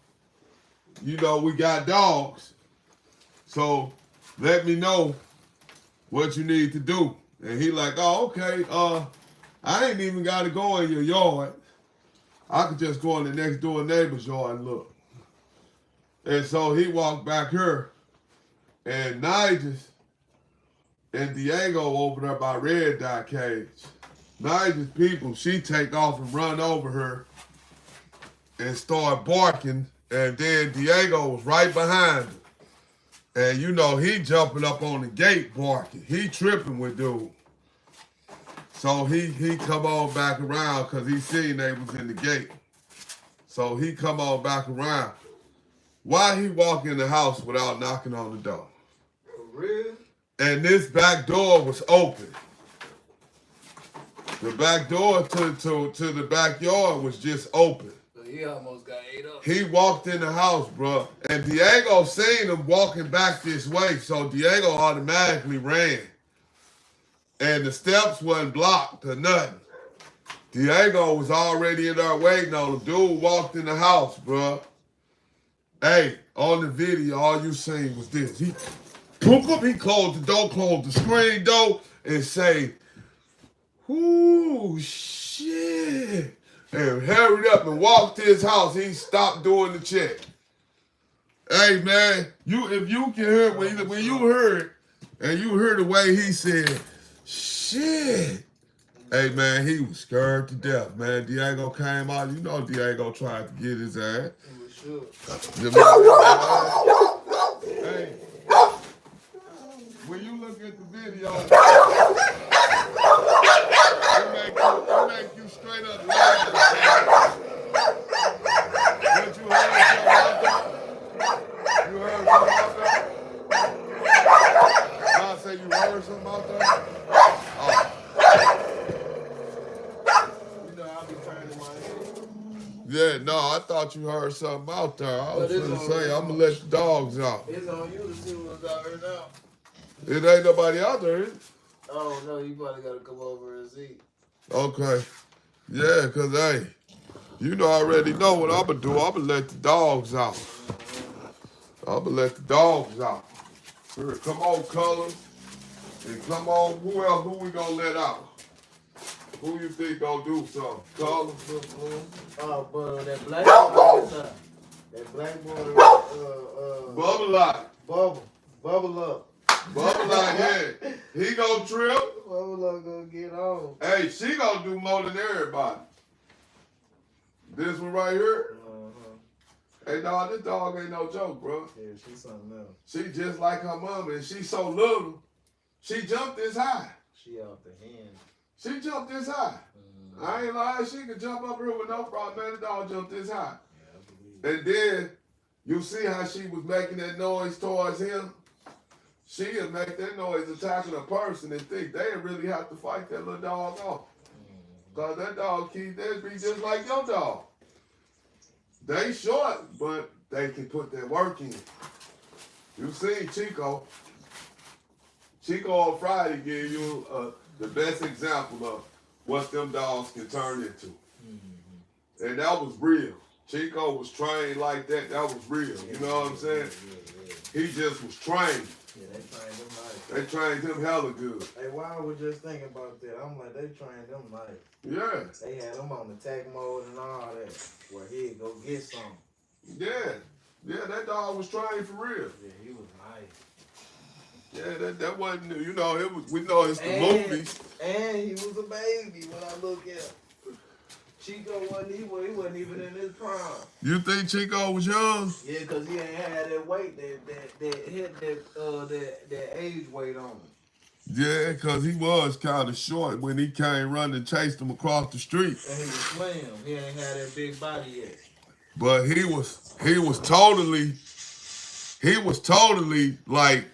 you know, we got dogs. So let me know what you need to do. And he like, oh, okay, I ain't even got to go in your yard. I could just go in the next door neighbor's yard and look. And so he walked back here, and Nigel and Diego over there by Red Dot Cage. Nigel's people, she take off and run over her and start barking, and then Diego was right behind her. And you know, he jumping up on the gate barking. He tripping with dude. So he come on back around because he seen they was in the gate. So he come on back around. Why he walk in the house without knocking on the door? For real? And this back door was open. The back door to the backyard was just open. So he almost got ate up. He walked in the house, bro. And Diego seen him walking back this way, so Diego automatically ran. And the steps wasn't blocked or nothing. Diego was already in there waiting on him. Dude walked in the house, bro. Hey, on the video, all you seen was this. He closed the door, closed the screen door, and say, "Ooh, shit." And hurried up and walked to his house. He stopped doing the check. Hey, man, if you can hear it, when you heard and you heard the way he said, shit. Hey, man, he was scared to death, man. Diego came out. You know Diego tried to get his ass. He was shook. Hey, when you look at the video, it make you straight up laugh. But you heard something out there? You heard something out there? I say you heard something out there? Oh. You know, I be turning my head. Yeah, no, I thought you heard something out there. I was But it's gonna on- say, I'm gonna let the dogs out. It's on you to see what's out here now. It ain't nobody out there, is it? Oh, no, you probably got to come over and see. Okay. Yeah, cause hey, you know I already know what I'ma do. I'ma let the dogs out. I'ma let the dogs out. Here, come on, Colors. And come on, who we gonna let out? Who you think gonna do something? Colors? Oh, but that black boy, that black boy, Bubble out. bubble up. Bubble out, yeah. He gonna trip. Bubble up gonna get on. Hey, she gonna do more than everybody. This one right here. Hey, dog, this dog ain't no joke, bro. Yeah, she's something else. She just like her mama, and she so little, she jumped this high. She off the hand. She jumped this high. I ain't lying, she could jump up here with no problem, man. The dog jumped this high. Yeah, I believe it. And then, you see how she was making that noise towards him? She'd make that noise attacking a person and think they really have to fight that little dog off. Because that dog, Keith, they'd be just like your dog. They short, but they can put their work in. You seen Chico. Chico on Friday gave you the best example of what them dogs can turn into. And that was real. Chico was trained like that. That was real. You know what I'm saying? He just was trained. Yeah, they trained them nice. They trained him hella good. Hey, why I was just thinking about that? I'm like, they trained them nice. Yeah. They had him on attack mode and all that. Where he'd go get some. Yeah. Yeah, that dog was trained for real. Yeah, he was nice. Yeah, that wasn't, you know, it was, we know it's the movies. And he was a baby when I look at him. Chico he wasn't even in his prime. You think Chico was young? Yeah, cause he ain't had that weight that age weight on him. Yeah, because he was kind of short when he came running and chased him across the street. And he was slim. He ain't had that big body yet. But he was totally like,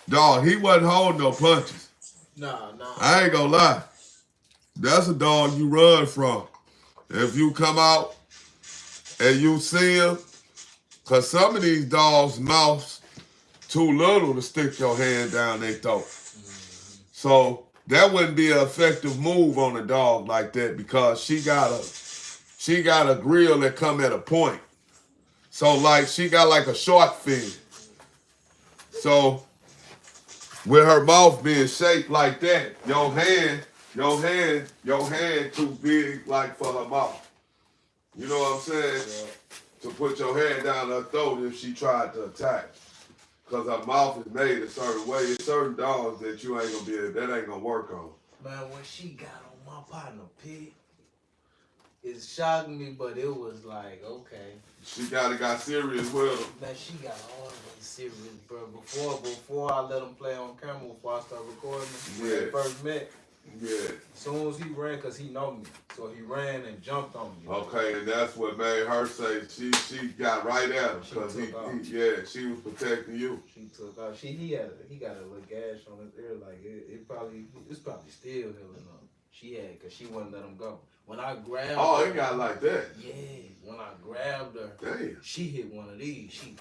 dog, he wasn't holding no punches. Nah. I ain't gonna lie. That's a dog you run from. If you come out and you see him, because some of these dogs' mouths too little to stick your hand down their throat. So that wouldn't be an effective move on a dog like that because she got a grill that come at a point. So like she got like a short fin. So with her mouth being shaped like that, your hand too big like for her mouth. You know what I'm saying? Yeah. To put your hand down her throat if she tried to attack. Because her mouth is made a certain way. There's certain dogs that you ain't gonna be able, that ain't gonna work on. Man, when she got on my partner Pig, it shocked me, but it was like, okay. She got serious with him. Man, she got all the way serious, bro. Before I let him play on camera, before I start recording, when they first met, yeah. As soon as he ran, because he know me, so he ran and jumped on me. Okay, and that's what made her say she got right at him because she was protecting you. She took off. He got a little gash on his ear, like it's probably still healing up. She had, because she wouldn't let him go. When I grabbed her. It got like that. Yeah, when I grabbed her, damn, she hit one of these. She,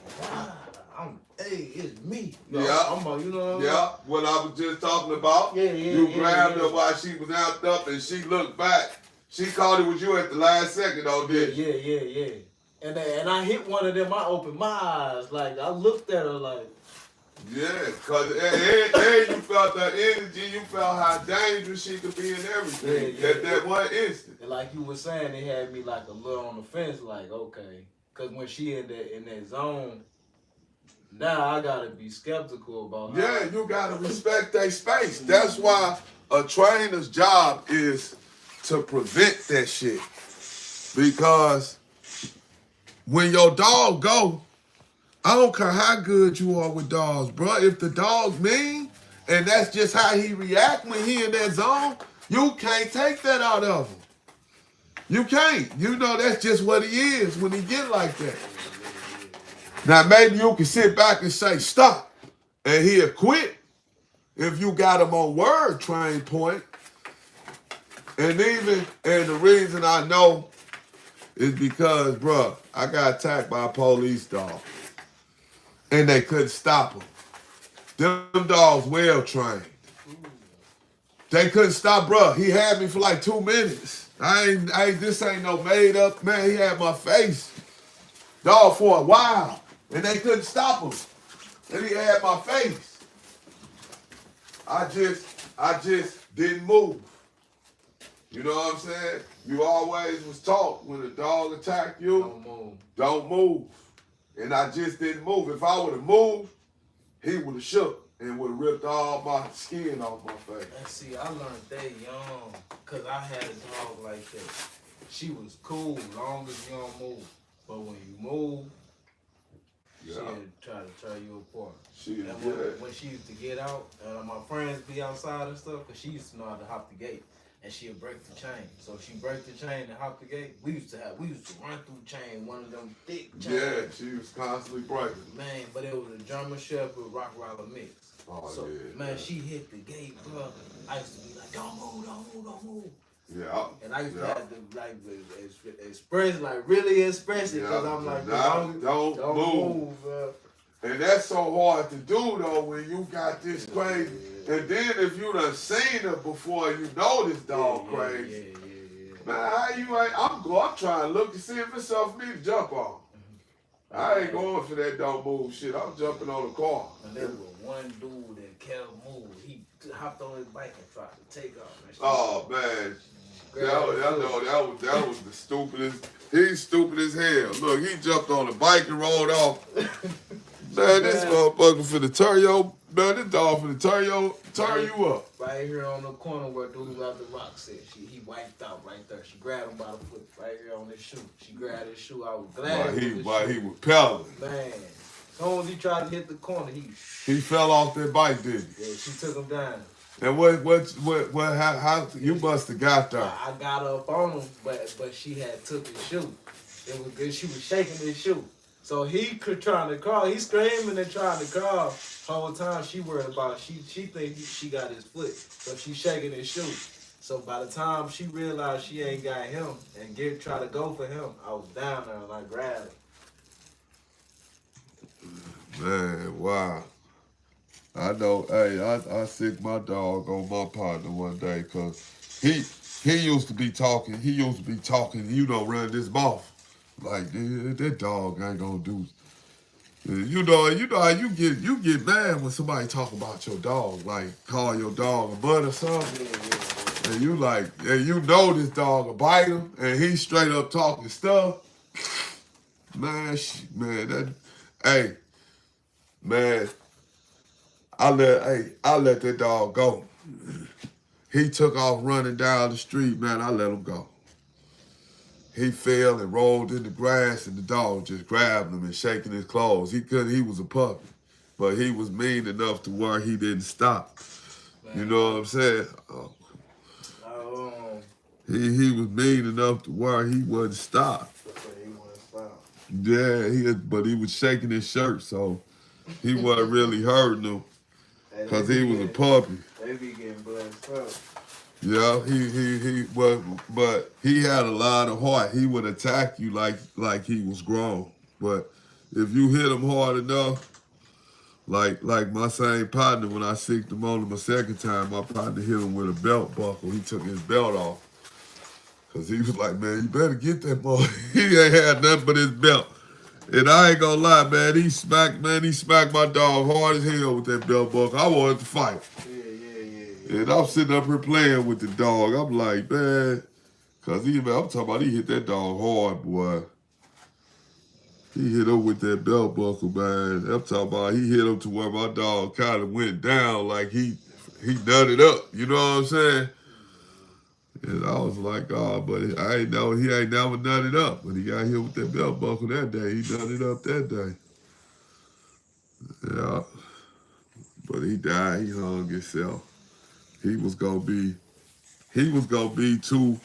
it's me. Yeah. You know what Yeah, what I was just talking about. You grabbed her while she was out up and she looked back. She called it was you at the last second, though, didn't she? Yeah. And I hit one of them, I opened my eyes. Like, I looked at her like. Yeah, because and you felt that energy, you felt how dangerous she could be in everything at that one instant. And like you were saying, it had me like a little on the fence, like, okay. Because when she in that zone, now I got to be skeptical about her. Yeah, you got to respect their space. That's why a trainer's job is to prevent that shit. Because when your dog go, I don't care how good you are with dogs, bro. If the dog mean, and that's just how he react when he in that zone, you can't take that out of him. You can't. You know that's just what he is when he get like that. Now, maybe you can sit back and say, stop, and he'll quit if you got him on word train point. And the reason I know is because, bro, I got attacked by a police dog. And they couldn't stop him. Them dogs well trained. They couldn't stop, bro. He had me for like 2 minutes. This ain't no made up, man. He had my face. Dog for a while. And they couldn't stop him. And he had my face. I just didn't move. You know what I'm saying? You always was taught when a dog attacked you, don't move. And I just didn't move. If I would have moved, he would have shook and would have ripped all my skin off my face. And see, I learned that young, because I had a dog like that. She was cool long as you don't move. But when you move, she'll try to tear you apart. When she used to get out, my friends be outside and stuff, because she used to know how to hop the gate. And she'll break the chain. So if she break the chain and hop the gate, we used to run through chain, one of them thick chains. Yeah, she was constantly breaking. Man, but it was a German Shepherd Rottweiler mix. Oh, so, yeah. Man, she hit the gate, bro. I used to be like, don't move. Yeah. And I used to have to express, really express it, because I'm like, don't move, bro. And that's so hard to do, though, when you got this crazy. And then if you done seen her before, you know this dog crazy. Man, how you ain't? I'm trying to look to see if it's something for me to jump on. I ain't going for that don't move shit. I'm jumping on the car. And there was one dude that kept moving. He hopped on his bike and tried to take off. Oh, man. That was the stupidest. He's stupid as hell. Look, he jumped on the bike and rolled off. Man, this motherfucker finna turn your, man, this dog finna turn you up. Right here on the corner where dude out the rock said, he wiped out right there. She grabbed him by the foot right here on his shoe. She grabbed his shoe. I was glad. He was pedaling. Man, as soon as he tried to hit the corner, he fell off that bike, didn't he? Yeah, she took him down. And how you must have got there? I got up on him, but she had took his shoe. It was good. She was shaking his shoe. So he trying to crawl. He's screaming and trying to crawl. Whole time she worried about it. She think she got his foot, so she's shaking his shoe. So by the time she realized she ain't got him and try to go for him, I was down there and I grabbed him. Man, wow. I know. Hey, I sick my dog on my partner one day because he used to be talking. You know, run this mouth. Like, that dog ain't gonna do. You know how you get mad when somebody talk about your dog, like call your dog a butt or something. Yeah. And you like, and you know this dog will bite him, and he straight up talking stuff. Man, hey, man, I let that dog go. He took off running down the street, man. I let him go. He fell and rolled in the grass, and the dog just grabbed him and shaking his claws. He was a puppy, but he was mean enough to where he didn't stop. Man, You know what I'm saying? He was mean enough to where he wouldn't stop. He wouldn't stop. Yeah, but he was shaking his shirt, so he wasn't really hurting him because he was a puppy. They be getting blessed up. Yeah, but he had a lot of heart. He would attack you like he was grown. But if you hit him hard enough, like my same partner, when I sicked him on him a second time, my partner hit him with a belt buckle. He took his belt off. Cause he was like, man, you better get that boy. He ain't had nothing but his belt. And I ain't gonna lie, man, he smacked my dog hard as hell with that belt buckle. I wanted to fight. Yeah. And I'm sitting up here playing with the dog. I'm like, man, cause I'm talking about he hit that dog hard, boy. He hit him with that belt buckle, man. I'm talking about he hit him to where my dog kind of went down like he nutted up. You know what I'm saying? And I was like, oh, but I ain't know he ain't never nutted up. But he got hit with that belt buckle that day. He nutted up that day. Yeah. But he died. He hung himself. He was gonna be too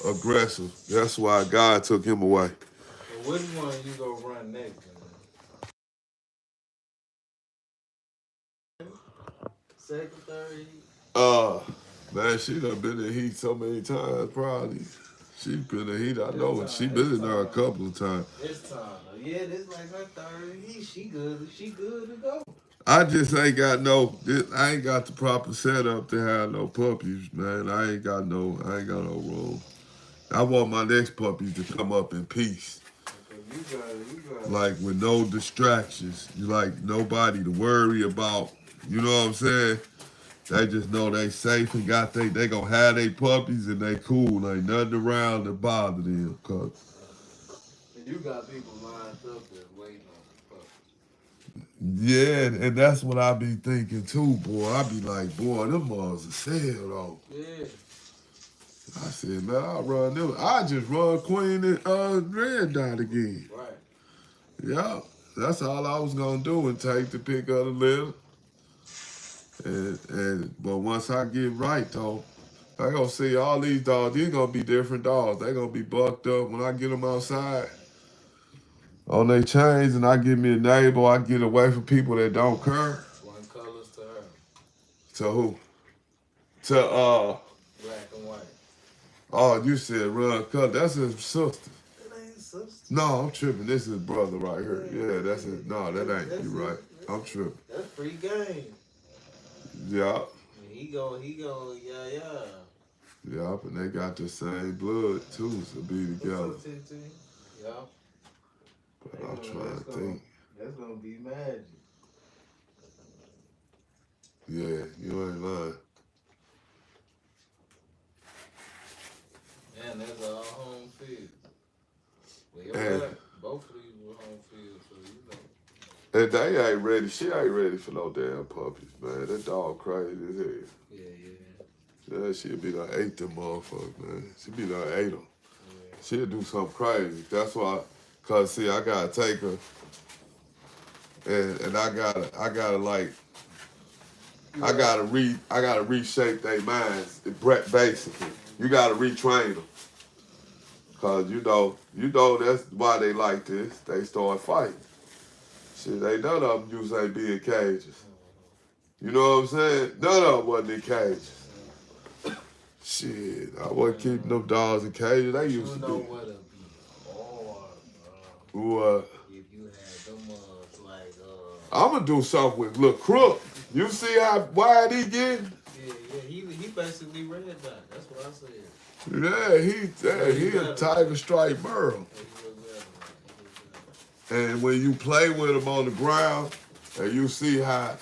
aggressive. That's why God took him away. So which one you gonna run next? Second, third? Man, she done been in heat so many times, probably. She been in heat, I know. She been in there a couple of times. This time, yeah, this like her third heat. She good to go. I just ain't got I ain't got the proper setup to have no puppies, man. I ain't got no room. I want my next puppy to come up in peace. You got Like with no distractions. Like nobody to worry about. You know what I'm saying? They just know they safe and they gonna have their puppies and they cool. Ain't nothing around to bother them. Cause you got people lined up there waiting on the puppies. yeah, and that's what I be thinking too, boy. I be like, boy, them mothers are sale though. Yeah. I said, man, I'll run them. I just run Queen and Red Dot again. Right. Yeah, that's all I was gonna do and take the pick of the litter. But once I get right though, I gonna see all these dogs. These gonna be different dogs. They gonna be bucked up when I get them outside on their chains, and I get me a neighbor. I get away from people that don't care. One colors to her. To who? To black and white. Oh, you said run cut. That's his sister. That ain't his sister. No, I'm tripping. This is his brother right here. Yeah, that's his. No, that ain't. You right. I'm tripping. That's free game. Yeah. He go, yeah. Yup, and they got the same blood too, so be together. Yeah. But I'm trying to think. That's gonna be magic. Yeah, you ain't lying. And that's all home field. Well, both of these were home field, so you know. And they ain't ready. She ain't ready for no damn puppies, man. That dog crazy as hell. Yeah. Yeah, she'll be like, ate them motherfuckers, man. She'll be like, ate them. Yeah. She'll do something crazy. That's why, cause see, I gotta take her, and I gotta like, I gotta reshape their minds, basically. You gotta retrain them. Cause you know that's why they like this. They start fighting. Shit, ain't none of them used to be in cages. You know what I'm saying? None of them wasn't in cages. Shit, I wasn't keeping them dogs in cages. They used to be. You know what'll be hard, bro. What? If you had them like I'm gonna do something with Lil Crook. You see how wide he getting? Yeah. He basically red dot. That's what I said. Yeah, he a tiger stripe burl. And when you play with him on the ground, and you see how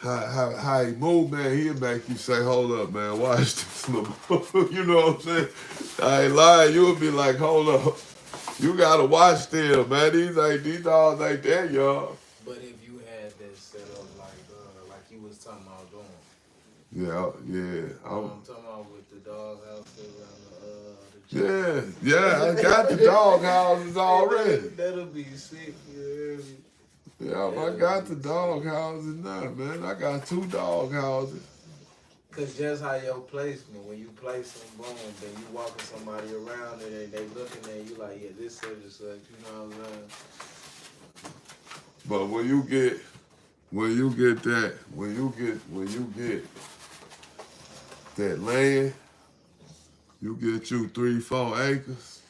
he move, man, he'll make you say, hold up, man, watch this. You know what I'm saying? I ain't lying. You'll be like, hold up. You gotta watch them, man. These dogs ain't that young. But if you had that set up like you was talking about doing. I'm talking about with the dog houses and yeah, I got the dog houses already. That'll be sick, you hear me? Yeah, I got the dog houses now, man. I got 2 dog houses. Cause just how your placement, when you place them, boom, then you walking somebody around and they looking at you like, yeah, this such and such, you know what I'm saying? But when you get that land, you get you 3-4 acres.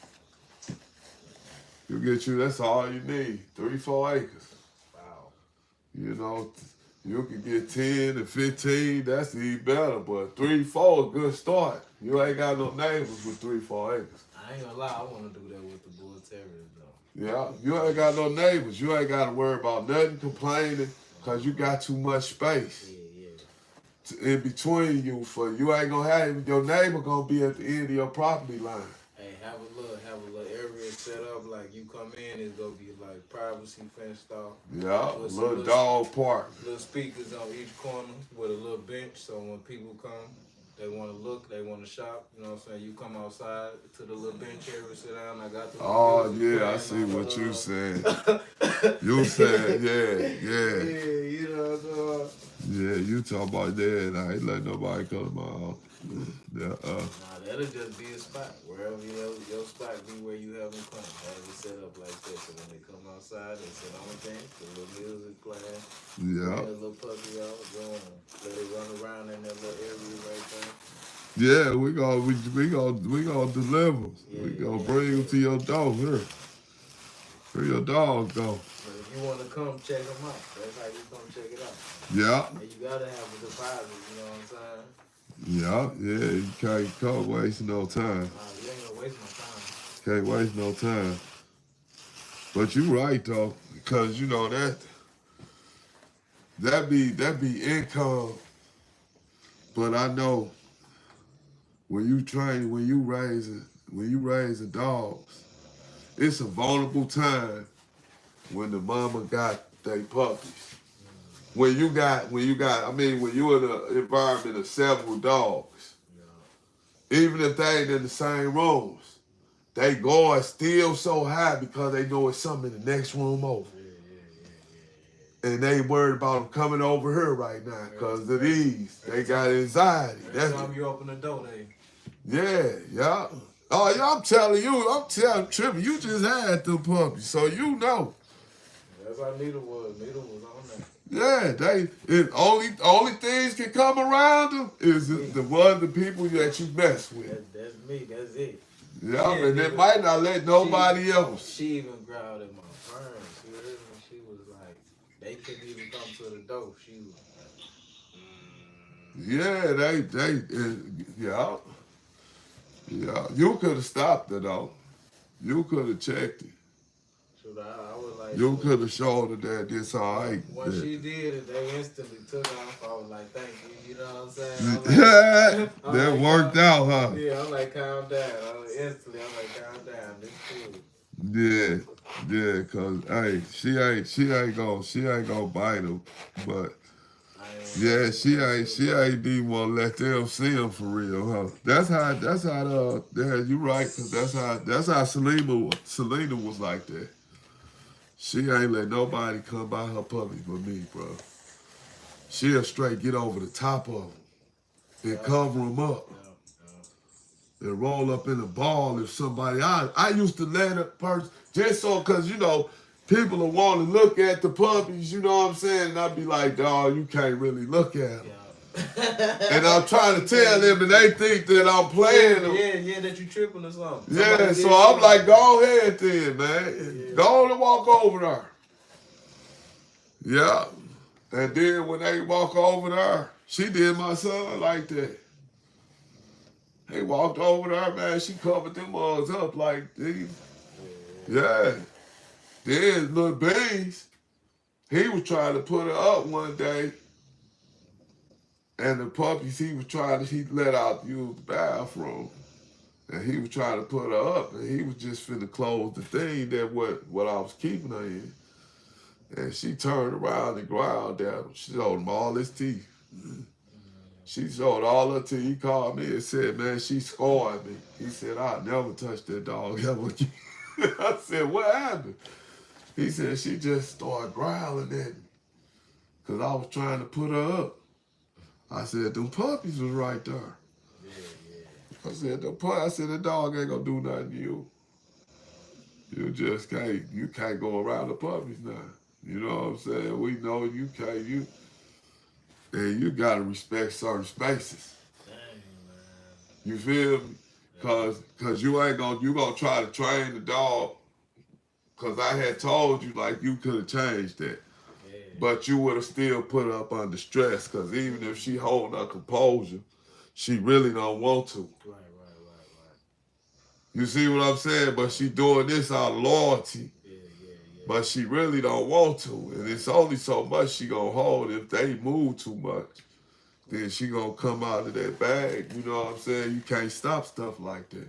That's all you need, 3-4 acres. Wow. You know, you can get 10 and 15, that's even better, but 3-4 a good start. You ain't got no neighbors with 3-4 acres. I ain't gonna lie, I wanna do that with the bull terriers though. Yeah, you ain't got no neighbors. You ain't got to worry about nothing complaining because you got too much space in between you. You ain't gonna have your neighbor gonna be at the end of your property line. Hey, have a little area set up like you come in, it's gonna be like privacy fenced off. Yeah, little dog park. Little speakers on each corner with a little bench, so when people come, they want to look, they want to shop. You know what I'm saying? You come outside to the little bench area, sit down. I got the. Oh yeah, I see what you saying. You said yeah. Yeah, you know what I'm saying? Yeah, you talk about that, and I ain't let nobody come to my house. Nah, that'll just be a spot. Wherever your spot be where you have them come. Have it set up like that. So when they come outside, they sit on the bench, the little music playing. Yeah. A little puppy out, going. Let it run around in that little area right there. Yeah, we gonna deliver. Yeah, we gonna bring them to your door here. Where your dog go? But if you want to come check them out, that's how you come check it out. Yeah. And you gotta have a deposit, you know what I'm saying? Yeah, you can't waste no time. Nah, you ain't gonna waste my time. Can't waste no time. But you right though, because you know that be income. But I know when you raising dogs, it's a vulnerable time when the mama got they puppies. When you in an environment of several dogs, even if they ain't in the same rooms, they guard still so high because they know it's something in the next room over. And they worried about them coming over here right now because of these. They got anxiety. Every time you open the door, Yeah. Oh, yeah, I'm telling Trippy, you just had them puppies, so you know. That's how Nita was. Nita was on that. Yeah, only things can come around them is the people that you mess with. That's me. That's it. Yeah, and they might not let nobody else. She even growled at my friends. You heard me? She was like, they couldn't even come to the door. She was Yeah, Yeah, you could have stopped it though. You could have checked it. I was like, you could have showed her that this all right. When she did it, they instantly took off. I was like, thank you. You know what I'm saying? That worked out, huh? Yeah, I'm like, calm down. Instantly, I'm like, calm down. This cool. Yeah, cause hey, she ain't gonna bite him, but yeah, she ain't even wanna let them see him for real, huh? That's how you right, cause that's how Selena was like that. She ain't let nobody come by her puppy but me, bro. She'll straight get over the top of them and cover them up. And roll up in a ball if somebody, I used to let a person, just so, because, you know, people will want to look at the puppies, you know what I'm saying? And I'd be like, dog, you can't really look at them. And I'm trying to tell them, and they think that I'm playing them. Yeah, that you tripping or something. Yeah, so I'm like, go ahead then, man. Go on and walk over there. Yeah. And then when they walk over there, she did my son like that. They walked over there, man. She covered them mugs up like these. Yeah. Then Lil Beans, he was trying to put her up one day, and the puppies he let out to use the bathroom. And he was trying to put her up, and he was just finna close the thing that what I was keeping her in. And she turned around and growled at him. She showed him all his teeth. She showed all her teeth. He called me and said, man, she scored me. He said, I'll never touch that dog ever again. I said, what happened? He said, she just started growling at me because I was trying to put her up. I said, them puppies was right there. I said, the dog ain't gonna do nothing to you. You can't go around the puppies now. You know what I'm saying? We know you can't, and you gotta respect certain spaces. Dang, man. You feel me? Cause you gonna try to train the dog. Cause I had told you like you could have changed that. Yeah. But you would have still put her up under stress. Cause even if she holding her composure, she really don't want to. Right. You see what I'm saying? But she doing this out of loyalty. Yeah. But she really don't want to. And it's only so much she gonna hold. If they move too much, then she gonna come out of that bag. You know what I'm saying? You can't stop stuff like that.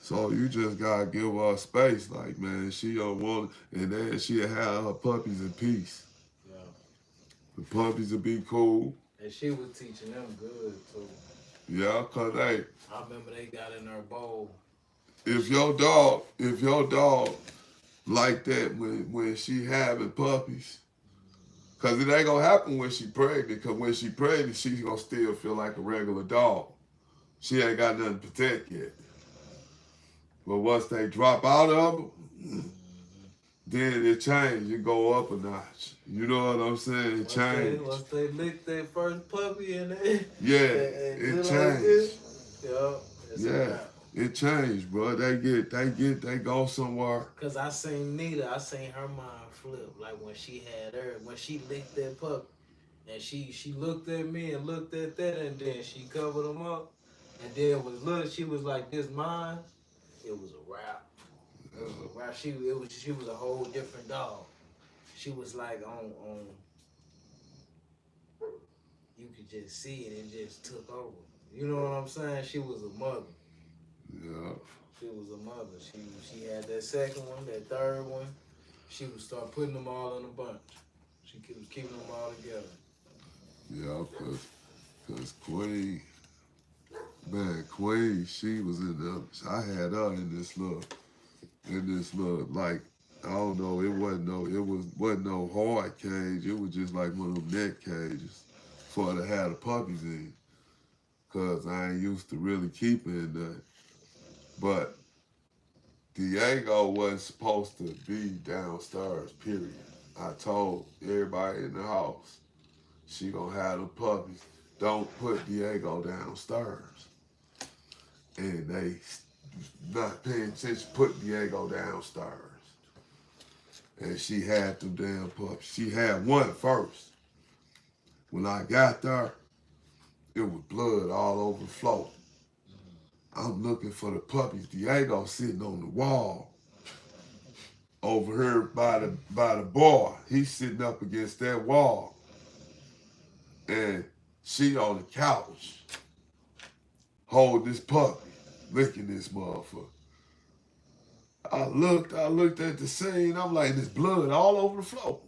So you just gotta give her space. Like, man, she don't want it. And then she'll have her puppies in peace. Yeah. The puppies will be cool. And she was teaching them good, too. Yeah, cause hey, I remember they got in her bowl. if your dog like that when she having puppies, cause it ain't gonna happen when she pregnant. Cause when she pregnant, she's gonna still feel like a regular dog. She ain't got nothing to protect yet. But once they drop out of her, then it change. It go up a notch. You know what I'm saying? It change. Once they lick their first puppy and they It changed. Like yeah, it changed, bro. They go somewhere. Cause I seen her mind flip. Like when she licked that puppy, and she looked at me and looked at that, and then she covered them up, and then she was like, "This mine." It was a wrap. It was a wrap. She was a whole different dog. She was like on. You could just see it. It just took over. You know what I'm saying? She was a mother. Yeah. She was a mother. She had that second one, that third one. She would start putting them all in a bunch. She was keeping them all together. Yeah, cause Queen, Queen, she was I had her in this little, like, I don't know, it wasn't no hard cage. It was just like one of them net cages for her to have the puppies in. Cause I ain't used to really keeping that. But Diego wasn't supposed to be downstairs, period. I told everybody in the house, she gonna have the puppies. Don't put Diego downstairs. And they not paying attention, put Diego downstairs. And she had them damn puppies. She had one first. When I got there, it was blood all over the floor. I'm looking for the puppies. Diego sitting on the wall over here by the bar. He's sitting up against that wall. And she on the couch holding this puppy, licking this motherfucker. I looked at the scene. I'm like, there's blood all over the floor.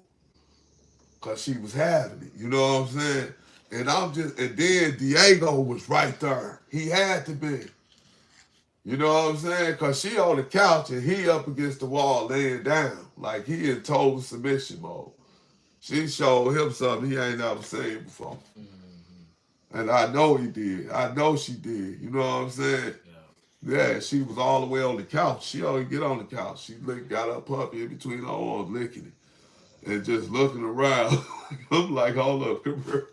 Cause she was having it. You know what I'm saying? And then Diego was right there. He had to be. You know what I'm saying? Cause she on the couch and he up against the wall laying down. Like he in total submission mode. She showed him something he ain't never seen before. Mm-hmm. And I know he did. I know she did. You know what I'm saying? Yeah, she was all the way on the couch. She only get on the couch. She got her puppy in between her arms, licking it. And just looking around. I'm like, hold up, come here.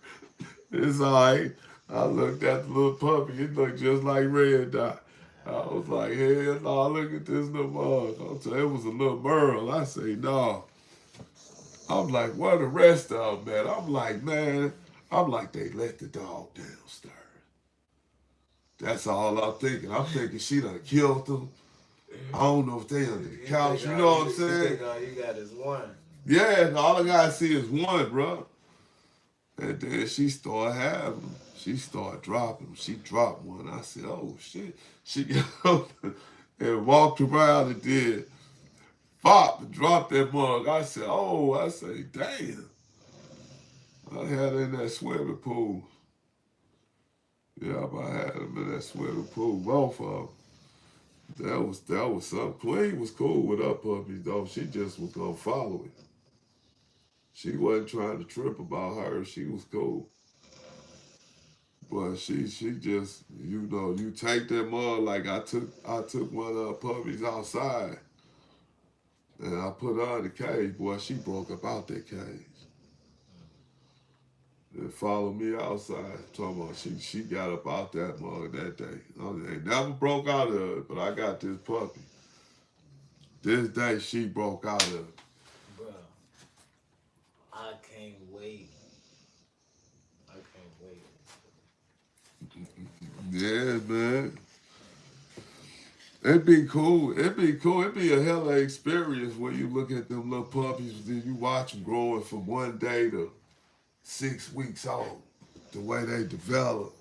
It's all right. I looked at the little puppy. It looked just like Red Dot. I was like, hell no, look at this little mug. It was a little Merle. I say, no. I'm like, where the rest of them at? I'm like, they let the dog downstairs. That's all I'm thinking. I'm thinking she done killed them I don't know if they under the couch. You know what I'm saying? You think all you got is one. Yeah, all I gotta see is one, bro. And then she started having them. She started dropping them. She dropped one. I said, oh, shit. She got up and walked around and did pop and dropped that mug. I said, oh, I say, damn. I had her in that swimming pool. Yeah, I had them in that swimming pool. Both of them. That was something. Queen was cool with her puppies, though. She just was gonna follow it. She wasn't trying to trip about her. She was cool. But she just, you know, you take that mug, like I took one of her puppies outside and I put her in the cage. Boy, she broke up out that cage. And followed me outside. Talking about she got up out that mug that day. They never broke out of it, but I got this puppy. This day she broke out of it. Bro, I can't wait. I can't wait. Yeah, man. It'd be cool. It'd be a hella experience when you look at them little puppies, then you watch them growing from 1 day to 6 weeks old. The way they develop.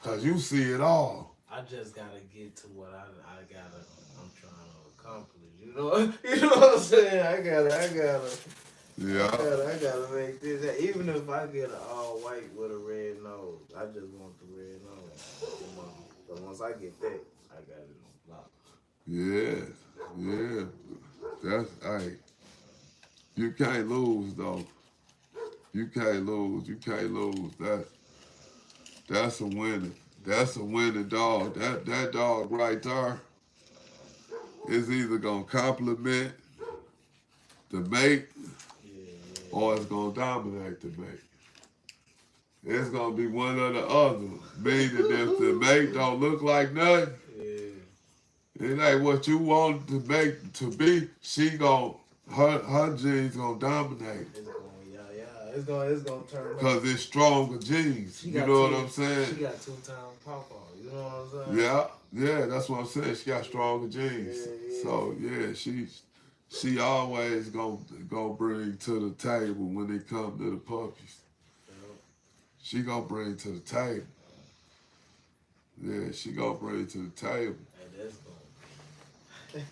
Cause you see it all. I just gotta get to what I'm trying to accomplish. You know what I'm saying? I gotta Yeah. I gotta make this. Even if I get an all white with a red nose, I just want the red nose. But once I get that, I got it on block. Yeah. That's hey. You can't lose though. You can't lose. That's a winner. That's a winning dog. That dog right there is either gonna compliment the mate or it's gonna dominate the mate. It's gonna be one or the other. Meaning if the mate don't look like nothing, it ain't what you want the mate to be, her genes gonna dominate. It's gonna turn. Cause it's stronger genes. You know what I'm saying? She got 2 times pawpaw. You know what I'm saying? Yeah, that's what I'm saying. She got stronger genes. So yeah, she always gonna bring to the table when it come to the puppies. She gonna bring to the table. Yeah, she gonna bring to the table.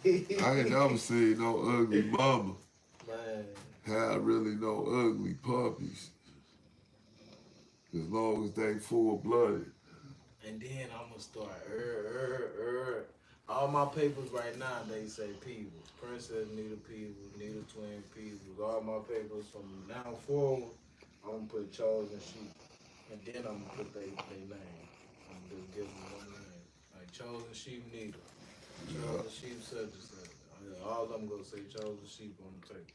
Hey, that's I ain't never seen no ugly mama man. have really no ugly puppies. As long as they full-blooded. And then I'm gonna start all my papers right now, they say Peebles. Princess Nita Peebles, Nita Twin Peebles. All my papers from now forward, I'm gonna put Chosen Sheep. And then I'm gonna put their name. I'm gonna just give them one name. Like Chosen Sheep Nita. Chosen Sheep such and such. All of them gonna say Chosen Sheep on the paper.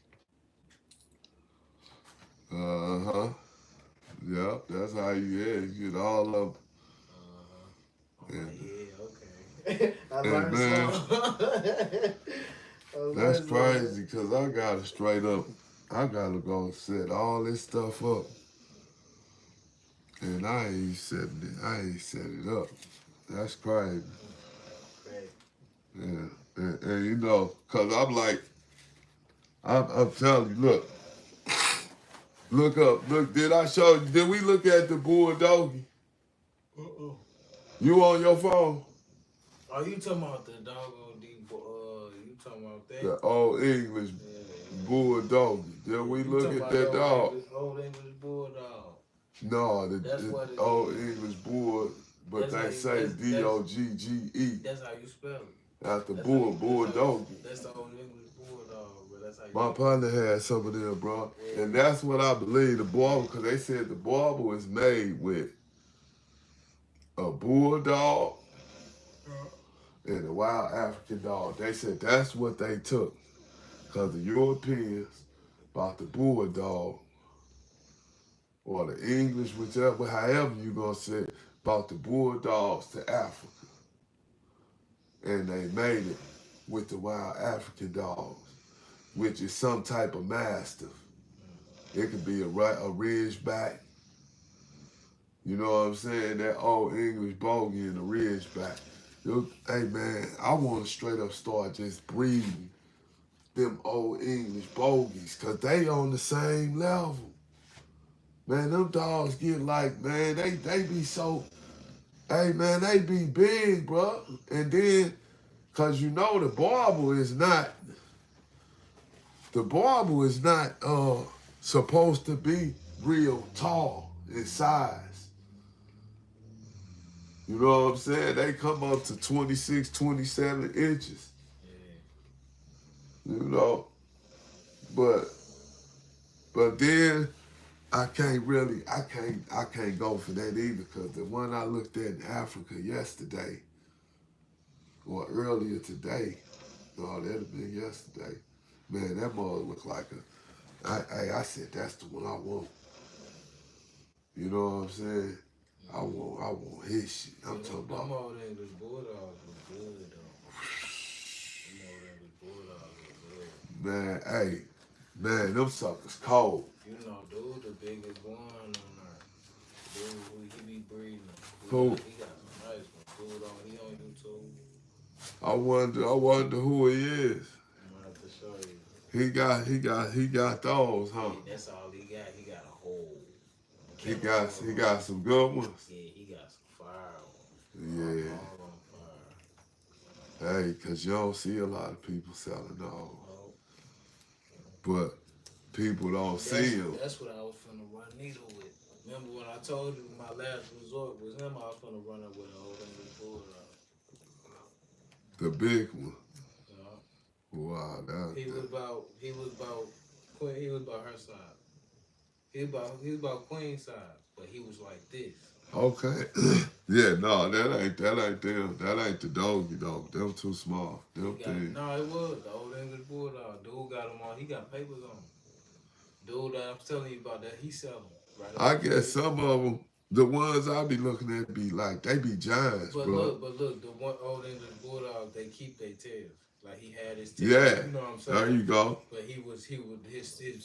Uh-huh. Yep, that's how you get all of them. Okay. I learned something. That's crazy, because I gotta go set all this stuff up. And I ain't set it up. That's crazy. Yeah. And you know, because I'm like, I'm telling you, look, did I show you, did we look at the bulldoggy? You on your phone? Oh, you talking about the doggone deep, you talking about that? The old English bulldoggy. Did we look at that dog? Old English bulldog. No, the old English bull, but they say D-O-G-G-E. That's how you spell it. That's the bulldoggy. That's the old English bulldog, but that's how you My partner had some of them, bro. Yeah. And that's what I believe, the bauble, because they said the bauble is made with a bulldog and a wild African dog. They said that's what they took, because the Europeans bought the bulldog, or the English, whichever, however you gonna say it, bought the bulldogs to Africa. And they made it with the wild African dogs, which is some type of mastiff. It could be a ridgeback. You know what I'm saying? That old English bogey and a ridgeback. Hey man, I want to straight up start just breeding them old English bogies, cause they on the same level. Man, them dogs get like, man, they be so, hey man, they be big, bro. And then, cause you know the barber is not supposed to be real tall in size. You know what I'm saying? They come up to 26, 27 inches. Yeah. You know, but then I can't go for that either, because the one I looked at in Africa yesterday or earlier today, no, that'd have been yesterday. Man, that mother looked like I said that's the one I want. You know what I'm saying? I want his shit. I'm talking about. Them old English Bulldogs was good though. Them old English Bulldogs was good. Man, hey, man, them suckers cold. You know, dude, the biggest one on there. Dude, who he be breeding. Who? He got some nice ones. Dude, he on YouTube. I wonder who he is. I'm gonna have to show you. He got those, huh? Yeah, that's all he got. He got a whole. He got some good ones. Yeah, he got some fire ones. Yeah. All on fire. Hey, cause you don't see a lot of people selling those. Oh. But people don't see them. That's what I was finna run needle with. Remember when I told you my last resort was him? I was finna run it with an old English Bulldog. The big one. You know? Wow, He was about her size. He was about queen size, but he was like this. okay. Yeah, no, that ain't them. That ain't the doggy dog. Them too small. Them things. No, it was the old English Bulldog. Dude got him on. He got papers on him. Dude that I'm telling you about, that he sell them. Right, I guess some of them, the ones I be looking at, be like, they be giants, but bro. Look, the one old English Bulldog, they keep their tails. Like he had his tail. Yeah, You know what I'm saying? there you go. But his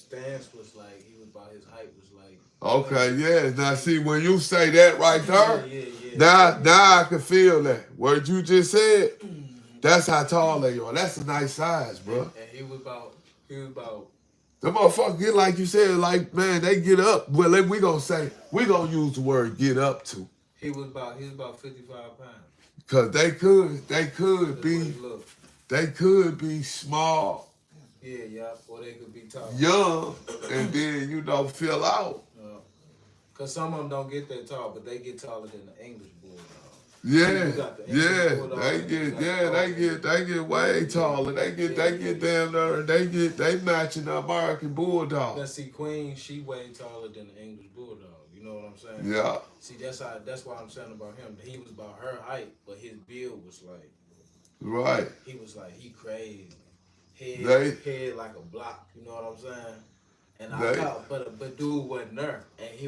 stance was like, he was about, his height was like. Okay, yeah. Now see, when you say that right there, Yeah. now I can feel that. What you just said, that's how tall they are. That's a nice size, bro. And he was about. The motherfuckers get, like you said, like, man, they get up. Well, we gonna use the word get up to. He was about 55 pounds. Cause they could be small, Yeah, or they could be tall. young, and then, fill out. Cause some of them don't get that tall, but they get taller than the English Bulldog. Yeah, Bulldog, they get way taller. They get down there. They matching the American Bulldog. Now see, Queen, she way taller than the English Bulldog. You know what I'm saying? Yeah. See, that's why I'm saying about him. He was about her height, but his build was like. Right. He was like, he crazy. Head like a block. You know what I'm saying? And I thought, but dude wasn't there. And he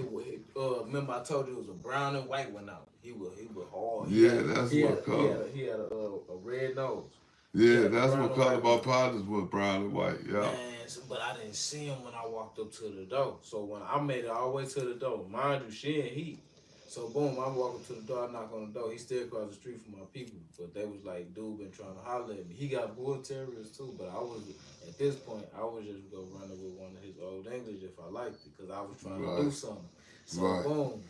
remember I told you it was a brown and white one out. He was hard. He had a red nose. Yeah, that's what color my partners was, brown and white. Yeah. Man, but I didn't see him when I walked up to the door. So when I made it all the way to the door, mind you, she ain't heat. So boom, I'm walking to the door, I knock on the door. He still across the street from my people. But they was like, dude been trying to holler at me. He got bull terriers too, but at this point, I was just gonna run it with one of his old English if I liked it, because I was trying to do something. So boom,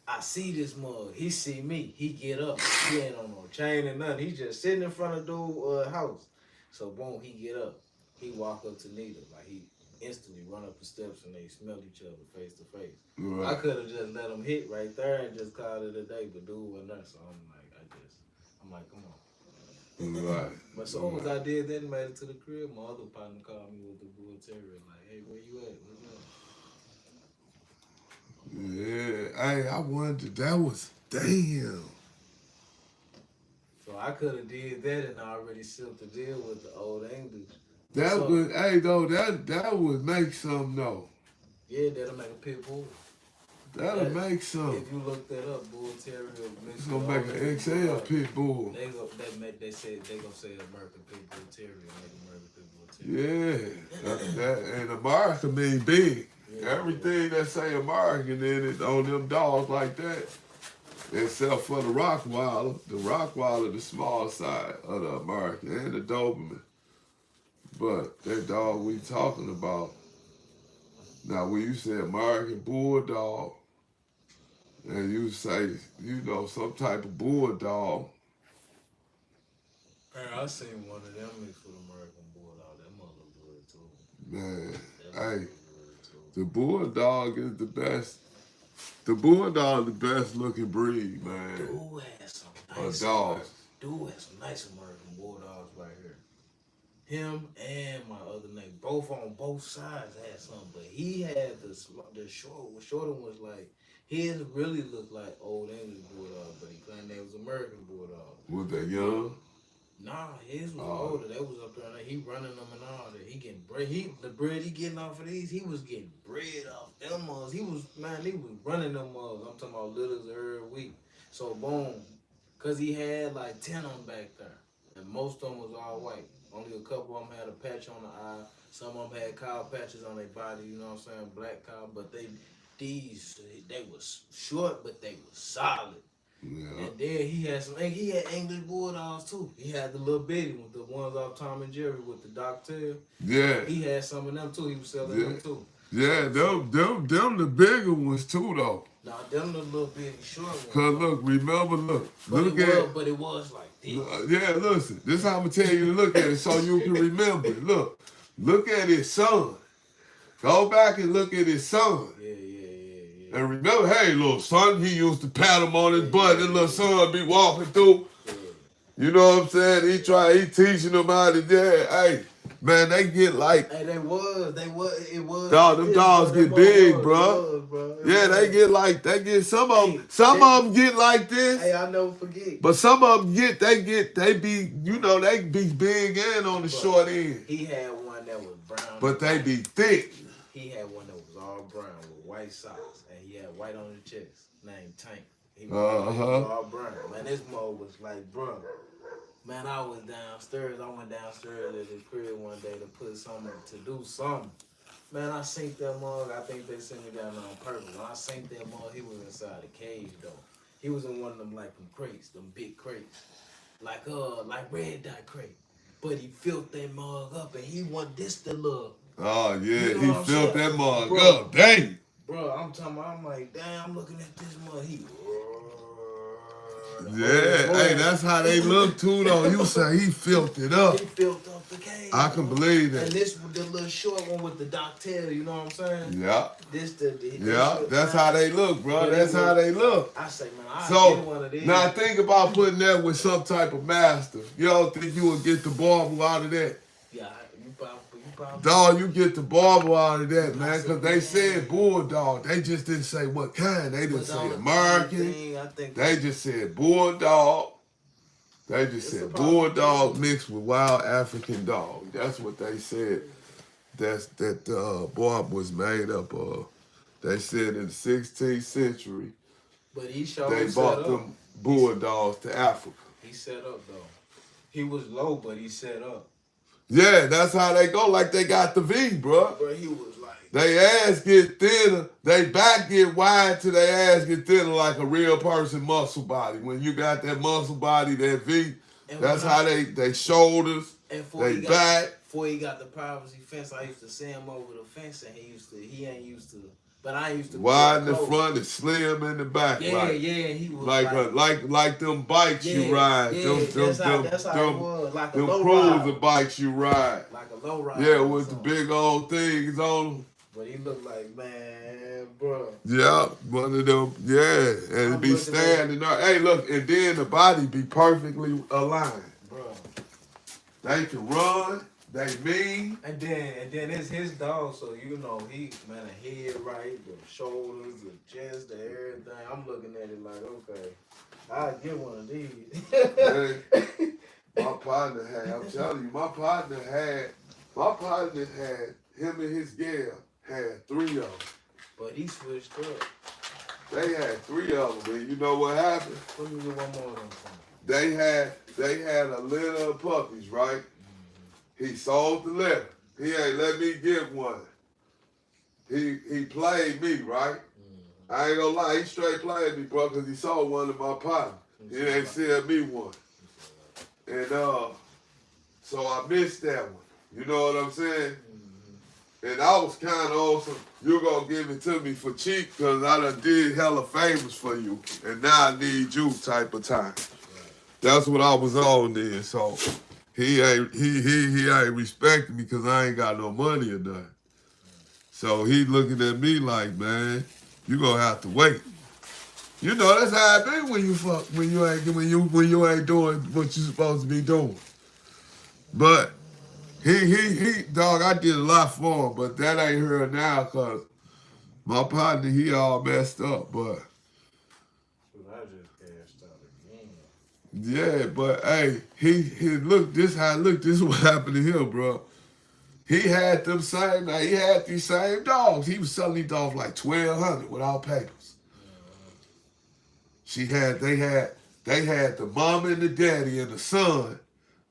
I see this mug. He see me. He get up. He ain't on no chain or nothing. He just sitting in front of dude's house. So boom, he get up. He walk up to Nita. Like he instantly run up the steps and they smell each other face to face. Right. I could have just let him hit right there and just called it a day, but dude wasn't there. So I'm like, come on. Right. But as soon as I did that and made it to the crib, my other partner called me with the bull terrier. Like, hey, where you at? What's up? Yeah, hey, I wondered, that was, damn. So I could have did that and already sealed the deal with the old English. That would make some, though. Yeah, that'll make a pit bull. That'll make some. If you look that up, bull terrier. It's gonna make an XL pit bull. They say they gonna say American pit bull terrier, make American pit bull terrier. Yeah, and America mean big. Yeah. Everything that say American in it on them dogs like that, Except for the Rockweiler. The Rockweiler, the small side of the American, and the Doberman. But that dog we talking about, now when you say American Bulldog, and you say, some type of Bulldog. Man, I seen one of them mixed with American Bulldog. That mother good too. Man, hey, the Bulldog is the best. The Bulldog is the best looking breed, man. Dude has some nice dogs. Dude has some nice American Bulldogs right here. Him and my other nigga, both on both sides had some, but he had the shorter ones like his really looked like old English Bulldog, but he claimed they was American Bulldog. Was they young? Nah, his was older. That was up there. Like, he running them and all that. He getting bread. The bread he getting off of these, he was getting bread off them mugs. He was running them mugs. I'm talking about littles every week. So boom, cause he had like 10 of them back there, and most of them was all white. Only a couple of them had a patch on the eye. Some of them had cow patches on their body. You know what I'm saying? Black cow, but they was short, but they was solid. Yeah. And then he had English Bulldogs too. He had the little bitty ones, the ones off Tom and Jerry with the dock tail. Yeah. He had some of them too. He was selling them too. Yeah, them the bigger ones too though. Nah, them the little bitty short ones. Cause look, But it was like this. Yeah, listen. This is how I'm gonna tell you to look at it so you can remember. Look at his son. Go back and look at his son. Yeah. And remember, hey, little son, he used to pat him on his butt. And little son be walking through. Yeah. You know what I'm saying? He teaching them how to do it. Hey, man, they get like. Hey, it was. Dog, them dogs get big, bro. Yeah, they get some of them get like this. Hey, I never forget. But some of them they be big and on the short end. He had one that was brown. But they be thick. He had one that was all brown with white socks, and he had white on his chest, named Tank. He was all brown. Man, this mode was like, bro. Man, I was downstairs. I went downstairs at his crib one day to do something. Man, I synced that mug. I think they sent me down on purpose. When I synced that mug, he was inside the cage though. He was in one of them like them crates, them big crates, like red dot crate. But he filled that mug up, and he want this to look. Oh yeah, you know he filled that mug bro, up. Dang. Bro, I'm like, damn, I'm looking at this mug. Yeah, hey, that's how they look too, though. You say he filled it up. He filled up the cage. I can believe that. And this was the little short one with the dock tail, you know what I'm saying? Yeah. This That's how they look, bro. That's how they look. I say, man, I'll get one of these. Now think about putting that with some type of master. You don't think you would get the barber out of that? Yeah, you probably. Dog, you get the barber out of that, man, because they said bulldog. They just didn't say what kind. They didn't say American. They just said bulldog. They just said bulldog mixed with wild African dog. That's what they said. That barb was made up of. They said in the 16th century, but he showed they brought them bulldogs to Africa. He set up though. He was low, but he set up. Yeah, that's how they go. Like they got the V, bro. But he was like, they ass get thinner, they back get wide till they ass get thinner like a real person muscle body. When you got that muscle body, that V, that's how they shoulders, they back. Before he got the privacy fence, I used to see him over the fence, and he ain't used to. But I used to wide in the front and slim in the back. Yeah, he was like them bikes you ride. That's how it was. Like a them low cruiser rider. bikes you ride. Like a low rider. Yeah, with the big old things on them. But he looked like, man, bro. Yeah, one of them. Yeah, and be standing there. Hey, look, and then the body be perfectly aligned. Bro, they can run. They mean. And then it's his dog, so you know the head right, the shoulders, the chest, the everything. I'm looking at it like, okay, I'll get one of these. Hey, my partner had, I'm telling you, my partner had, him and his gal had 3 of them. But he switched up. They had 3 of them, and you know what happened? Let me get one more of them. They had a litter of puppies, right? He sold the litter. He ain't let me get one. He played me, right? I ain't gonna lie, he straight played me, bro, because he sold one of my partners. He ain't sell me one. And so I missed that one. You know what I'm saying? And I was kind of on some, you're going to give it to me for cheap because I done did hella favors for you. And now I need you type of time. That's what I was on then. So he ain't respecting me because I ain't got no money or nothing. So he looking at me like, man, you going to have to wait. You know, that's how it be when you fuck, when you ain't doing what you supposed to be doing. But he, dog, I did a lot for him, but that ain't here now, cause my partner, he all messed up, but. I just cashed out again. Yeah, but hey, he look, this is what happened to him, bro. He had these same dogs. He was selling these dogs like $1,200 without papers. They had the mama and the daddy and the son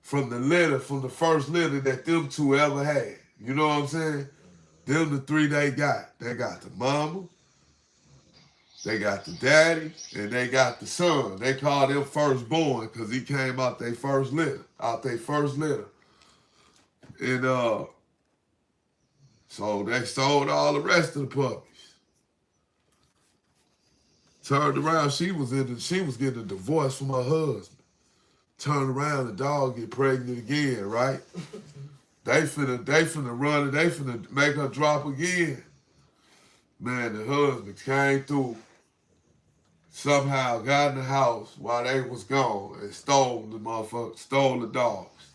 from the first litter that them two ever had. You know what I'm saying? Them the three they got. They got the mama, they got the daddy, and they got the son. They called him firstborn because he came out their first litter. And so they sold all the rest of the puppies. Turned around, she was getting a divorce from her husband. Turned around, the dog get pregnant again, right? They finna run it, they finna make her drop again. Man, the husband came through, somehow got in the house while they was gone and stole the dogs.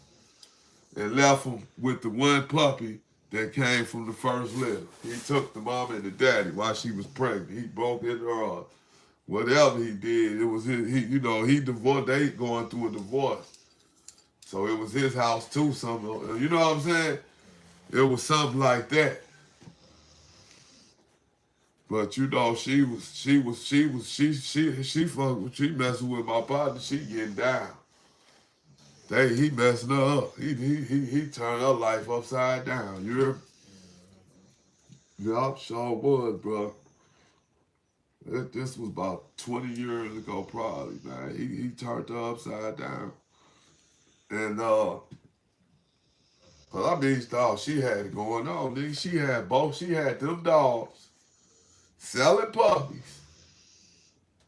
And left them with the one puppy that came from the first litter. He took the mama and the daddy while she was pregnant. He broke into her. Whatever he did, it was he divorced, they going through a divorce. So it was his house too, something, you know what I'm saying? It was something like that. But you know, she messing with my partner, she getting down. He messing her up. He turned her life upside down, you hear me? Yup, sure was, bro. This was about 20 years ago, probably, man. He turned her upside down. And, cause I mean, dog, she had it going on. Nigga. She had them dogs selling puppies.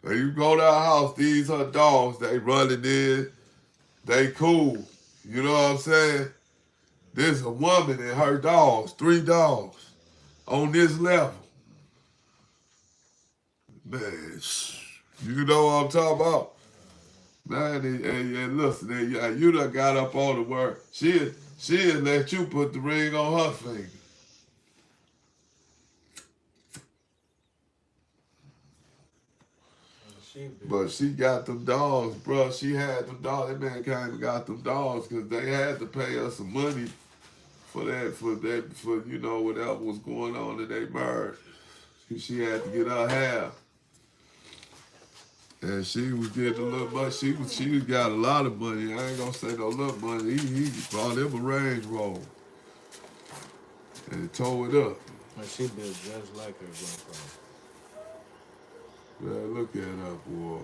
And you go to her house, these her dogs, they running in, they cool. You know what I'm saying? There's a woman and her dogs, 3 dogs, on this level. Man, you know what I'm talking about? Man, and listen, you done got up on the word. She'll let you put the ring on her finger. But she got them dogs, bro. She had them dogs. That man came and got them dogs because they had to pay us some money for you know, whatever was going on in their marriage. She had to get her half. And she was getting a little money. She got a lot of money. I ain't gonna say no little money. He bought him a Range Rover and tore it up. And she built just like her grandpa. Man, look at her, boy.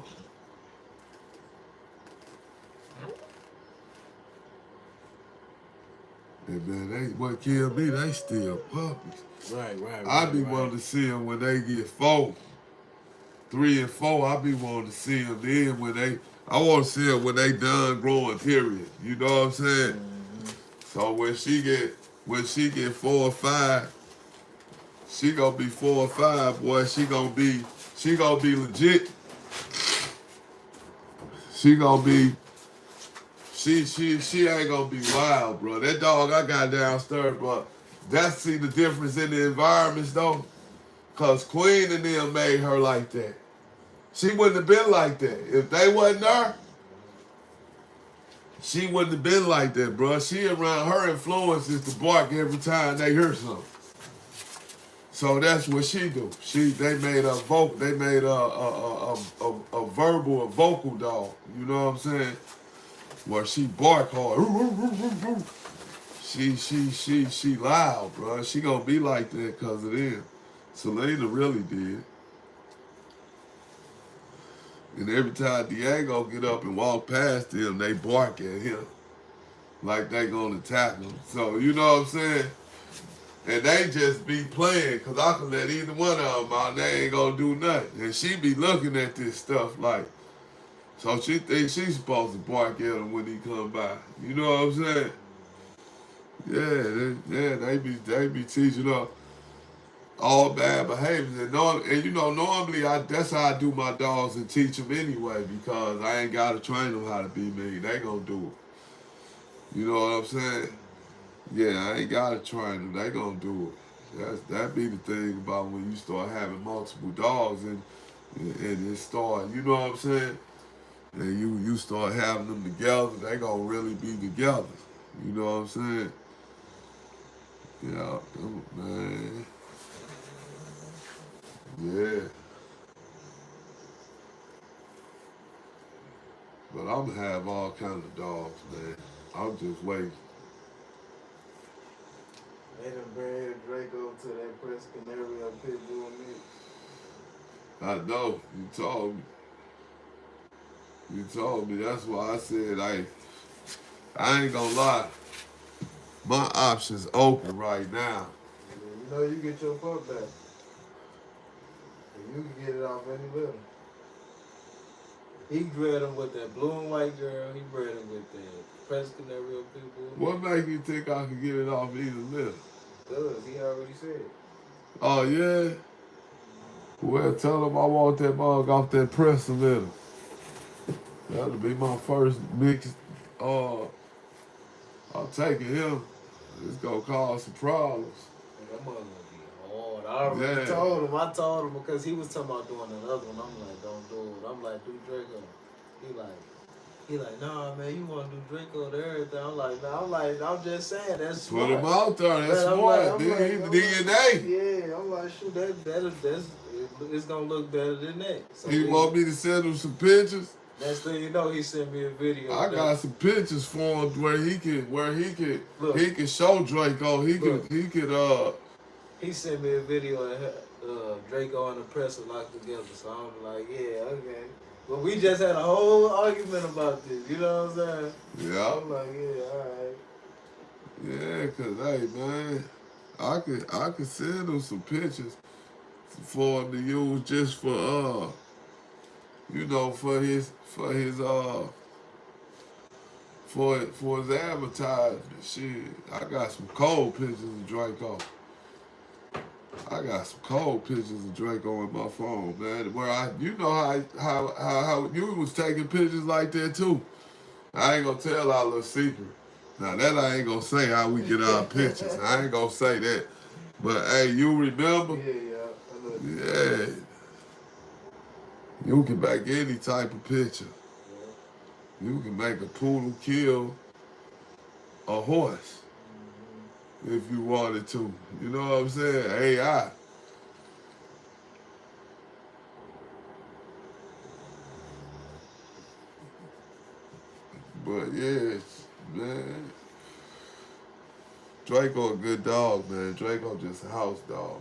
And man, what killed me, they still puppies. Right. I be wanting to see them when they get 4, 3 and 4. I be wanting to see them then I want to see them when they done growing, period. You know what I'm saying? Mm-hmm. So when she get 4 or 5, she gonna be 4 or 5, boy. She gonna be legit. She ain't gonna be wild, bro. That dog I got downstairs, bro. See the difference in the environments though? Cause Queen and them made her like that. She wouldn't have been like that. If they wasn't there, she wouldn't have been like that, bro. She around, her influence is to bark every time they hear something. So that's what she do. They made a vocal dog. You know what I'm saying? Where she bark hard. She loud, bro. She gonna be like that because of them. Selena really did. And every time Diego get up and walk past them, they bark at him like they gonna attack him. So you know what I'm saying? And they just be playing, cause I can let either one of them out and they ain't gonna do nothing. And she be looking at this stuff like, so she thinks she's supposed to bark at him when he come by. You know what I'm saying? Yeah, they be teaching her all bad behaviors. And you know, normally that's how I do my dogs and teach them anyway, because I ain't gotta train them how to be me. They gonna do it. You know what I'm saying? Yeah, I ain't gotta train them. They gonna do it. That be the thing about when you start having multiple dogs and it start, you know what I'm saying? And you start having them together, they gonna really be together. You know what I'm saying? Yeah, man. Yeah. But I'm gonna have all kinds of dogs, man. I'm just waiting. They done bred Draco to that Presa Canario pit bull mix. I know. You told me. You told me. That's why I said I ain't gonna lie. My options open right now. You know you get your pup back. And you can get it off any litter. He bred him with that blue and white girl. He bred him with that Presa Canario pit bull. What make you think I can get it off either litter? Because he already said. Oh yeah? Well, tell him I want that mug off that Presa litter. That'll be my first mix. I'm taking him. It's gonna cause some problems. And that mug gonna be hard. I already told him. I told him because he was talking about doing another one. I'm like, don't do it. I'm like, do Draco. He like, nah, man, you want to do Draco and everything. I'm like, nah, I'm just saying, that's smart. Put him out there, that's Man, smart. DNA. Yeah, I'm like, shoot, it's going to look better than that. So He want me to send him some pictures? Next thing you know, he sent me a video. I got some pictures for him where he can show Draco. He sent me a video of Draco and the Presa locked together. So I'm like, yeah, okay. But we just had a whole argument about this. You know what I'm saying? Yeah. I'm like, yeah, all right. Yeah, cause hey man, I could send him some pictures for him to use just for you know, for his advertisement. Shit, I got some cold pictures of Draco. I got some cold pictures of Draco on my phone, man. Where you know how you was taking pictures like that too. I ain't gonna tell our little secret. Now that I ain't gonna say how we get our pictures. I ain't gonna say that. But hey, you remember? Yeah. You can make any type of picture. You can make a poodle kill a horse if you wanted to. You know what I'm saying? AI. But yeah, man. Draco a good dog, man. Draco just a house dog.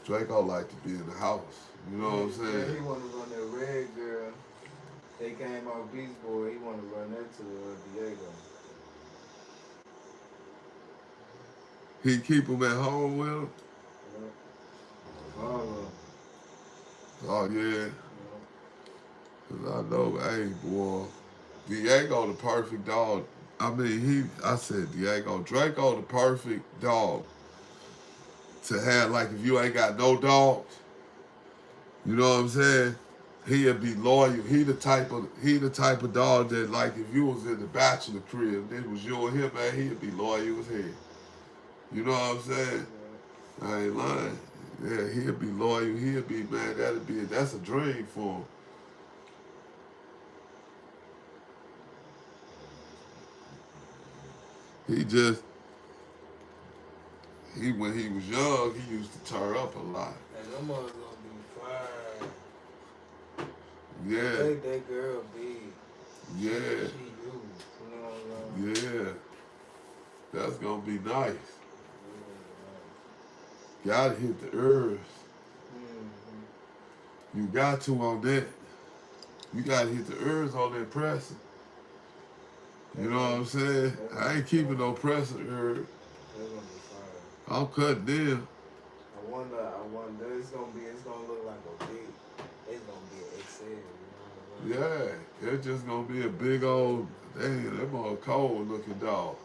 Draco like to be in the house. You know what I'm saying? Yeah, he want to run that red girl. They came out Beast Boy. He want to run that to Diego. He keep him at home with him? Oh, yeah. Cause I know, hey, boy, Diego the perfect dog. I mean, I said Diego. Draco the perfect dog to have, like, if you ain't got no dogs, you know what I'm saying? He'll be loyal. He the type of dog that, like, if you was in the bachelor crib, it was you and him, man, he'd be loyal as hell. You know what I'm saying? I ain't lying. Yeah, he'll be loyal. He'll be, man, that's a dream for him. When he was young, he used to turn up a lot. And them mother's gonna be fire. Yeah. Make that girl big. Yeah. She you. You know what I'm saying? Yeah. That's gonna be nice. Gotta hit the herbs. You got to on that. You got to hit the herbs on that pressing. You know what I'm saying? I ain't keeping no pressing herb. They're gonna be fire. I'm cutting them. I wonder, it's gonna look like a big, it's gonna be an XL, you know what I'm saying? Yeah, it's just gonna be a big old, dang, that more cold looking dog.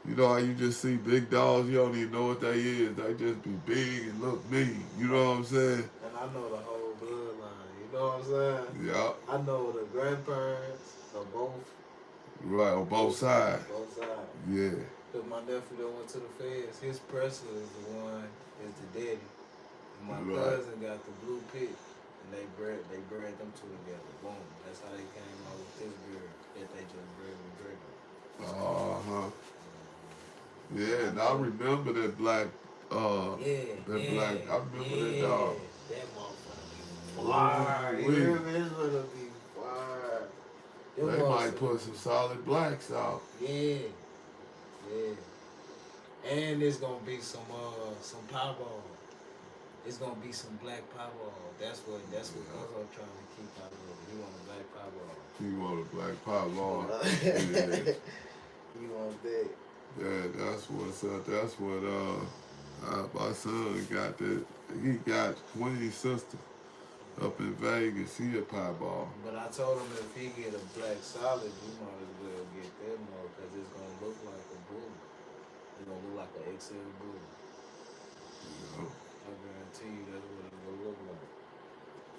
You know how you just see big dogs, you don't even know what they is. They just be big and look mean. You know what I'm saying? And I know the whole bloodline, you know what I'm saying? Yeah. I know the grandparents of both. Right, on both sides. Both sides. Yeah. Cause my nephew that went to the feds, his presser is is the daddy. And my Right. cousin got the blue pit, and they bred them two together. Boom. That's how they came out with this girl that they just bred with Draco. Uh-huh. Yeah, and I remember that black, black, I remember that dog. That motherfucker. Fire. You hear me? It's gonna be fire. They might put some solid blacks out. Yeah. And there's gonna be some powerball. It's gonna be some black powerball. That's what I'm trying to keep out of it. He want a black powerball. He want a black powerball. Yeah. You want that? Yeah, that's what's up. That's what my son got that. He got Queen's sister up in Vegas. He a powerball. But I told him if he get a black solid, you might as well get that more because it's gonna look like a bull. It's gonna look like an XL bull. Yeah. I guarantee you that's what it's gonna look like.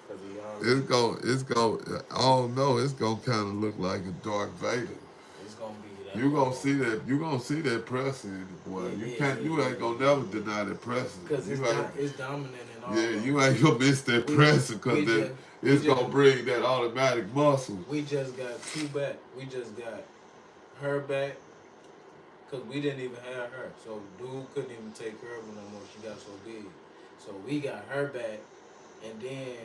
Cause he already, I don't know. It's gonna kind of look like a Darth Vader. It's gonna be that. You gonna see that. You gonna see that pressing in the boy. You ain't gonna never deny that pressing. Because it's dominant in all. Yeah, you ain't gonna miss that pressing because it's gonna bring that automatic muscle. We just got two back. We just got her back. Because we didn't even have her. So dude couldn't even take care of her no more. She got so big. So we got her back. And then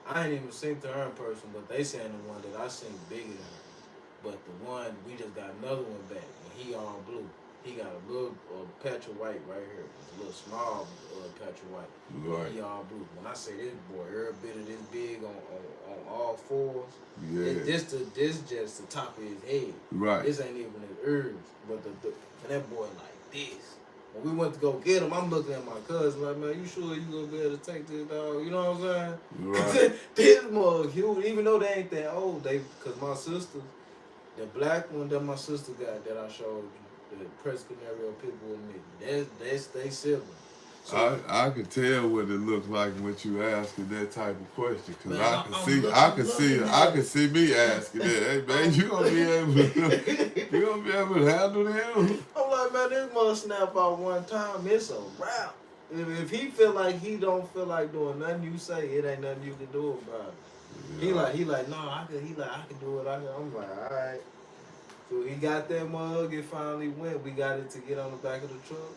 I ain't even seen to her in person, but they saying the one that I seen bigger than her. But the one, we just got another one back, and he all blue. He got a little patch of white right here. It's a little small patch of white. Right. He all blue. When I say this boy, every bit of this big on all fours, Yeah. this just the top of his head. Right. This ain't even his ears. But and that boy like this. When we went to go get him, I'm looking at my cousin like, man, you sure you gonna be able to take this dog? You know what I'm saying? Right. This mug huge, even though they ain't that old, cause my sisters, the black one that my sister got that I showed you, the Presa Canario people with me, that's they sibling. So, I can tell what it looks like when you asking that type of question because Man, I can see me asking that. Hey man, you gonna be able to handle them? I'm like, man, this must snap out one time. It's a wrap. If he feel like he don't feel like doing nothing you say, it ain't nothing you can do about it. Yeah. He like, no, I can do it. I'm like, all right. So he got that mug. It finally went. We got it to get on the back of the truck.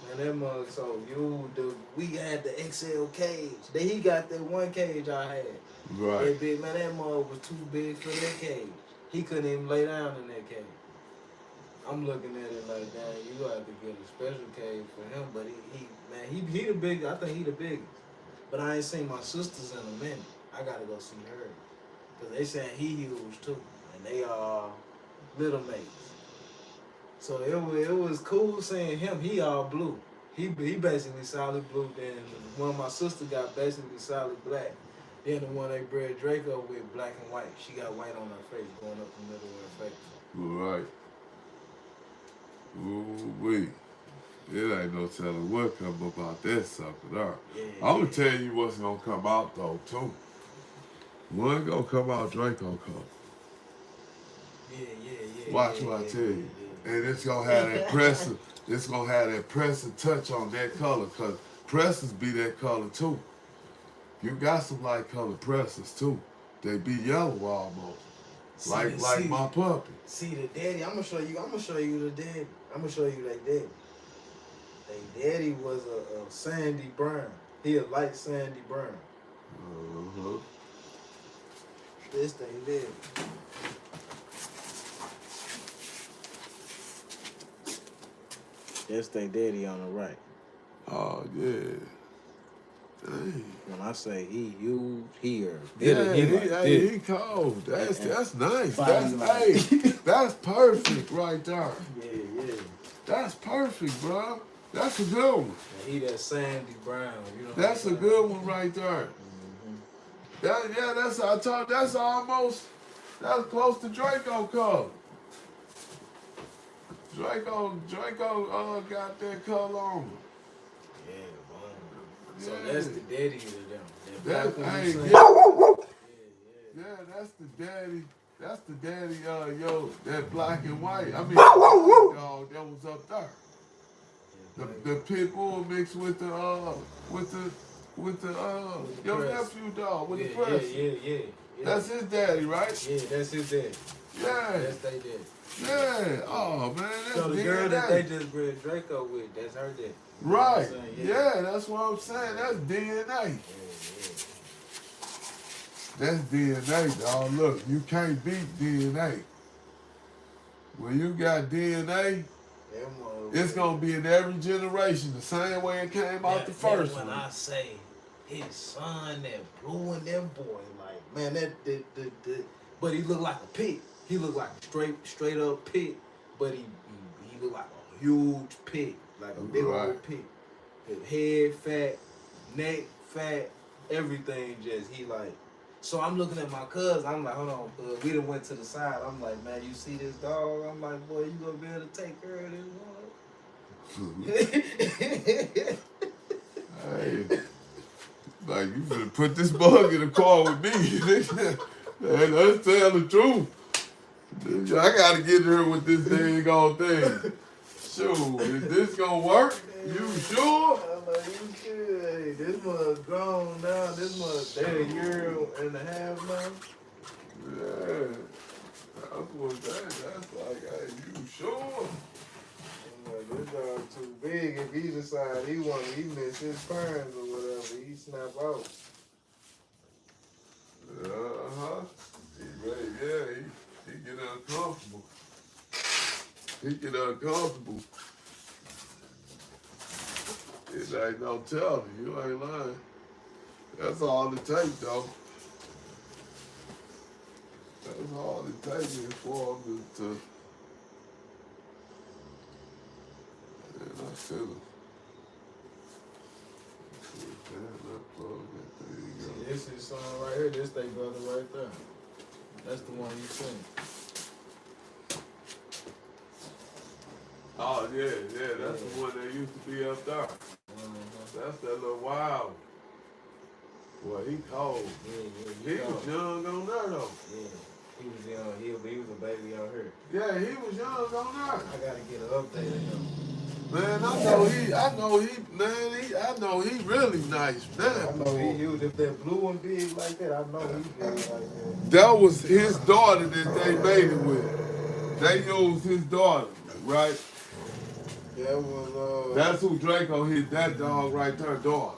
Man, that mug so huge. We had the XL cage. Then he got that one cage I had. Right. That big, man, that mug was too big for that cage. He couldn't even lay down in that cage. I'm looking at it like, dang, you have to get a special cage for him. But he the big. I think he the biggest. But I ain't seen my sisters in a minute. I gotta go see her. Cause they saying he huge too, and they are little mates. So it was cool seeing him. He all blue. He basically solid blue. Then one of my sister got basically solid black. Then the one they bred Draco with black and white. She got white on her face, going up the middle of her face. Right. Ooh wee. It ain't no telling what come about that sucker there. Yeah, I'm gonna tell you what's gonna come out though too. One gonna come out, Draco come. Yeah. Watch what I tell you. And it's gonna have that pressure. It's gonna have that pressure touch on that color, cause pressers be that color too. You got some light colored pressers too. They be yellow almost. Like my puppy. See the daddy, I'm gonna show you the daddy. I'm gonna show you that daddy. They daddy was a sandy brown. He a light sandy brown. Uh-huh. This thing daddy. This thing daddy on the right. Oh yeah. Dang. When I say he huge, he Yeah, he like this. he cold. That's nice. Body like- That's perfect right there. Yeah. That's perfect, bro. That's a good one. And he that sandy brown, you know. That's a good one right there. That's I told. That's close to Draco color. Draco got that color on him. Yeah, man. So Yeah. that's the daddy of them. That's That black one you yeah, that's the daddy. That's the daddy. That black and white. I mean, dog that was up there. The pit bull mixed with the your nephew dog with the press. Yeah. That's his daddy, right? Yeah, that's his daddy. Yeah. That's they daddy. Yeah. Oh man, that's So the DNA. girl that they just bred Draco with, that's her daddy. Right. You know what I'm saying? Yeah, that's what I'm saying. That's DNA. That's DNA, dog. Look, you can't beat DNA. When you got DNA, it's gonna be in every generation the same way it came out the first when one. I say his son that blew in them boy, like man, that but he looked like a pig. He looked like a straight up pig, but he looked like a huge pig, like a big old pig. His head fat, neck fat, everything just he like. So I'm looking at my cousin. I'm like, hold on, cuz. We done went to the side. I'm like, man, you see this dog? I'm like, boy, you gonna be able to take care of this one? Hey, like you finna put this bug in the car with me. Man, let's tell the truth. I gotta get her with this dang on thing. Shoot, is this gonna work? You sure? I'm like, you sure? Hey, this mug grown now. This mug, they a year and a half now. Yeah. That's like, hey, you sure? I'm like, this dog too big. If he decide he miss his parents or whatever, he snap out. Uh-huh. He get uncomfortable. He get uncomfortable. It ain't no telling. You ain't lying. That's all it takes, though. That's all it takes is for him to and I feel him. See, this is son right here. This they brother right there. That's the one you seen. Oh, yeah, that's the one that used to be up there. That's that little wild. Boy, he cold. Yeah, He was young on there, though. Yeah, he was young. He was a baby out here. Yeah, he was young on there. I gotta get an update on him. Man, I know he really nice, man. I know he was, if that blue one big like that, I know he big like that. That was his daughter that they made it with. They used his daughter, right? That was, That's who Draco hit, that dog right there, daughter.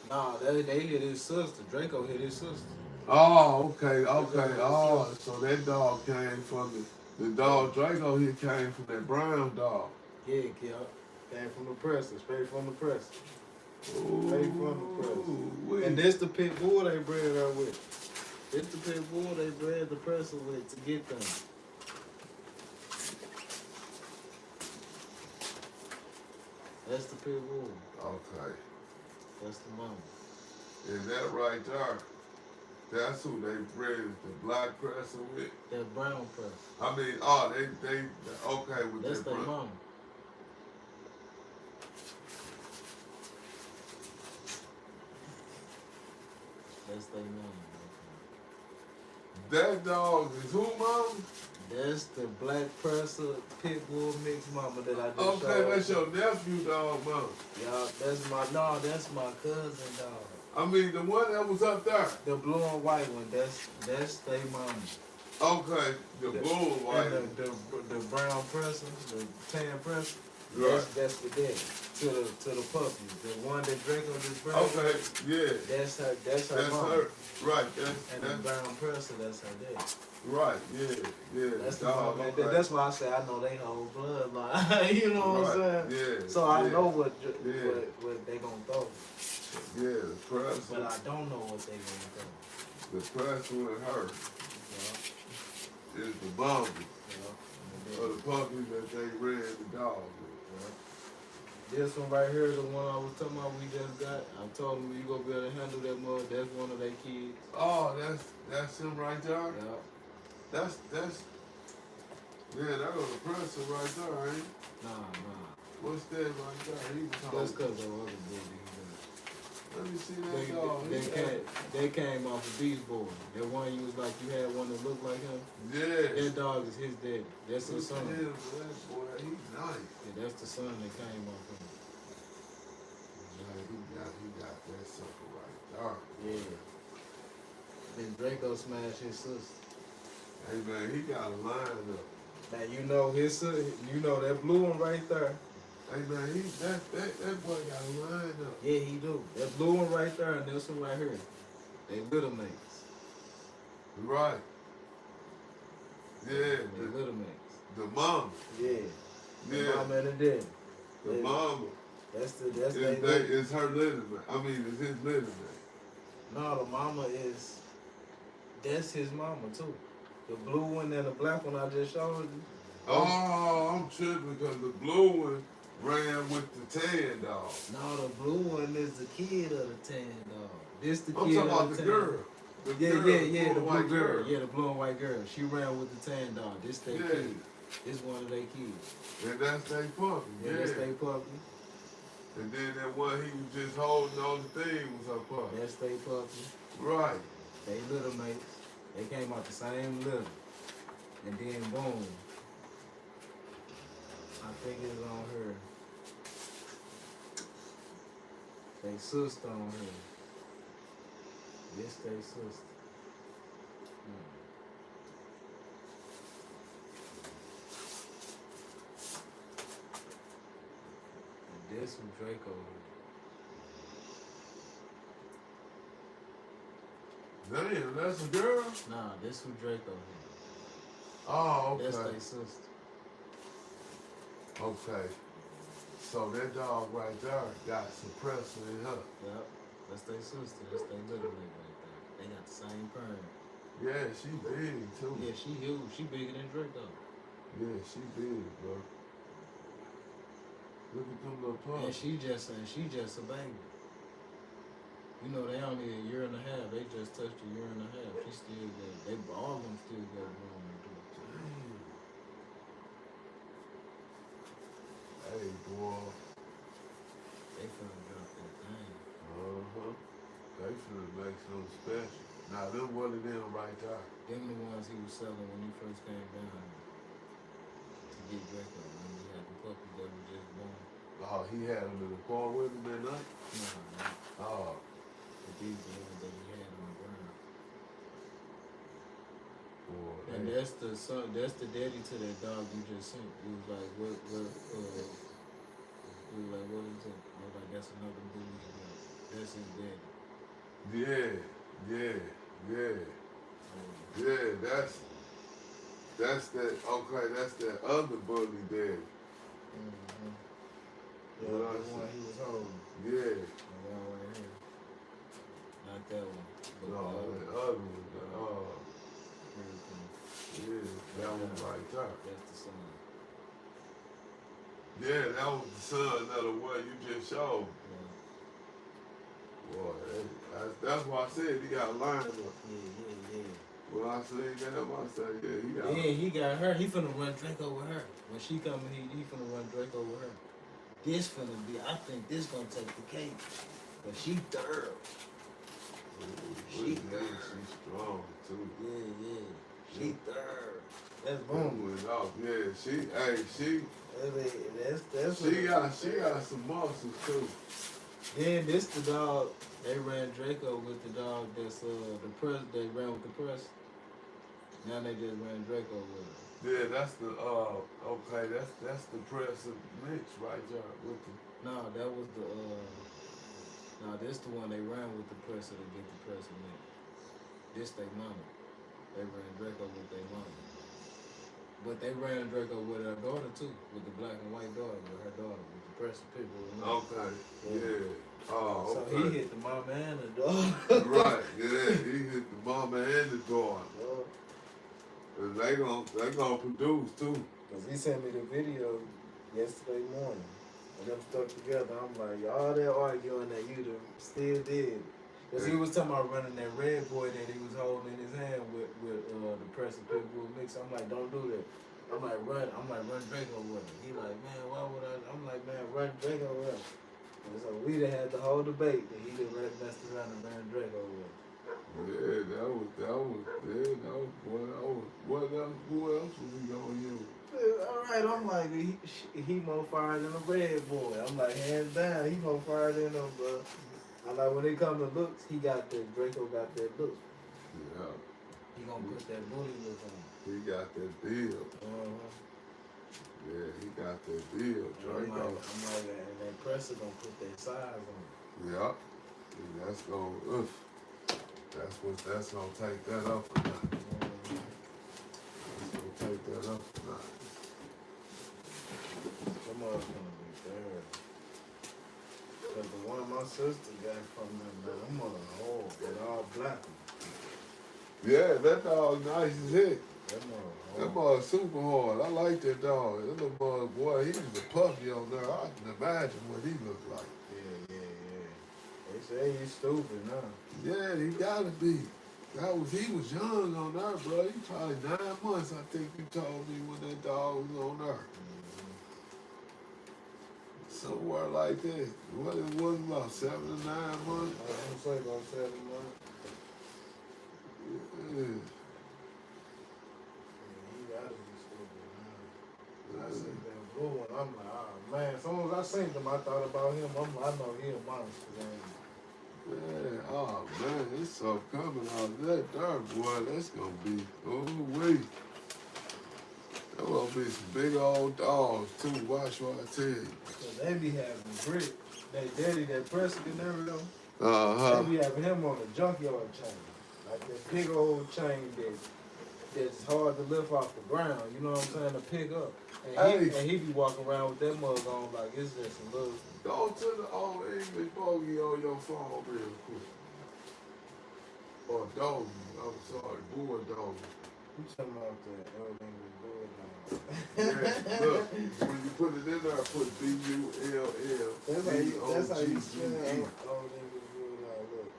Nah, they hit his sister. Draco hit his sister. Oh, okay. Oh, so that dog came from the dog Draco hit came from that brown dog. Yeah, came from the press, straight from the press. Ooh, Straight from the press. wee. And this the pit bull they bred her with. This the pit bull they bred the presser with to get them. That's the pit bull. Okay. That's the mama. And that right there, that's who they bred the black presser with. That brown press. I mean, they okay with That's that their brown. mama. That's their mama. That dog is who, mom? That's the black presser pit bull mixed mama that I just Okay, showed. that's your nephew dog, mom. Y'all, that's my cousin dog. I mean, the one that was up there. The blue and white one, that's they mama. Okay, the bull white. And the brown presser, the tan presser, Right. that's the daddy. To the puppy. The one that Draco just bred. Okay, yeah. That's her That's mama. her. Right, And the that's brown presser, that's her daddy. right, yeah. That's the dog, mama. okay. That's why I say I know they whole bloodline. You know what I'm saying? Yeah. So I yeah. know what they gonna throw. Yeah, the press. But I don't know what they gonna do. The press with her Yeah, is the bumble yeah. of the puppies that they ran the dog with. Yeah. This one right here, the one I was talking about we just got. I told him you gonna be able to handle that mud. That's one of their kids. Oh, that's him right there. Yeah. That's yeah, that was the presser right there, ain't it? Nah. What's that right there? He was That's talking. cause of other bully. Let me see that dog. They came off of Beast Boy. That one you was like you had one that looked like him. Yeah. That dog is his daddy. That's his son. Look at him, that boy, he's nice. Yeah, that's the son that came off of him. Yeah, he got that sucker right there. Yeah. Then Draco smashed his sister. Hey man, he got a line up. Now you know his sister, you know that blue one right there. Hey man, that boy got a line up. Yeah, he do. That blue one right there and this one right here. They little mates. Right. Yeah, They little mates. the mama. Yeah. The Yeah. mama and the daddy. The Yeah. mama. That's It's her little man. I mean, it's his little man. No, the mama is. That's his mama too. The blue one and the black one I just showed you. Oh, I'm tripping because the blue one ran with the tan dog. No, the blue one is the kid of the tan dog. This the I'm kid talking of about the the tan. girl. The Yeah, girl, the blue blue white girl. Yeah, the blue and white girl. She ran with the tan dog. This they Yeah. kid. This one of their kids. And that's they puppy. Yeah, that's they puppy. And then that one he was just holding on the thing was her puppy. That's they puppy. Right. They little mates. They came out the same little. And then boom. I think it's on her. They sister on her. This they sister. And this from Draco. Damn, that's a girl? Nah, this from Draco. Oh, okay. That's their sister. Okay. So that dog right there got suppressor in her. Yep. That's their sister. That's their little nigga right there. They got the same parent. Yeah, she big too. Yeah, she huge. She bigger than Draco. Yeah, she big, bro. Look at them little And pups. she just a baby. You know, they only a year and a half. They just touched a year and a half. She still got, all of them still got room to do it. Damn. Hey, boy. They finna drop that thing. Uh-huh. They finna make something special. Now, them one of them right there. Them the ones he was selling when he first came down to get Draco. When he had the puppies that were just born. Oh, he had them in the car with him that night? Nah, Oh. but these are the ones that he had on the ground. Boy, And that's the son, that's the daddy to that dog you just sent. He was like, he was like, what is it? I was like, that's another bully. That's his daddy. yeah. Yeah, that's that, okay, that's that other bully daddy. Mm-hmm. Yeah, What I the one said. he was holding. Yeah. The one right here. Not that one. But No, the that other. other one. Here it comes. Yeah, that one right there. That's the son. Yeah, that was the son of the one you just showed. Yeah. Boy, that's why I said he got a line up. Yeah. When I seen that, I said, yeah, he got Yeah, he got her. He finna run Draco with her. When she come, he finna run Draco with her. This finna be, I think this gonna take the cake. But she thorough. She thorough. She's strong, too. Yeah. She thorough. That's Boom boom. went off. Yeah, she That's got some muscles, too. Then this the dog. They ran Draco with the dog that's the press. They ran with the press. Now they just ran Draco with it. Yeah, that's the okay, that's the press of Mitch right there with the No, that was the no, this the one they ran with the presser to get the presser in. This they mama. They ran Draco with their mama. But they ran Draco with her daughter too, with the black and white daughter, with her daughter, with the Presa people. Okay. Yeah. Oh, So okay. he hit the mama and the daughter. Right. Yeah. He hit the mama and the daughter. And they gonna produce too. Cause he sent me the video yesterday morning. And them stuck together. I'm like, y'all that arguing that you done still did. Cause he was talking about running that red boy that he was holding in his hand with the Presa Pitbull mix. I'm like, don't do that. I'm like, run Draco with him. He like, man, why would I? I'm like, man, run Draco with him. And so we done had the whole debate that he done messed around and ran Draco with him. Yeah, that was, what else was he gonna use? All right, I'm like, he more fired than a red boy. I'm like, hands down, he more fired than him, bro. I'm like, when it comes to looks, Draco got that look. Yeah. He gonna put that bully look on. He got that deal. Yeah, he got that deal, Draco. I'm like, and that presser gonna put that size on. Yeah. And that's gonna, that's gonna take that up a notch. That's gonna take that up a notch. Some of us gonna be bad. Cause the one my sister got from them, man, I'm on a hole with all black. Yeah, that dog nice as heck. That That boy super hard. I like that dog. That little boy, he was a puppy on there. I can imagine what he looked like. Yeah. They say he's stupid now. Yeah, he gotta be. He was young on there, bro. He probably 9 months, I think you told me, when that dog was on there. Somewhere like that. What it was, about 7 to 9 months? I'm say about 7 months. Yeah. He gotta be stupid now. I seen that blue one, I'm like, oh man. As soon as I seen him, I thought about him. I know he a monster, man. Yeah, oh man, it's so coming out of that there, boy. That's gonna be, wait. There gonna be some big old dogs too. Watch what I tell you. So they be having Brick, that daddy, that Presa Canario. Uh-huh. They be having him on a junkyard chain. Like that big old chain that's hard to lift off the ground, you know what I'm saying, to pick up. And he be walking around with that mug on like it's just a little. Go to the old English bogey on your phone real quick. Or doggy, I'm sorry, bulldog. You talking about the old English Bulldog. Yeah, look, when you put it in there, put B-U-L-L. That's how you spell old English Bulldog, look.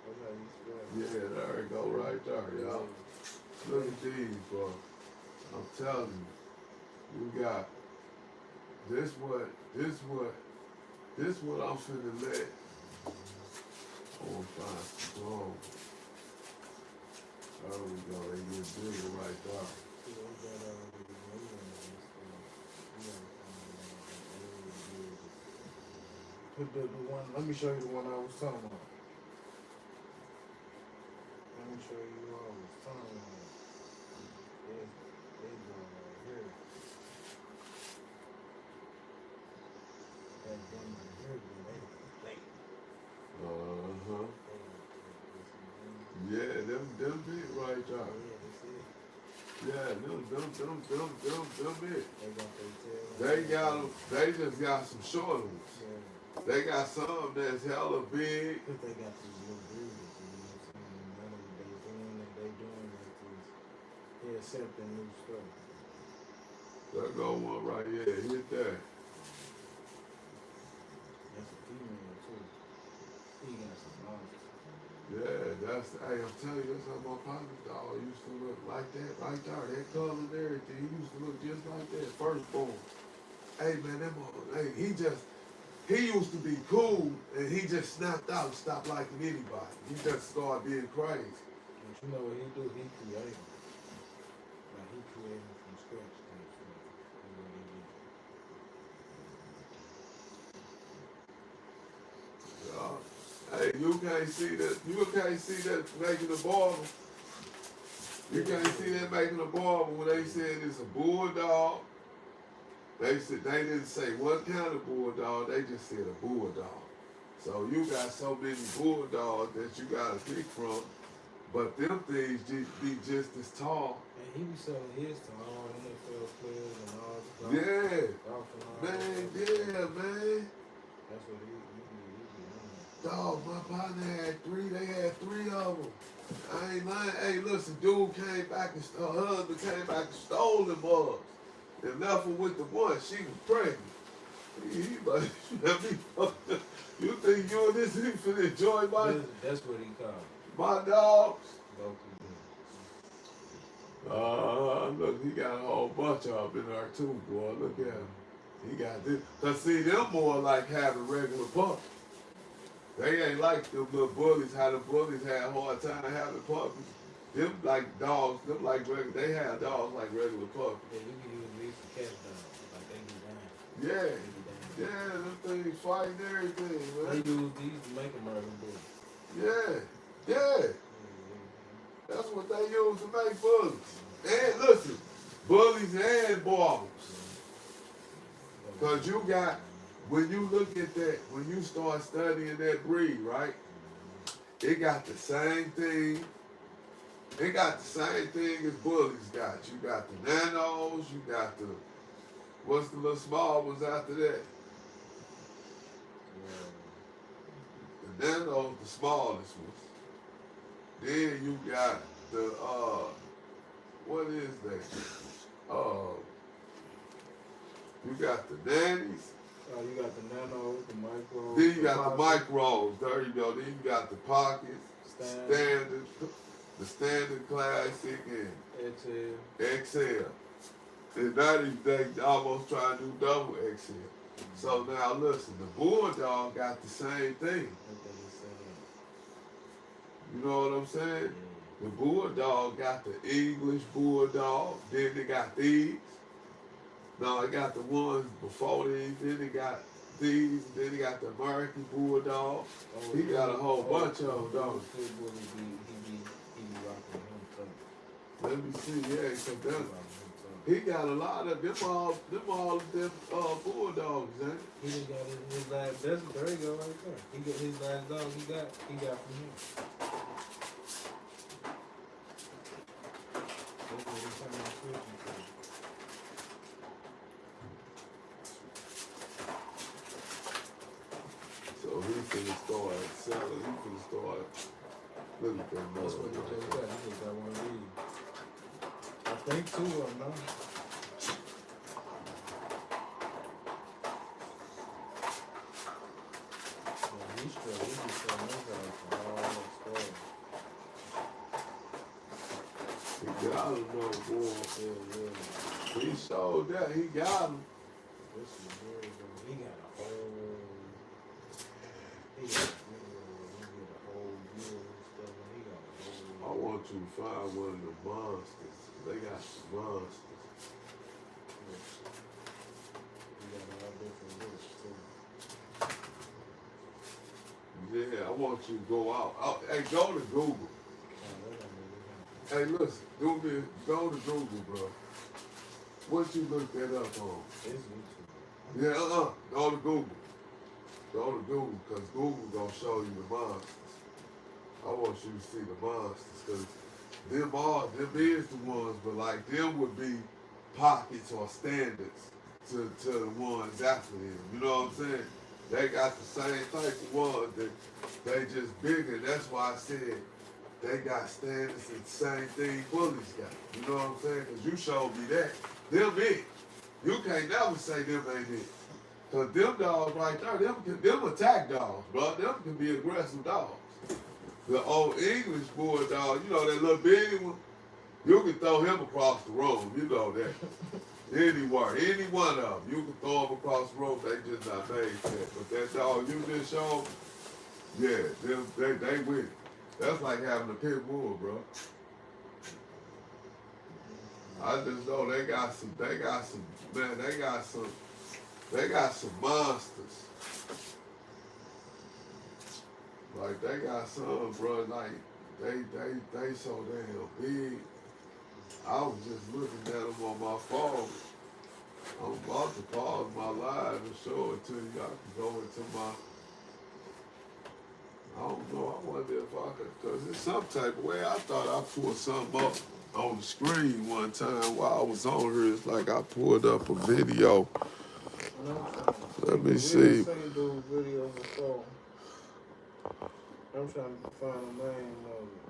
That's how you spell it. Yeah, there you go, right there, y'all. Look at these, bro. I'm telling you, you got this what I'm finna let. Oh, fine, strong. There we go, they get bigger right there. Put the one, let me show you the one I was talking about. Let me show you what I was talking about. This one right here. That one right here, they Uh-huh. Yeah, them big right there. Yeah, them big. They just got some short ones. Yeah. They got some that's hella big. But they got these little breeders, you know what I'm saying? None of what they doing like this. They accepting new stuff. There go one right here. Hit that. That's a female too. He got some monsters. Yeah, hey, I'm telling you, that's how my partner dog used to look like that right there. That color and everything. He used to look just like that. Firstborn. Hey, man, he used to be cool, and he just snapped out and stopped liking anybody. He just started being crazy. But you know what he do? He created. Like he created from scratch type stuff. That's what he did. Hey, you can't see that. You can't see that making a barber. You can't see that making a barber when they said it's a bulldog. They didn't say what kind of bulldog. They just said a bulldog. So you got so many bulldogs that you got to pick from. But them things be just as tall. And he be selling his to all NFL players and all the Yeah, golf and all man, that. yeah, man. That's what he be on. Dog, my partner had three. They had three of them. I ain't lying. Hey, listen, dude came back and her husband came back and stole them bugs and left her with the one. She was pregnant. He like, let me fuck them. You think you and this nigga finna enjoy That's what he called my dogs? Goku. Look, he got a whole bunch of them in there too, boy. Look at him. He got this. Cause see, them more like having regular puppies. They ain't like them little bullies, how the bullies had a hard time having puppies. Them like dogs, them like regular, they have dogs like regular puppies. Yeah, you can use these for cat dogs. Like they be down. Yeah, They be down. yeah, them things fighting everything, They man. use these to make them urban bullies. Yeah. That's what they use to make bullies. And listen, bullies and barbers. Cause you got, when you look at that, when you start studying that breed, right? It got the same thing. It got the same thing as bullies got. You got the nanos, you got the, what's the little small ones after that? The nanos, the smallest ones. Then you got the, what is that? You got the nannies. Oh, you got the nanos, the micros. Then you got the micros. There you go. Then you got the pockets, standard, the standard classic, and XL. And now they almost trying to do double XL. So now listen, the bulldog got the same thing. You know what I'm saying? The bulldog got the English bulldog. Then they got these. No, I got the ones before these. Then they got these. Then they got the American bulldog. He got a whole bunch of them, though. Let me see. Yeah, so them, he got a lot of them. All of them bulldogs, ain't it? He just got his last. There you go, right there. He got his last dog. He got from him. So he finna start selling. He finna start. Look at that. That's what he just got. He just got one of these. I think two of them, no? Yeah, he's straight. He just selling those guys from all that store. He got him, no boy. Yeah. He showed that. He got him. This is very good. He got a whole. He got a whole deal and stuff. He got a I whole. want you to find one of the monsters. They got some monsters. He got all different looks too. Yeah, I want you to go out. Hey, go to Google. Hey, listen, go to Google, bro. What you look that up on? It's YouTube. Yeah, go to Google. Go to Google, because Google gonna show you the monsters. I want you to see the monsters, because them is the ones, but like them would be pockets or standards to the ones after them. You know what I'm saying? They got the same type of ones, they just bigger. That's why I said they got standards and the same thing bullies got. You know what I'm saying? Because you showed me that. Them it. You can't never say them ain't it. Because them dogs right there, them attack dogs, bro. Them can be aggressive dogs. The old English bulldog, you know that little bitty one, you can throw him across the room. You know that. Anywhere, any one of them, you can throw them across the room. They just not made that. But that dog you just showed, yeah, they with it. That's like having a pit bull, bro. I just know they got some monsters. Like they got some, bro, like they so damn big. I was just looking at them on my phone. I'm about to pause my live and show it to you. I can go into I don't know. I wonder if I could, because it's some type of way. I thought I pulled something up on the screen one time while I was on here. It's like I pulled up a video. Let me see. We done seen dude video before. I'm trying to find the name of it.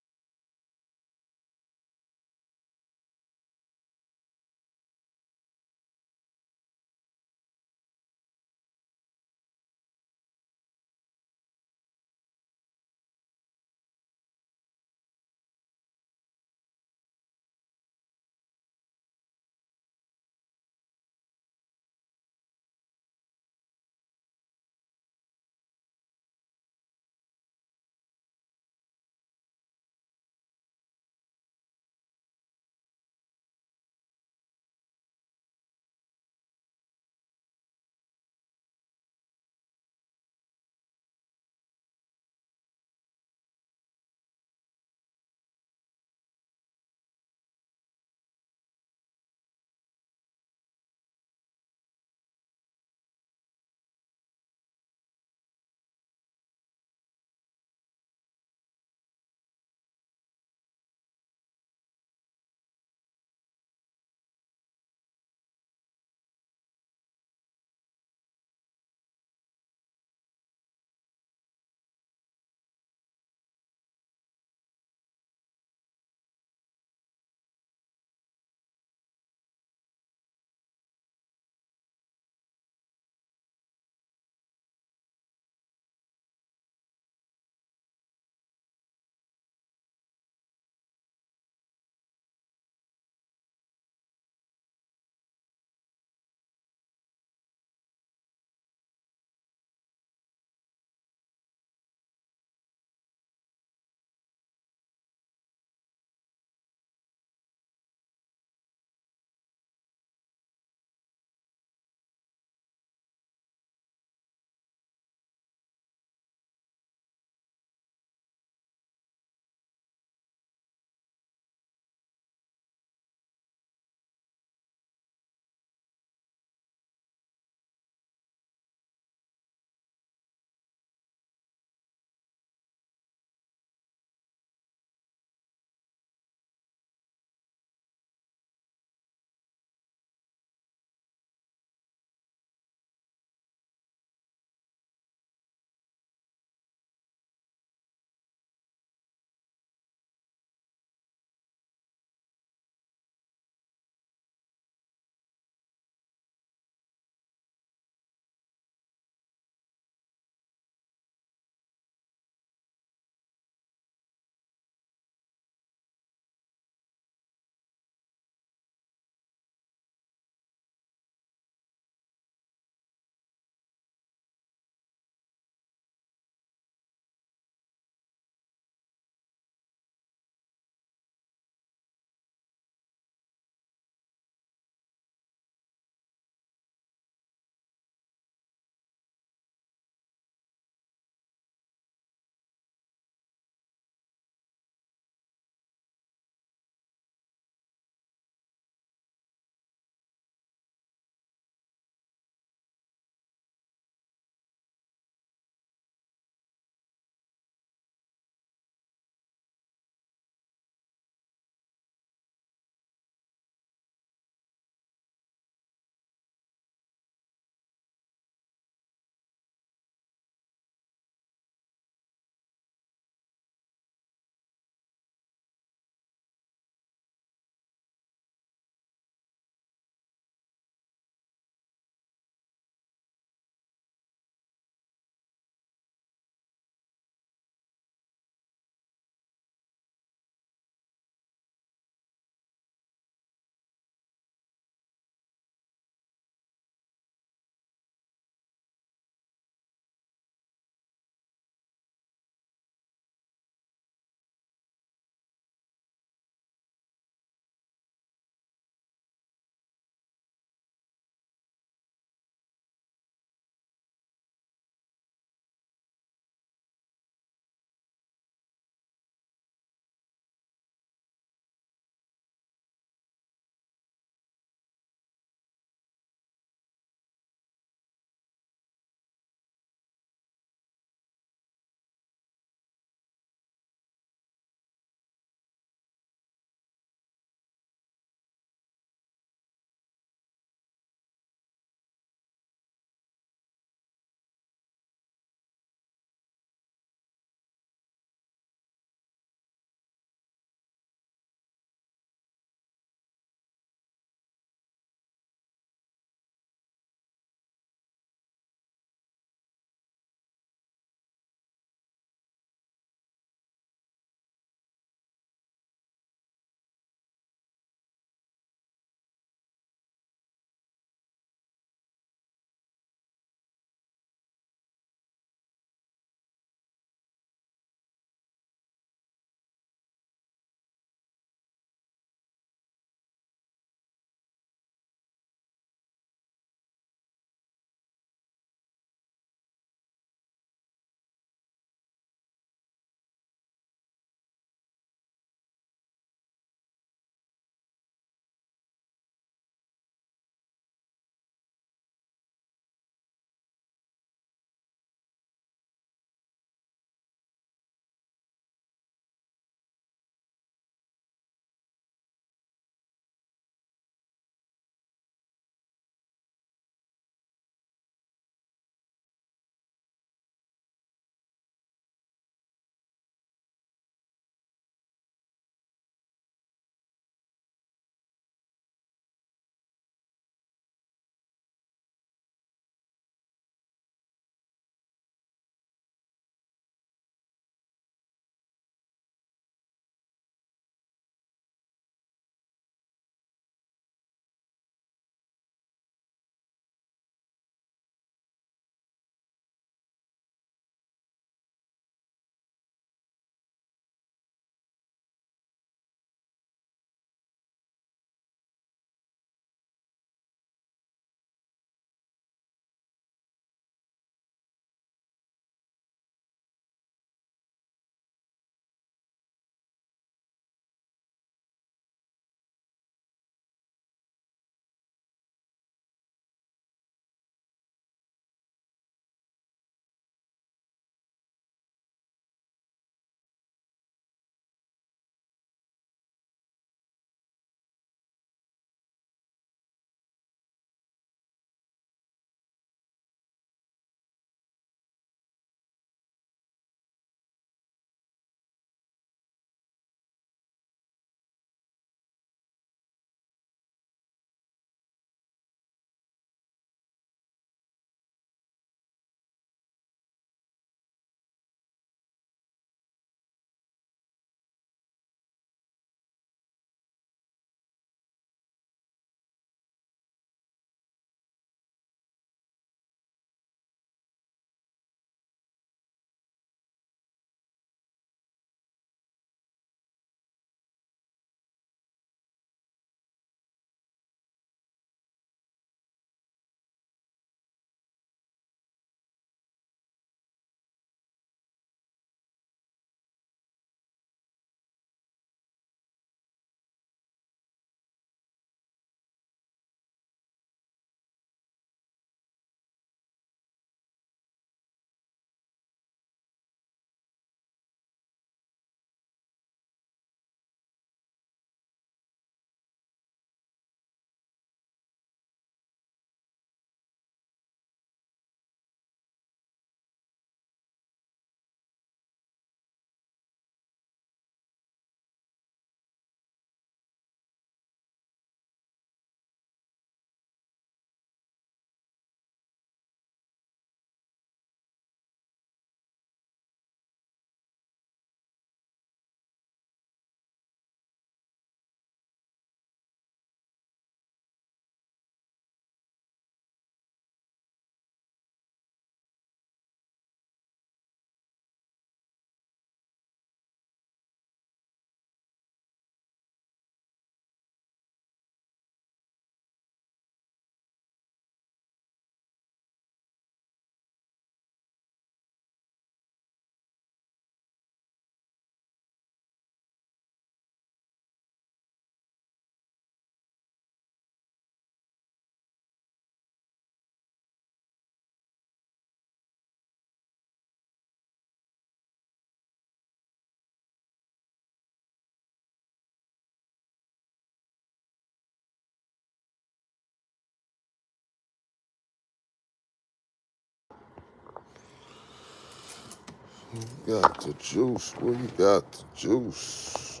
Got the juice. We got the juice.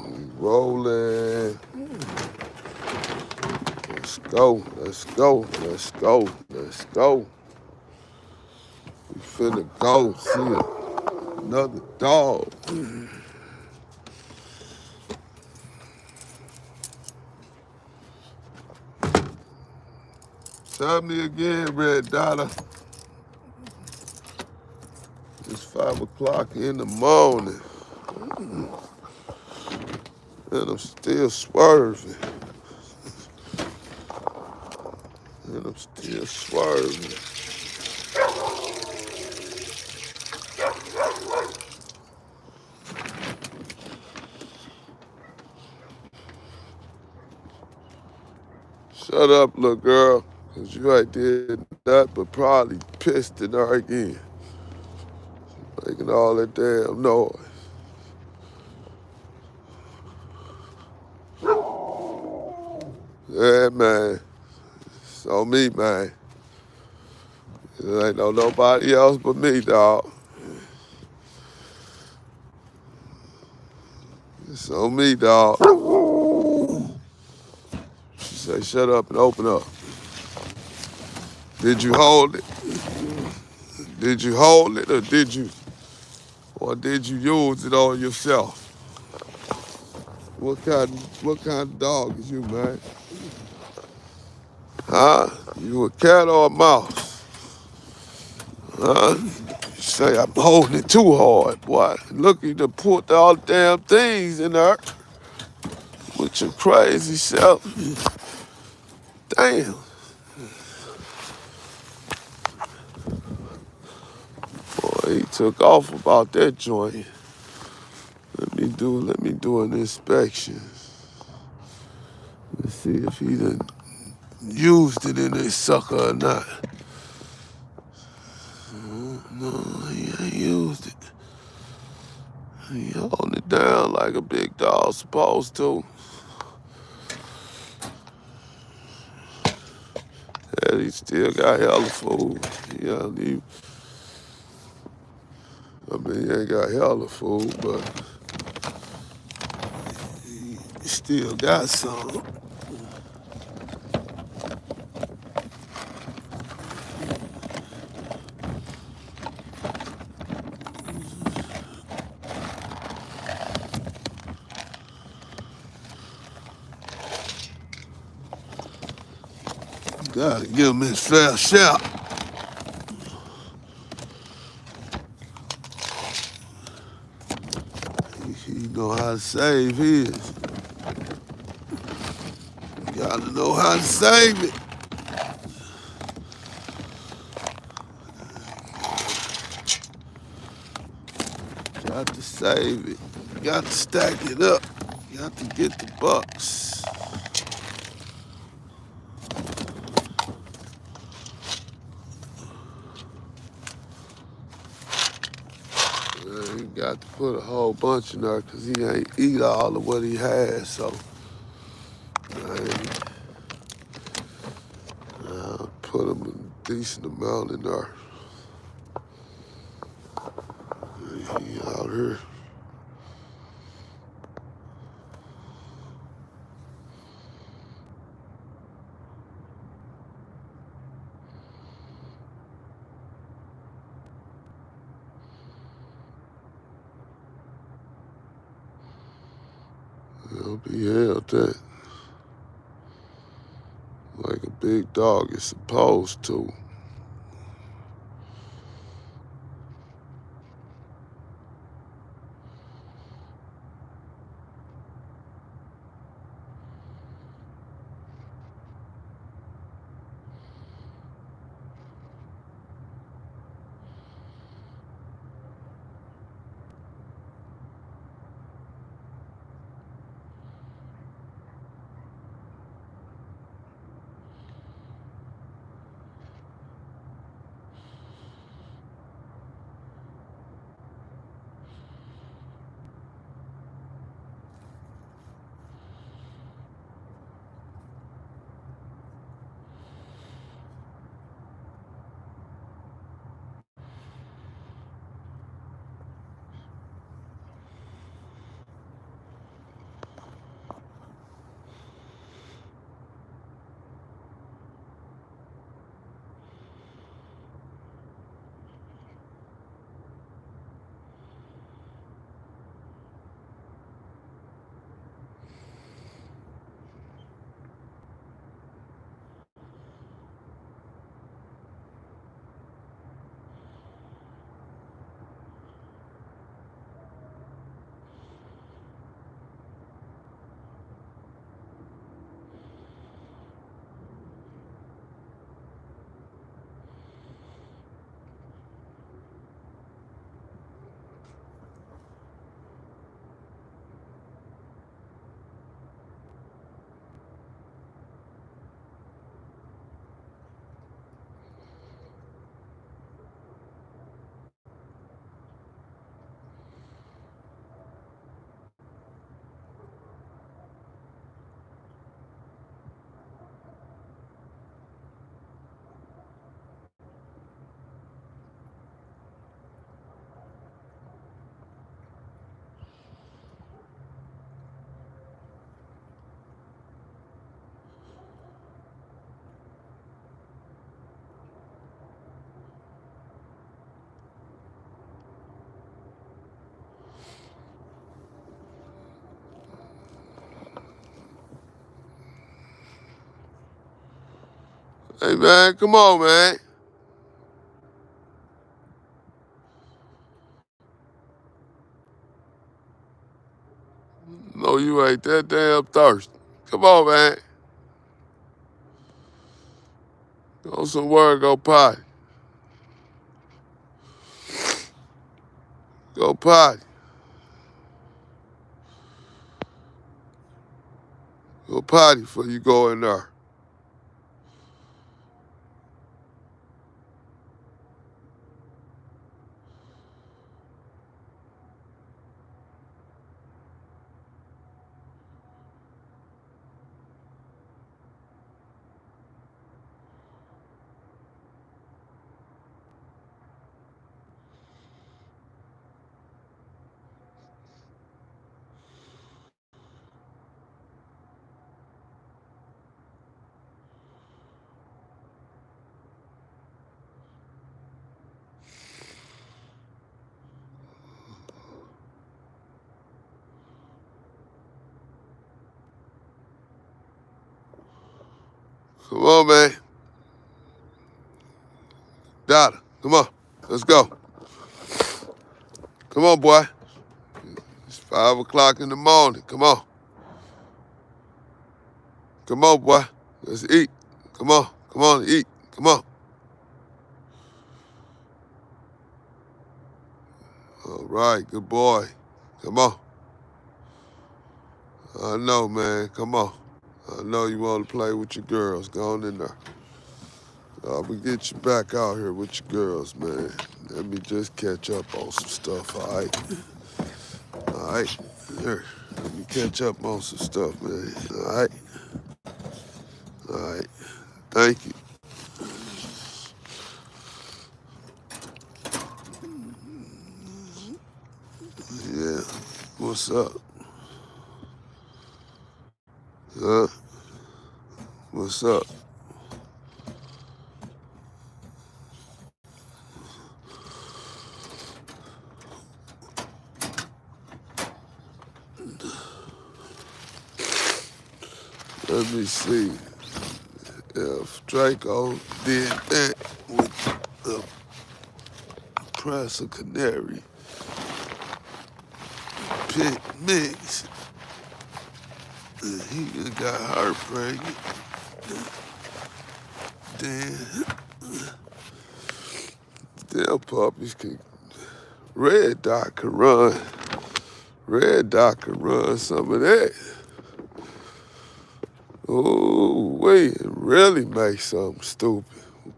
We rolling. Let's go. Let's go. Let's go. Let's go. We finna go see another dog. Tell me again, Red Dottor. It's 5 o'clock in the morning. And I'm still swerving. And I'm still swerving. Shut up, little girl. Cause you ain't did that but probably pissed in her again. Making all that damn noise. Yeah, man. It's on me, man. It ain't no nobody else but me, dog. It's on me, dog. She say, shut up and open up. Did you hold it? Did you hold it or did you use it on yourself? What kind of dog is you, man? Huh? You a cat or a mouse? Huh? You say I'm holding it too hard, boy. Look, you done put all the damn things in there with your crazy self. Damn. Boy, he took off about that joint. Let me do an inspection. Let's see if he done used it in this sucker or not. No, he ain't used it. He holding it down like a big dog supposed to. Yeah, he still got hella food. Yeah, he ain't got hella food, but he still got some. Gotta give him his fair share. He know how to save his. Gotta know how to save it. Got to save it. Got to stack it up. Got to get the bucks. He got to put a whole bunch in there because he ain't eat all of what he had, so I'll put him a decent amount in there. He out here. He'll be held that like a big dog is supposed to. Hey, man, come on, man. No, you ain't that damn thirsty. Come on, man. Go somewhere and go potty. Go potty. Go potty before you go in there. Come on, man. Dada, come on. Let's go. Come on, boy. It's 5 o'clock in the morning. Come on. Come on, boy. Let's eat. Come on. Come on, eat. Come on. All right, good boy. Come on. I know, man. Come on. I know you want to play with your girls. Go on in there. We get you back out here with your girls, man. Let me just catch up on some stuff, all right? All right. Here. Let me catch up on some stuff, man. All right. All right. Thank you. Yeah. What's up? Huh? What's up? Let me see if Draco did that with the Presa Canario pit mix. He done got her pregnant. Then them puppies can Red Dot can run. Red Dot can run some of that. Oh, wait, really make something stupid.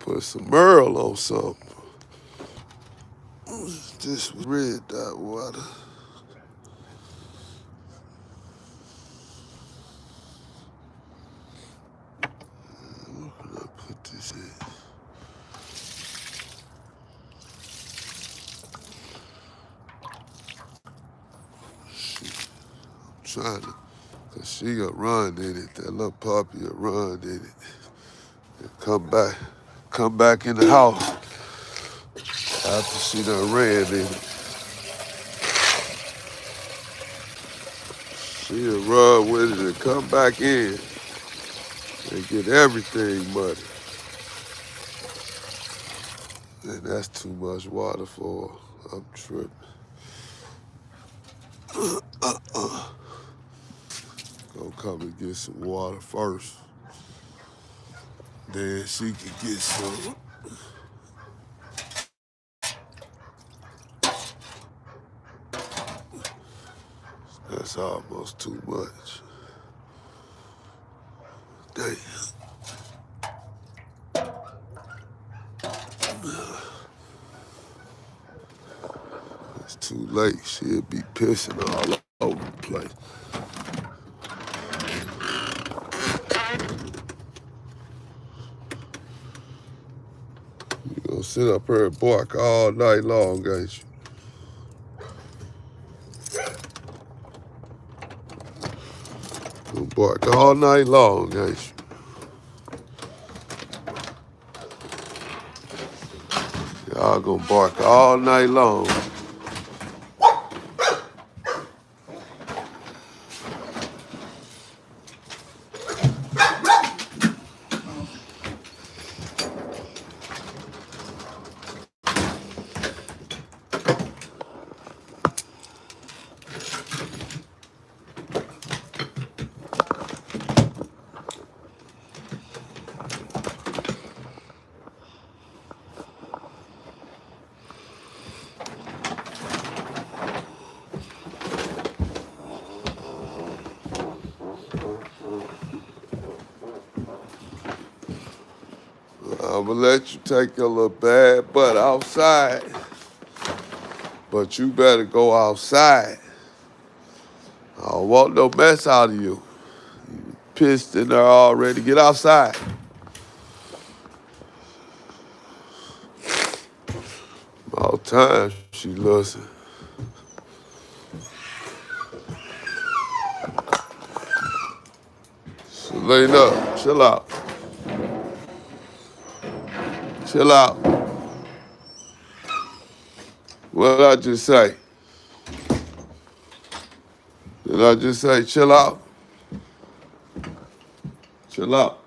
Put some Merle on something. This was Red Dot water. Where can I put this in? Shit, I'm trying to, cause she a run in it. That little puppy a run in it. And come back in the house after she done ran in it. She'll run with it and come back in and get everything muddy. And that's too much water for her. I'm tripping. Gonna come and get some water first. Then she can get some. That's almost too much. Damn. It's too late. She'll be pissing all over the place. You gonna sit up here and bark all night long, ain't you? Gonna bark all night long, ain't you? Y'all gonna bark all night long. I'ma let you take your little bad butt outside. But you better go outside. I don't want no mess out of you. You pissed in there already. Get outside. All time she listen. Selena, chill out. Chill out. What did I just say? Did I just say chill out? Chill out.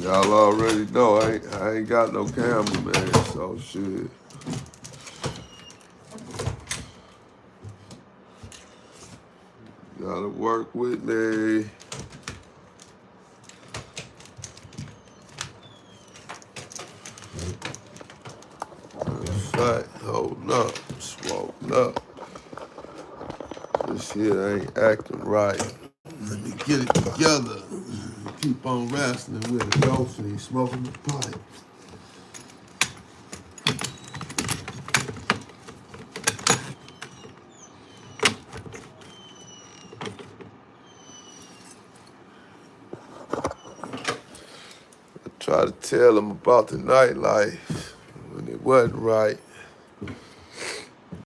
Y'all already know I ain't got no cameraman, so shit. Gotta work with me. Fact, holding up, smoking up. This shit ain't acting right. Let me get it together. Keep on wrestling with it. Ghost and he's smoking the pipe. I try to tell him about the nightlife when it wasn't right.